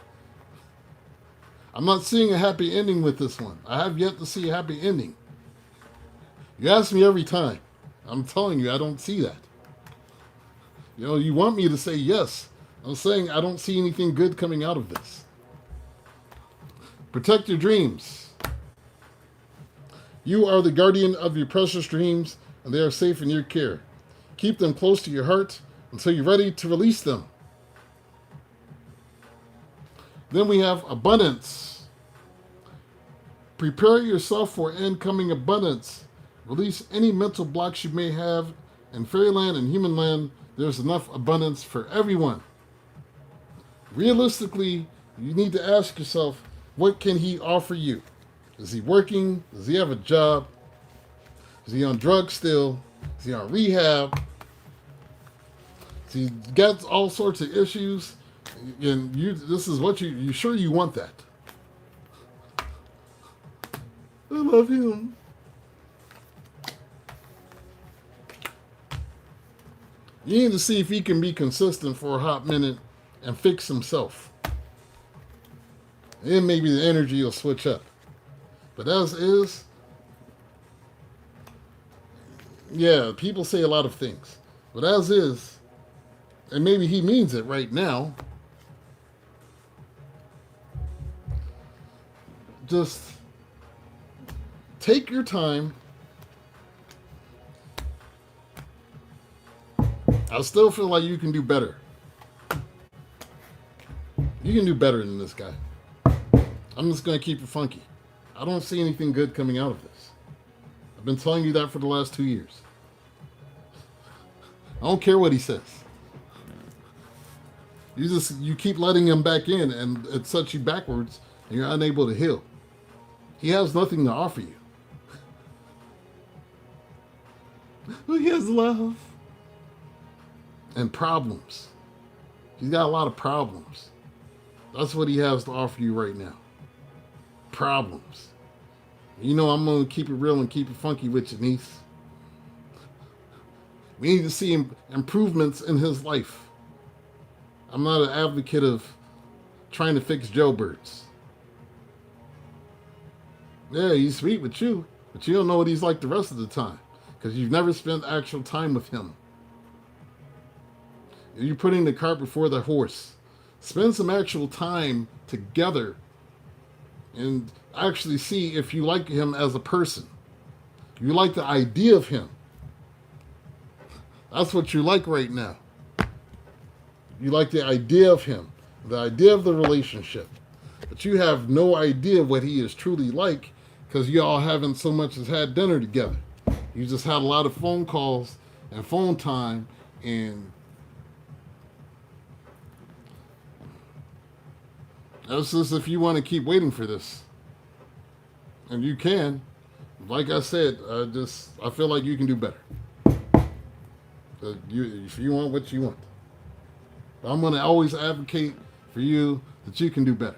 I'm not seeing a happy ending with this one. I have yet to see a happy ending. You ask me every time. I'm telling you, I don't see that. You know, you want me to say yes. I'm saying I don't see anything good coming out of this. Protect your dreams. You are the guardian of your precious dreams, and they are safe in your care. Keep them close to your heart until you're ready to release them. Then we have abundance. Prepare yourself for incoming abundance. Release any mental blocks you may have. In fairyland and human land, there's enough abundance for everyone. Realistically, you need to ask yourself, what can he offer you? Is he working? Does he have a job? Is he on drugs still? Is he on rehab? Is he got all sorts of issues? And this is what you sure you want that? I love him. You need to see if he can be consistent for a hot minute and fix himself. Then maybe the energy will switch up. But as is, yeah, people say a lot of things. But as is, and maybe he means it right now, just take your time. I still feel like you can do better. You can do better than this guy. I'm just going to keep it funky. I don't see anything good coming out of this. I've been telling you that for the last 2 years. I don't care what he says. You keep letting him back in, and it sets you backwards, and you're unable to heal. He has nothing to offer you. He has love. And problems. He's got a lot of problems. That's what he has to offer you right now. Problems. You know I'm going to keep it real and keep it funky with you, niece. We need to see improvements in his life. I'm not an advocate of trying to fix jailbirds. Yeah, he's sweet with you, but you don't know what he's like the rest of the time because you've never spent actual time with him. You're putting the cart before the horse. Spend some actual time together and actually see if you like him as a person. You like the idea of him. That's what you like right now. You like the idea of him, the idea of the relationship. But you have no idea what he is truly like because y'all haven't so much as had dinner together. You just had a lot of phone calls and phone time, and that's just if you want to keep waiting for this. And you can. Like I said, I feel like you can do better. If you want what you want. I'm going to always advocate for you that you can do better.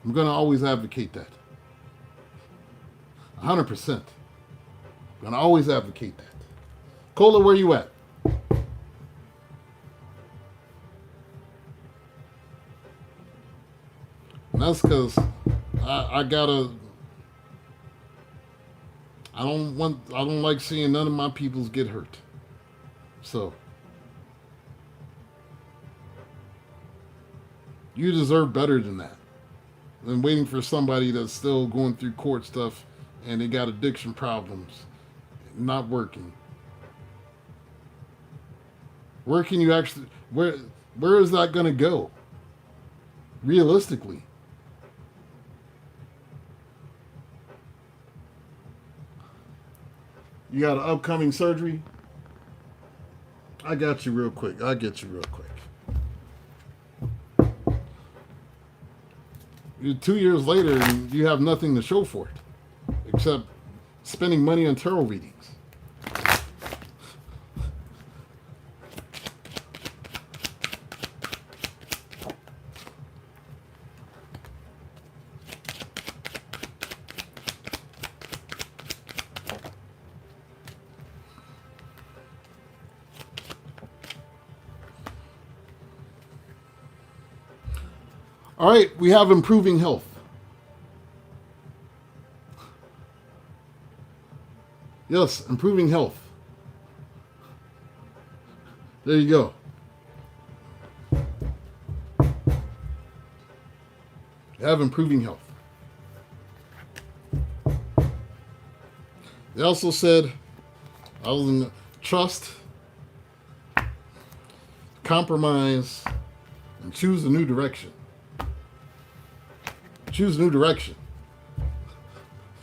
I'm going to always advocate that. 100%. I'm going to always advocate that. Cola, where you at? And that's because I don't like seeing none of my peoples get hurt. So you deserve better than that. than waiting for somebody that's still going through court stuff and they got addiction problems. Not working. Where can you actually where is that going to go? Realistically. You got an upcoming surgery? I got you real quick. I'll get you real quick. 2 years later, you have nothing to show for it except spending money on tarot readings. All right, we have improving health. Yes, improving health. There you go. You have improving health. They also said, I was in trust, compromise, and choose a new direction. Choose a new direction.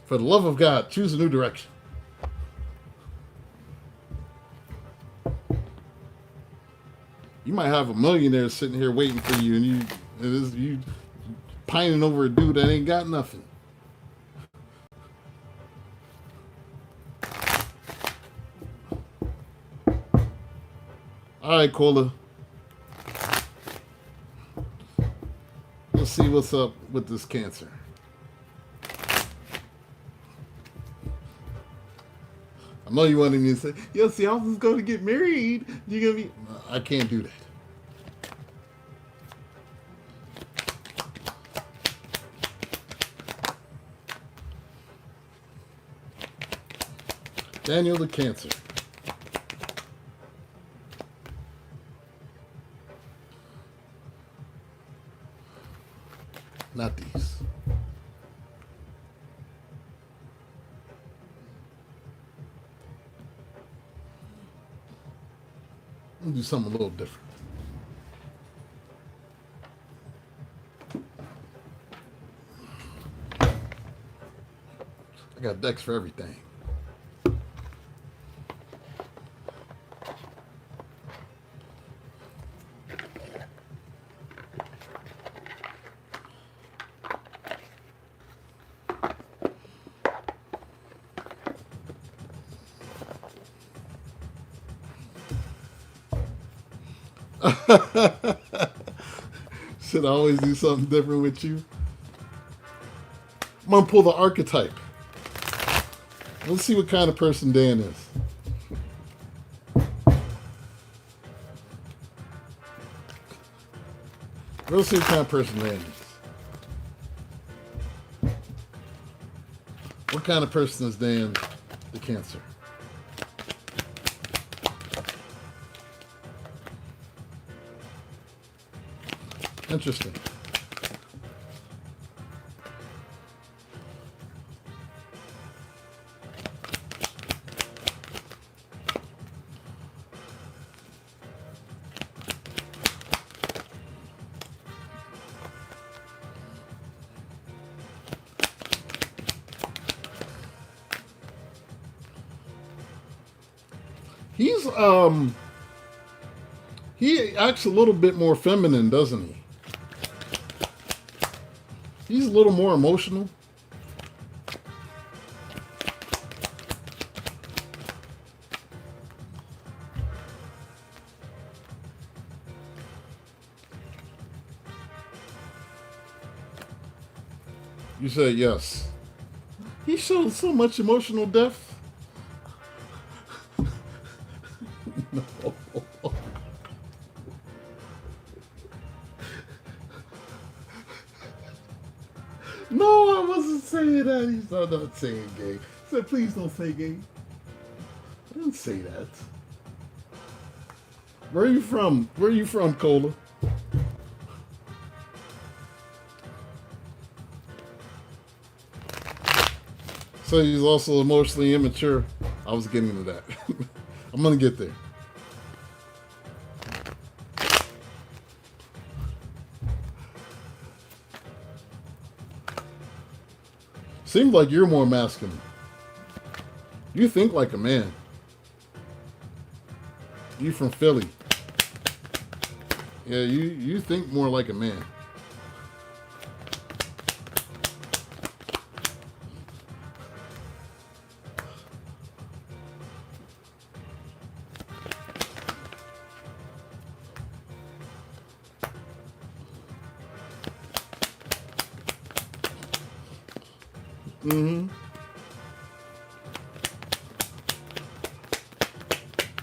For the love of God, choose a new direction. You might have a millionaire sitting here waiting for you, and you pining over a dude that ain't got nothing. All right, Cola. Let's see what's up with this Cancer. I know you wanted me to say, yo, see, I was just going to get married. You're going to be... I can't do that. Daniel the Cancer. Not these. We'll do something a little different. I got decks for everything. Should I always do something different with you? I'm gonna pull the archetype. Let's see what kind of person Dan is. Let's see what kind of person Dan is. What kind of person is Dan the Cancer? Interesting. He acts a little bit more feminine, doesn't he? He's a little more emotional. You say yes. He showed so much emotional depth. No. No, I wasn't saying that. He's not saying gay. He said, please don't say gay. I didn't say that. Where are you from? Where are you from, Cola? So he's also emotionally immature. I was getting to that. I'm gonna get there. Seems like you're more masculine. You think like a man. You from Philly. Yeah, you think more like a man. Mm-hmm.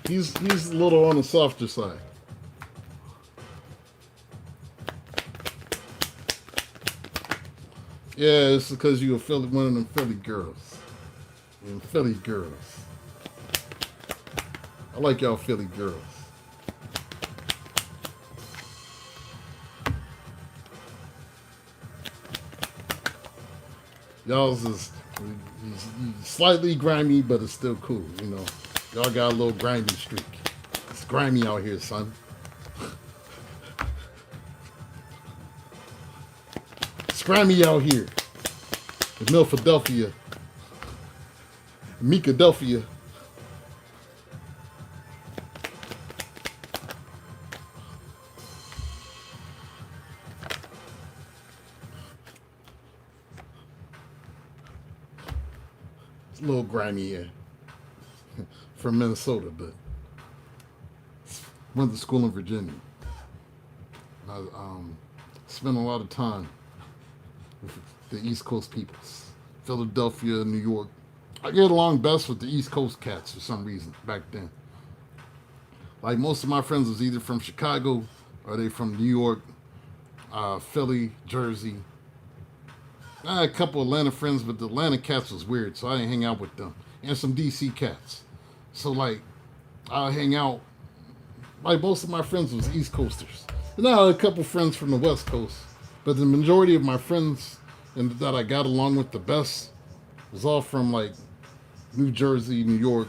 He's a little on the softer side. Yeah, it's because you're one of them Philly girls. And Philly girls. I like y'all Philly girls. Y'all's is slightly grimy, but it's still cool, you know. Y'all got a little grimy streak. It's grimy out here, son. It's grimy out here. In Milphadelphia. Meekadelphia. It's a little grimy here. From Minnesota, but went to school in Virginia. I spent a lot of time with the East Coast peoples. Philadelphia, New York. I get along best with the East Coast cats for some reason back then. Like most of my friends was either from Chicago or they from New York, Philly, Jersey. I had a couple Atlanta friends, but the Atlanta cats was weird, so I didn't hang out with them. And some DC cats. So like, I'll hang out. Like most of my friends was East Coasters. And I had a couple friends from the West Coast, but the majority of my friends and that I got along with the best was all from like New Jersey, New York,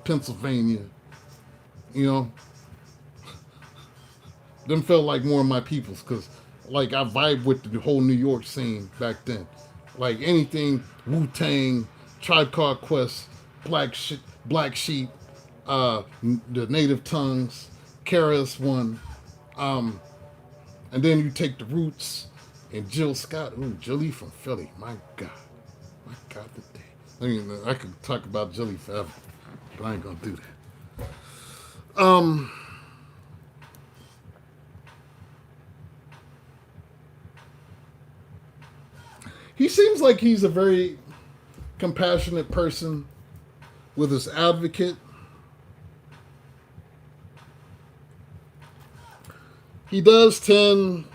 Pennsylvania. You know, them felt like more of my peoples because like I vibe with the whole New York scene back then. Like anything Wu-Tang, Tribe Called Quest, Black Sheep, the Native Tongues, KRS-One, and then you take the Roots and Jill Scott. Ooh, Jilly from Philly. My God today. I mean, I could talk about Jilly forever, but I ain't gonna do that. He seems like he's a very compassionate person with his advocate. He does tend...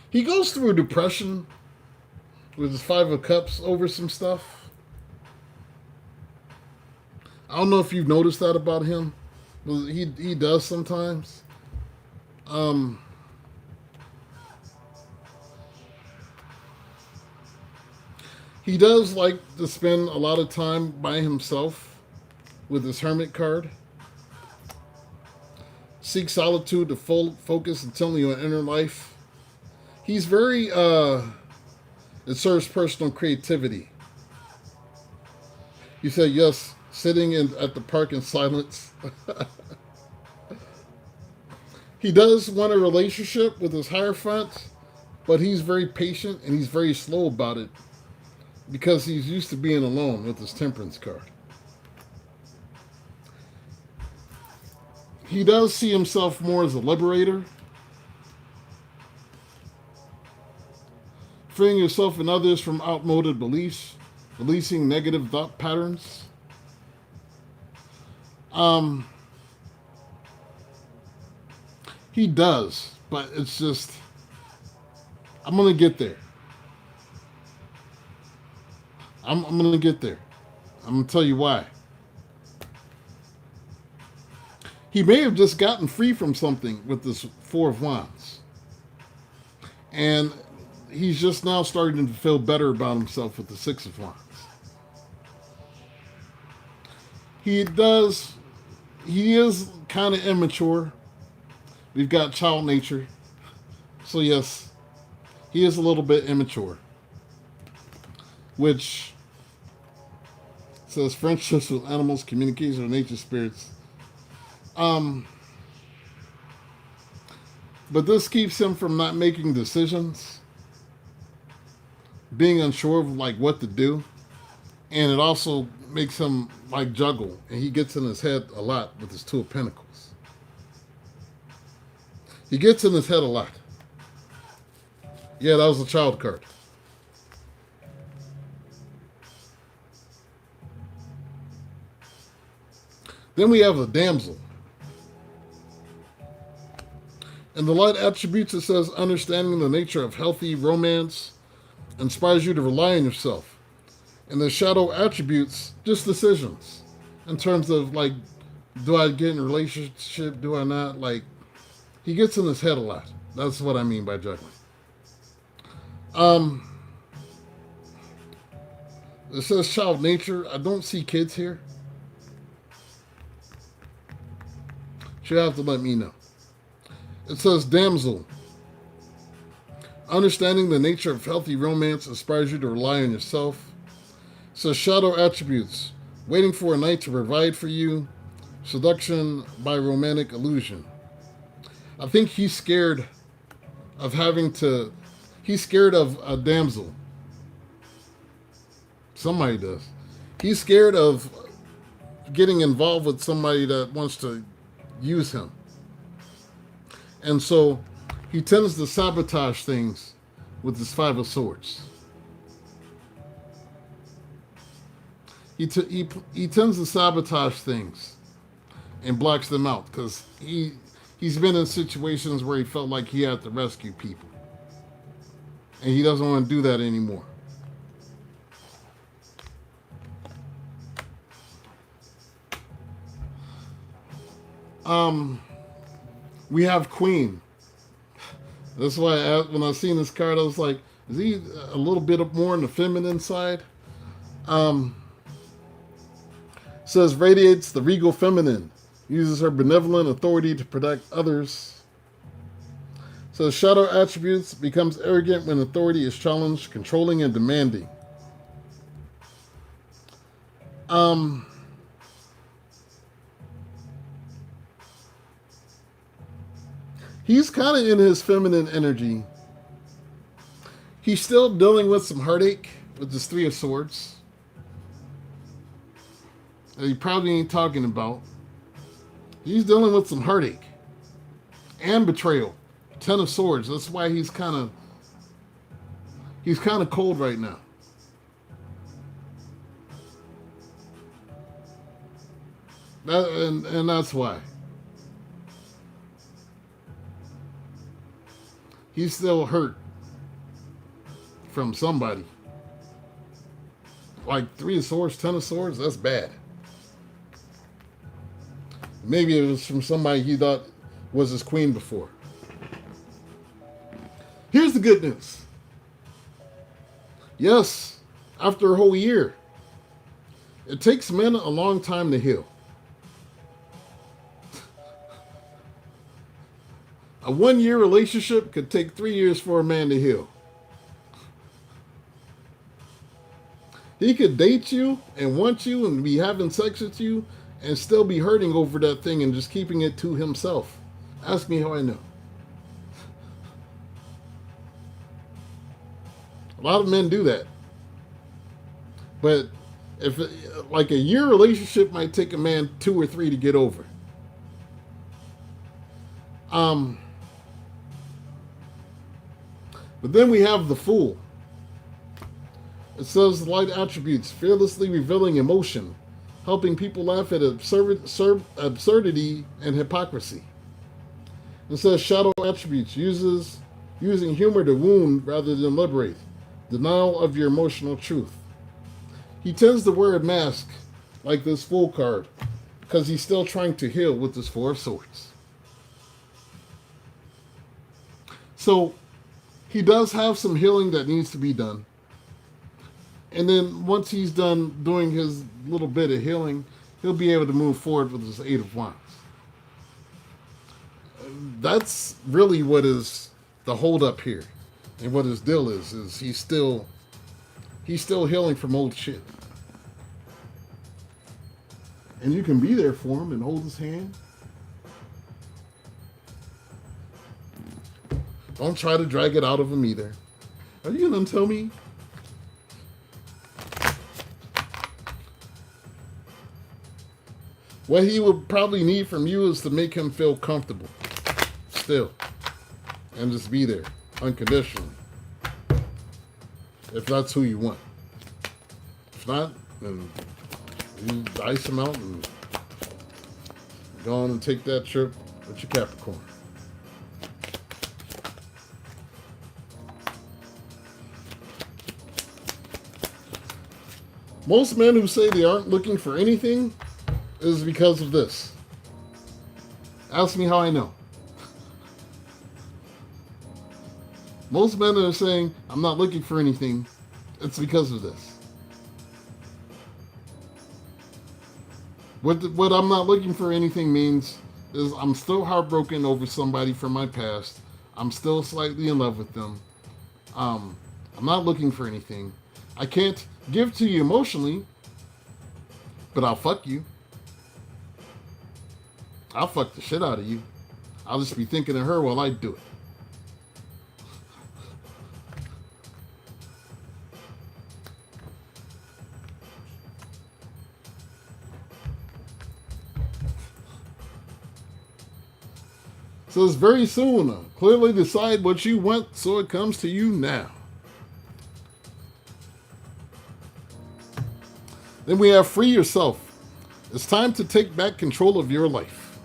He goes through a depression with his Five of Cups over some stuff. I don't know if you've noticed that about him. He does sometimes. He does like to spend a lot of time by himself with his Hermit card. Seek solitude to focus intently on inner life. He's very, it serves personal creativity. He said, yes, sitting at the park in silence. He does want a relationship with his Hierophant, but he's very patient and he's very slow about it because he's used to being alone with his Temperance card. He does see himself more as a liberator. Freeing yourself and others from outmoded beliefs, releasing negative thought patterns. He does, but it's just, I'm going to get there. I'm going to get there. I'm going to tell you why. He may have just gotten free from something with this Four of Wands. And he's just now starting to feel better about himself with the Six of Wands. He is kind of immature. We've got child nature. So yes, he is a little bit immature. Which says friendships with animals, communication with nature spirits. But this keeps him from not making decisions, being unsure of like what to do, and it also makes him like juggle, and he gets in his head a lot with his Two of Pentacles. He gets in his head a lot. Yeah, that was a child card. Then we have a damsel. In the light attributes, it says, understanding the nature of healthy romance inspires you to rely on yourself. And the shadow attributes, just decisions. In terms of, like, do I get in a relationship? Do I not? Like, he gets in his head a lot. That's what I mean by juggling. It says child nature. I don't see kids here. You'll have to let me know. It says damsel. Understanding the nature of healthy romance inspires you to rely on yourself. It says shadow attributes. Waiting for a knight to provide for you. Seduction by romantic illusion. I think he's scared of he's scared of a damsel. Somebody does. He's scared of getting involved with somebody that wants to use him. And so he tends to sabotage things with his Five of Swords. He tends to sabotage things and blocks them out because he's been in situations where he felt like he had to rescue people. And he doesn't want to do that anymore. We have Queen. That's why when I seen this card, I was like, is he a little bit more on the feminine side? Says radiates the regal feminine. Uses her benevolent authority to protect others. Says shadow attributes, becomes arrogant when authority is challenged, controlling and demanding. He's kind of in his feminine energy. He's still dealing with some heartache with this Three of Swords that he probably ain't talking about. He's dealing with some heartache and betrayal. Ten of Swords. That's why he's kind of cold right now. And that's why. He's still hurt from somebody. Like Three of Swords, Ten of Swords, that's bad. Maybe it was from somebody he thought was his queen before. Here's the good news. Yes, after a whole year, it takes men a long time to heal. A 1-year relationship could take 3 years for a man to heal. He could date you and want you and be having sex with you and still be hurting over that thing and just keeping it to himself. Ask me how I know. A lot of men do that. But if like a year relationship might take a man 2 or 3 to get over. But then we have the Fool. It says light attributes, fearlessly revealing emotion, helping people laugh at absurdity and hypocrisy. It says shadow attributes, using humor to wound rather than liberate, denial of your emotional truth. He tends to wear a mask like this Fool card because he's still trying to heal with this Four of Swords. So he does have some healing that needs to be done. And then once he's done doing his little bit of healing, he'll be able to move forward with his Eight of Wands. That's really what is the hold up here. And what his deal is he's still healing from old shit. And you can be there for him and hold his hand. Don't try to drag it out of him either. Are you going to tell me? What he would probably need from you is to make him feel comfortable. Still. And just be there. Unconditionally. If that's who you want. If not, then you ice him out and go on and take that trip with your Capricorn. Most men who say they aren't looking for anything is because of this. Ask me how I know. Most men that are saying, I'm not looking for anything, it's because of this. What I'm not looking for anything means is I'm still heartbroken over somebody from my past. I'm still slightly in love with them. I'm not looking for anything. I can't give to you emotionally, but I'll fuck you. I'll fuck the shit out of you. I'll just be thinking of her while I do it. So it's very soon. Clearly decide what you want so it comes to you now. Then we have free yourself. It's time to take back control of your life.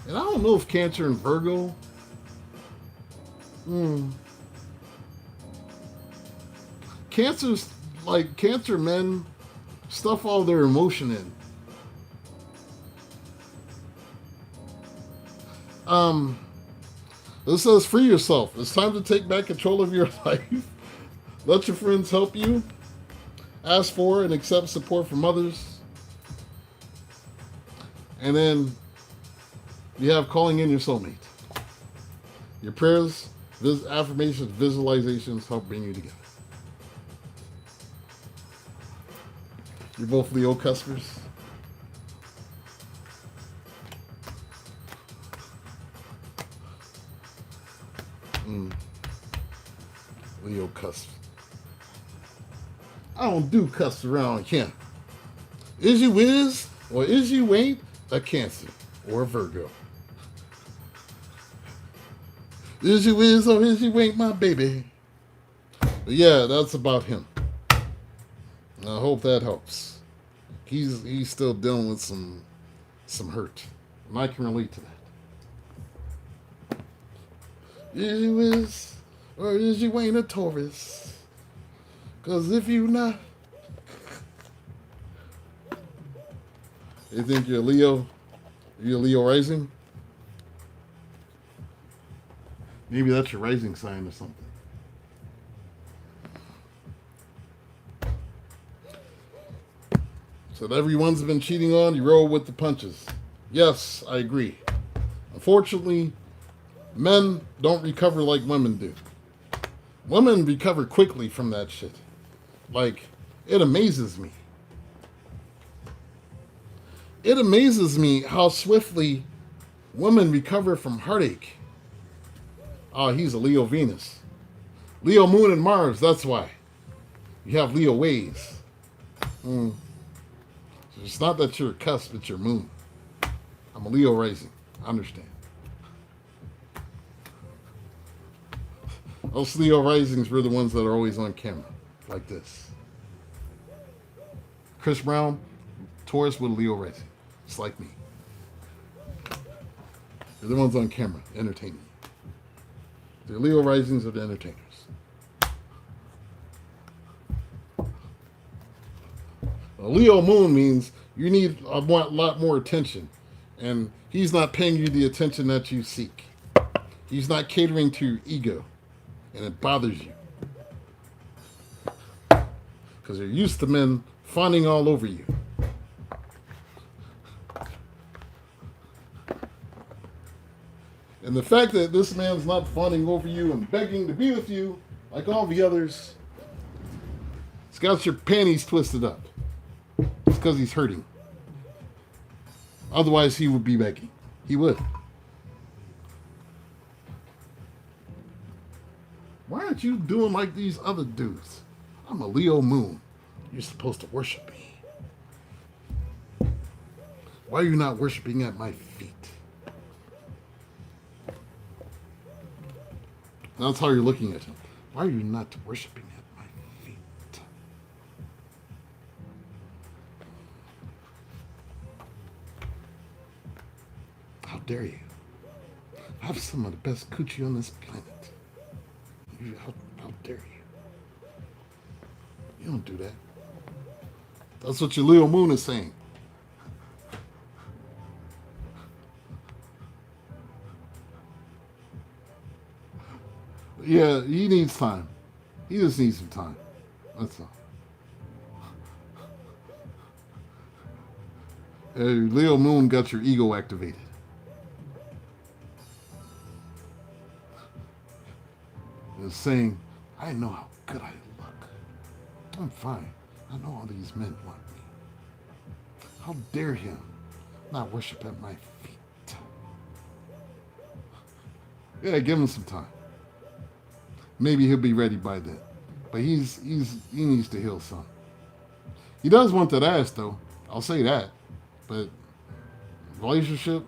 And I don't know if Cancer and Virgo. Cancer's like Cancer men stuff all their emotion in. This says free yourself. It's time to take back control of your life. Let your friends help you. Ask for and accept support from others. And then you have calling in your soulmate. Your prayers, affirmations, visualizations help bring you together. You're both Leo cuspers. Leo cusp. I don't do cusp around here. Is you is or is you ain't a Cancer or a Virgo? Is you is or is you ain't my baby? But yeah, that's about him. I hope that helps. He's still dealing with some hurt, and I can relate to that. Is you is or is you ain't a Taurus? Cause if you not, you think you're a Leo? You're a Leo rising? Maybe that's your rising sign or something. So everyone's been cheating on, you roll with the punches. Yes, I agree. Unfortunately, men don't recover like women do. Women recover quickly from that shit. Like, it amazes me. It amazes me how swiftly women recover from heartache. Oh, he's a Leo Venus. Leo Moon and Mars, that's why. You have Leo ways. It's not that you're a cusp, it's your moon. I'm a Leo rising. I understand. Those Leo risings were the ones that are always on camera, like this. Chris Brown, Taurus with a Leo rising. It's like me. They're the ones on camera, entertaining. The Leo risings are the entertainers. A Leo moon means you need a lot more attention, and he's not paying you the attention that you seek. He's not catering to your ego, and it bothers you. Because you're used to men fawning all over you. And the fact that this man's not fawning over you and begging to be with you, like all the others, it's got your panties twisted up. It's because he's hurting. Otherwise, he would be begging. He would. Why aren't you doing like these other dudes? I'm a Leo moon. You're supposed to worship me. Why are you not worshiping at my feet? That's how you're looking at him. Why are you not worshiping at my feet? How dare you? I have some of the best coochie on this planet. How dare you? You don't do that. That's what your Leo moon is saying. Yeah, he needs time. He just needs some time. That's all. Leo moon got your ego activated. It's saying, I know how good I look. I'm fine. I know all these men want me. How dare him not worship at my feet? Yeah, give him some time. Maybe he'll be ready by then. But he needs to heal some. He does want that ass though. I'll say that. But relationship,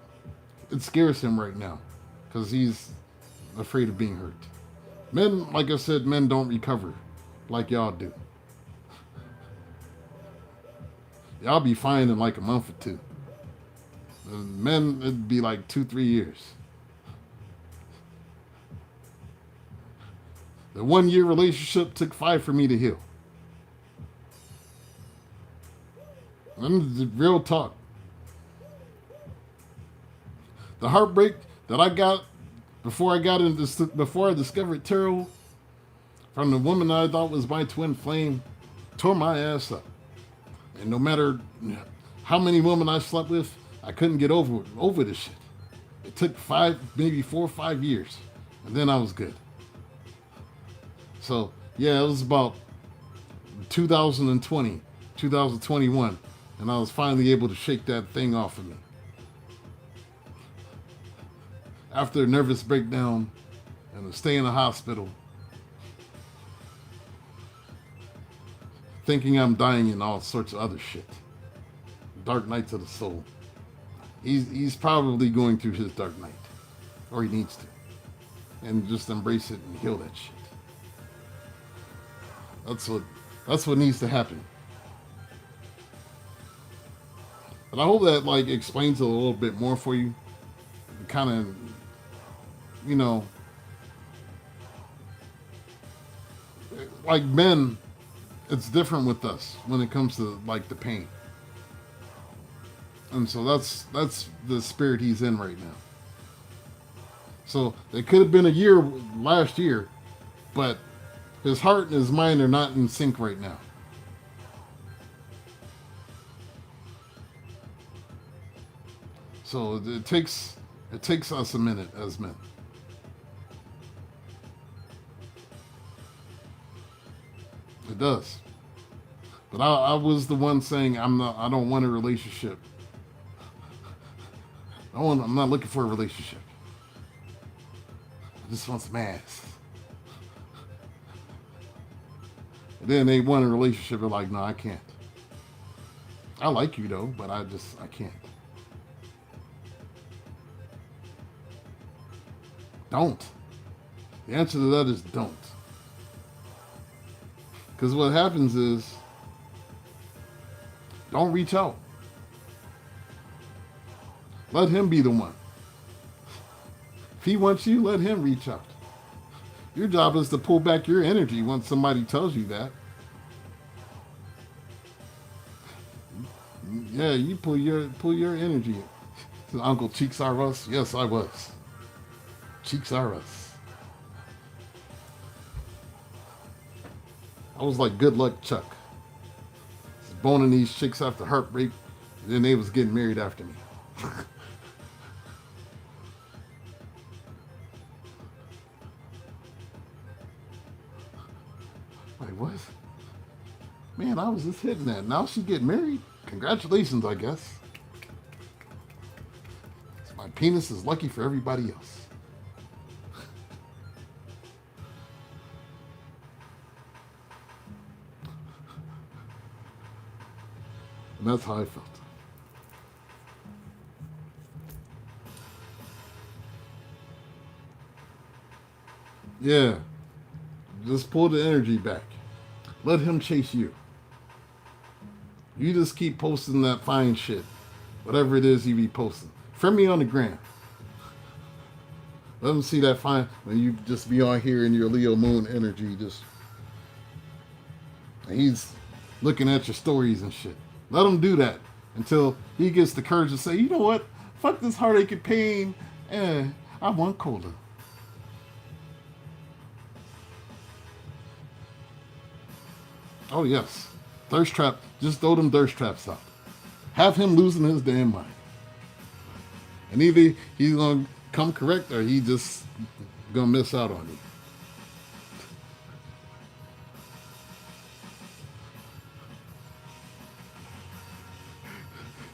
it scares him right now. Because he's afraid of being hurt. Men, like I said, men don't recover like y'all do. Y'all be fine in like a month or two. Men, it'd be like 2-3 years. The 1-year relationship took 5 for me to heal. And the real talk. The heartbreak that I got before I discovered tarot from the woman I thought was my twin flame tore my ass up. And no matter how many women I slept with, I couldn't get over this shit. It took 5, maybe 4 or 5 years. And then I was good. So, yeah, it was about 2020, 2021, and I was finally able to shake that thing off of me. After a nervous breakdown and a stay in the hospital, thinking I'm dying and all sorts of other shit. Dark nights of the soul. He's probably going through his dark night, or he needs to, and just embrace it and heal that shit. That's what needs to happen. But I hope that like explains it a little bit more for you. Kind of, like men, it's different with us when it comes to like the pain. And so that's the spirit he's in right now. So it could have been a year last year, but his heart and his mind are not in sync right now. So it takes us a minute as men. It does. But I was the one saying I don't want a relationship. I'm not looking for a relationship. I just want some ass. And then they want a relationship. They're like, no, I can't. I like you though, but I can't. Don't. The answer to that is don't. Because what happens is, don't reach out. Let him be the one. If he wants you, let him reach out. Your job is to pull back your energy once somebody tells you that. Yeah, you pull your energy. Uncle Cheeks are us? Yes, I was. Cheeks are us. I was like, good luck, Chuck. Just boning these chicks after heartbreak, and then they was getting married after me. Like, what? Man, I was just hitting that. Now she getting married? Congratulations, I guess. My penis is lucky for everybody else. And that's how I felt. Yeah. Just pull the energy back. Let him chase you. You just keep posting that fine shit. Whatever it is you be posting. Friend me on the gram. Let him see that fine. When you just be on here in your Leo moon energy. And he's looking at your stories and shit. Let him do that until he gets the courage to say, you know what? Fuck this heartache and pain. I want cola. Oh, yes. Thirst trap. Just throw them thirst traps out. Have him losing his damn mind. And either he's going to come correct or he just going to miss out on you.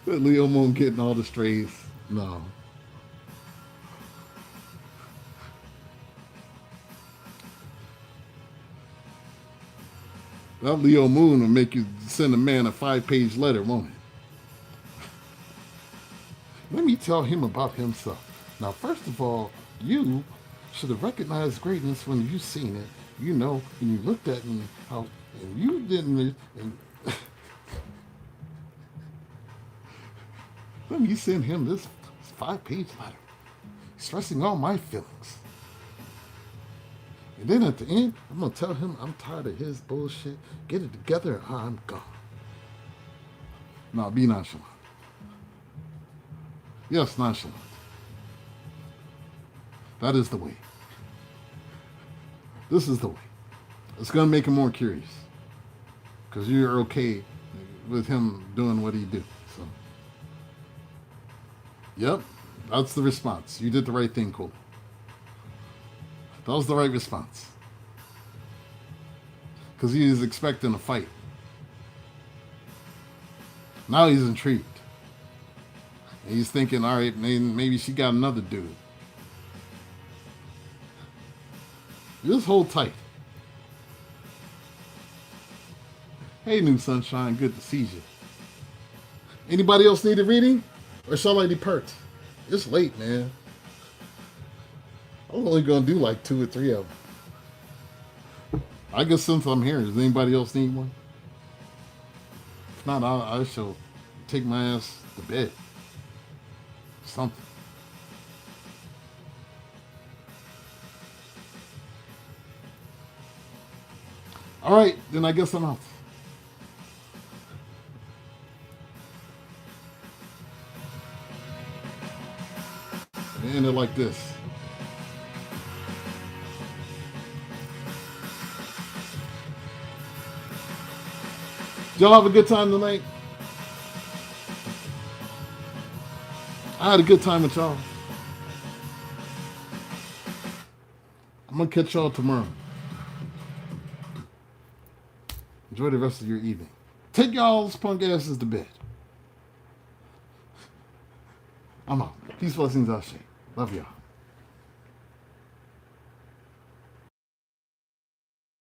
Leo Moon getting all the strays. No. That Leo Moon will make you send a man a 5-page letter, won't it? Let me tell him about himself. Now, first of all, you should have recognized greatness when you seen it. You know, when you looked at me, how, and you didn't. And let me send him this 5-page letter, stressing all my feelings. And then at the end, I'm going to tell him I'm tired of his bullshit. Get it together or I'm gone. No, be nonchalant. Yes, nonchalant. That is the way. This is the way. It's going to make him more curious. Because you're okay with him doing what he do. So, yep, that's the response. You did the right thing, Cole. That was the right response. Because he was expecting a fight. Now he's intrigued. And he's thinking, all right, maybe she got another dude. Just hold tight. Hey, New Sunshine, good to see you. Anybody else need a reading? Or shall I depart? It's late, man. I'm only going to do like 2 or 3 of them. I guess since I'm here, does anybody else need one? If not, I shall take my ass to bed. Something. All right, then I guess I'm out. And end it like this. Y'all have a good time tonight? I had a good time with y'all. I'm going to catch y'all tomorrow. Enjoy the rest of your evening. Take y'all's punk asses to bed. I'm out. Peace, blessings, Ashe. Love y'all.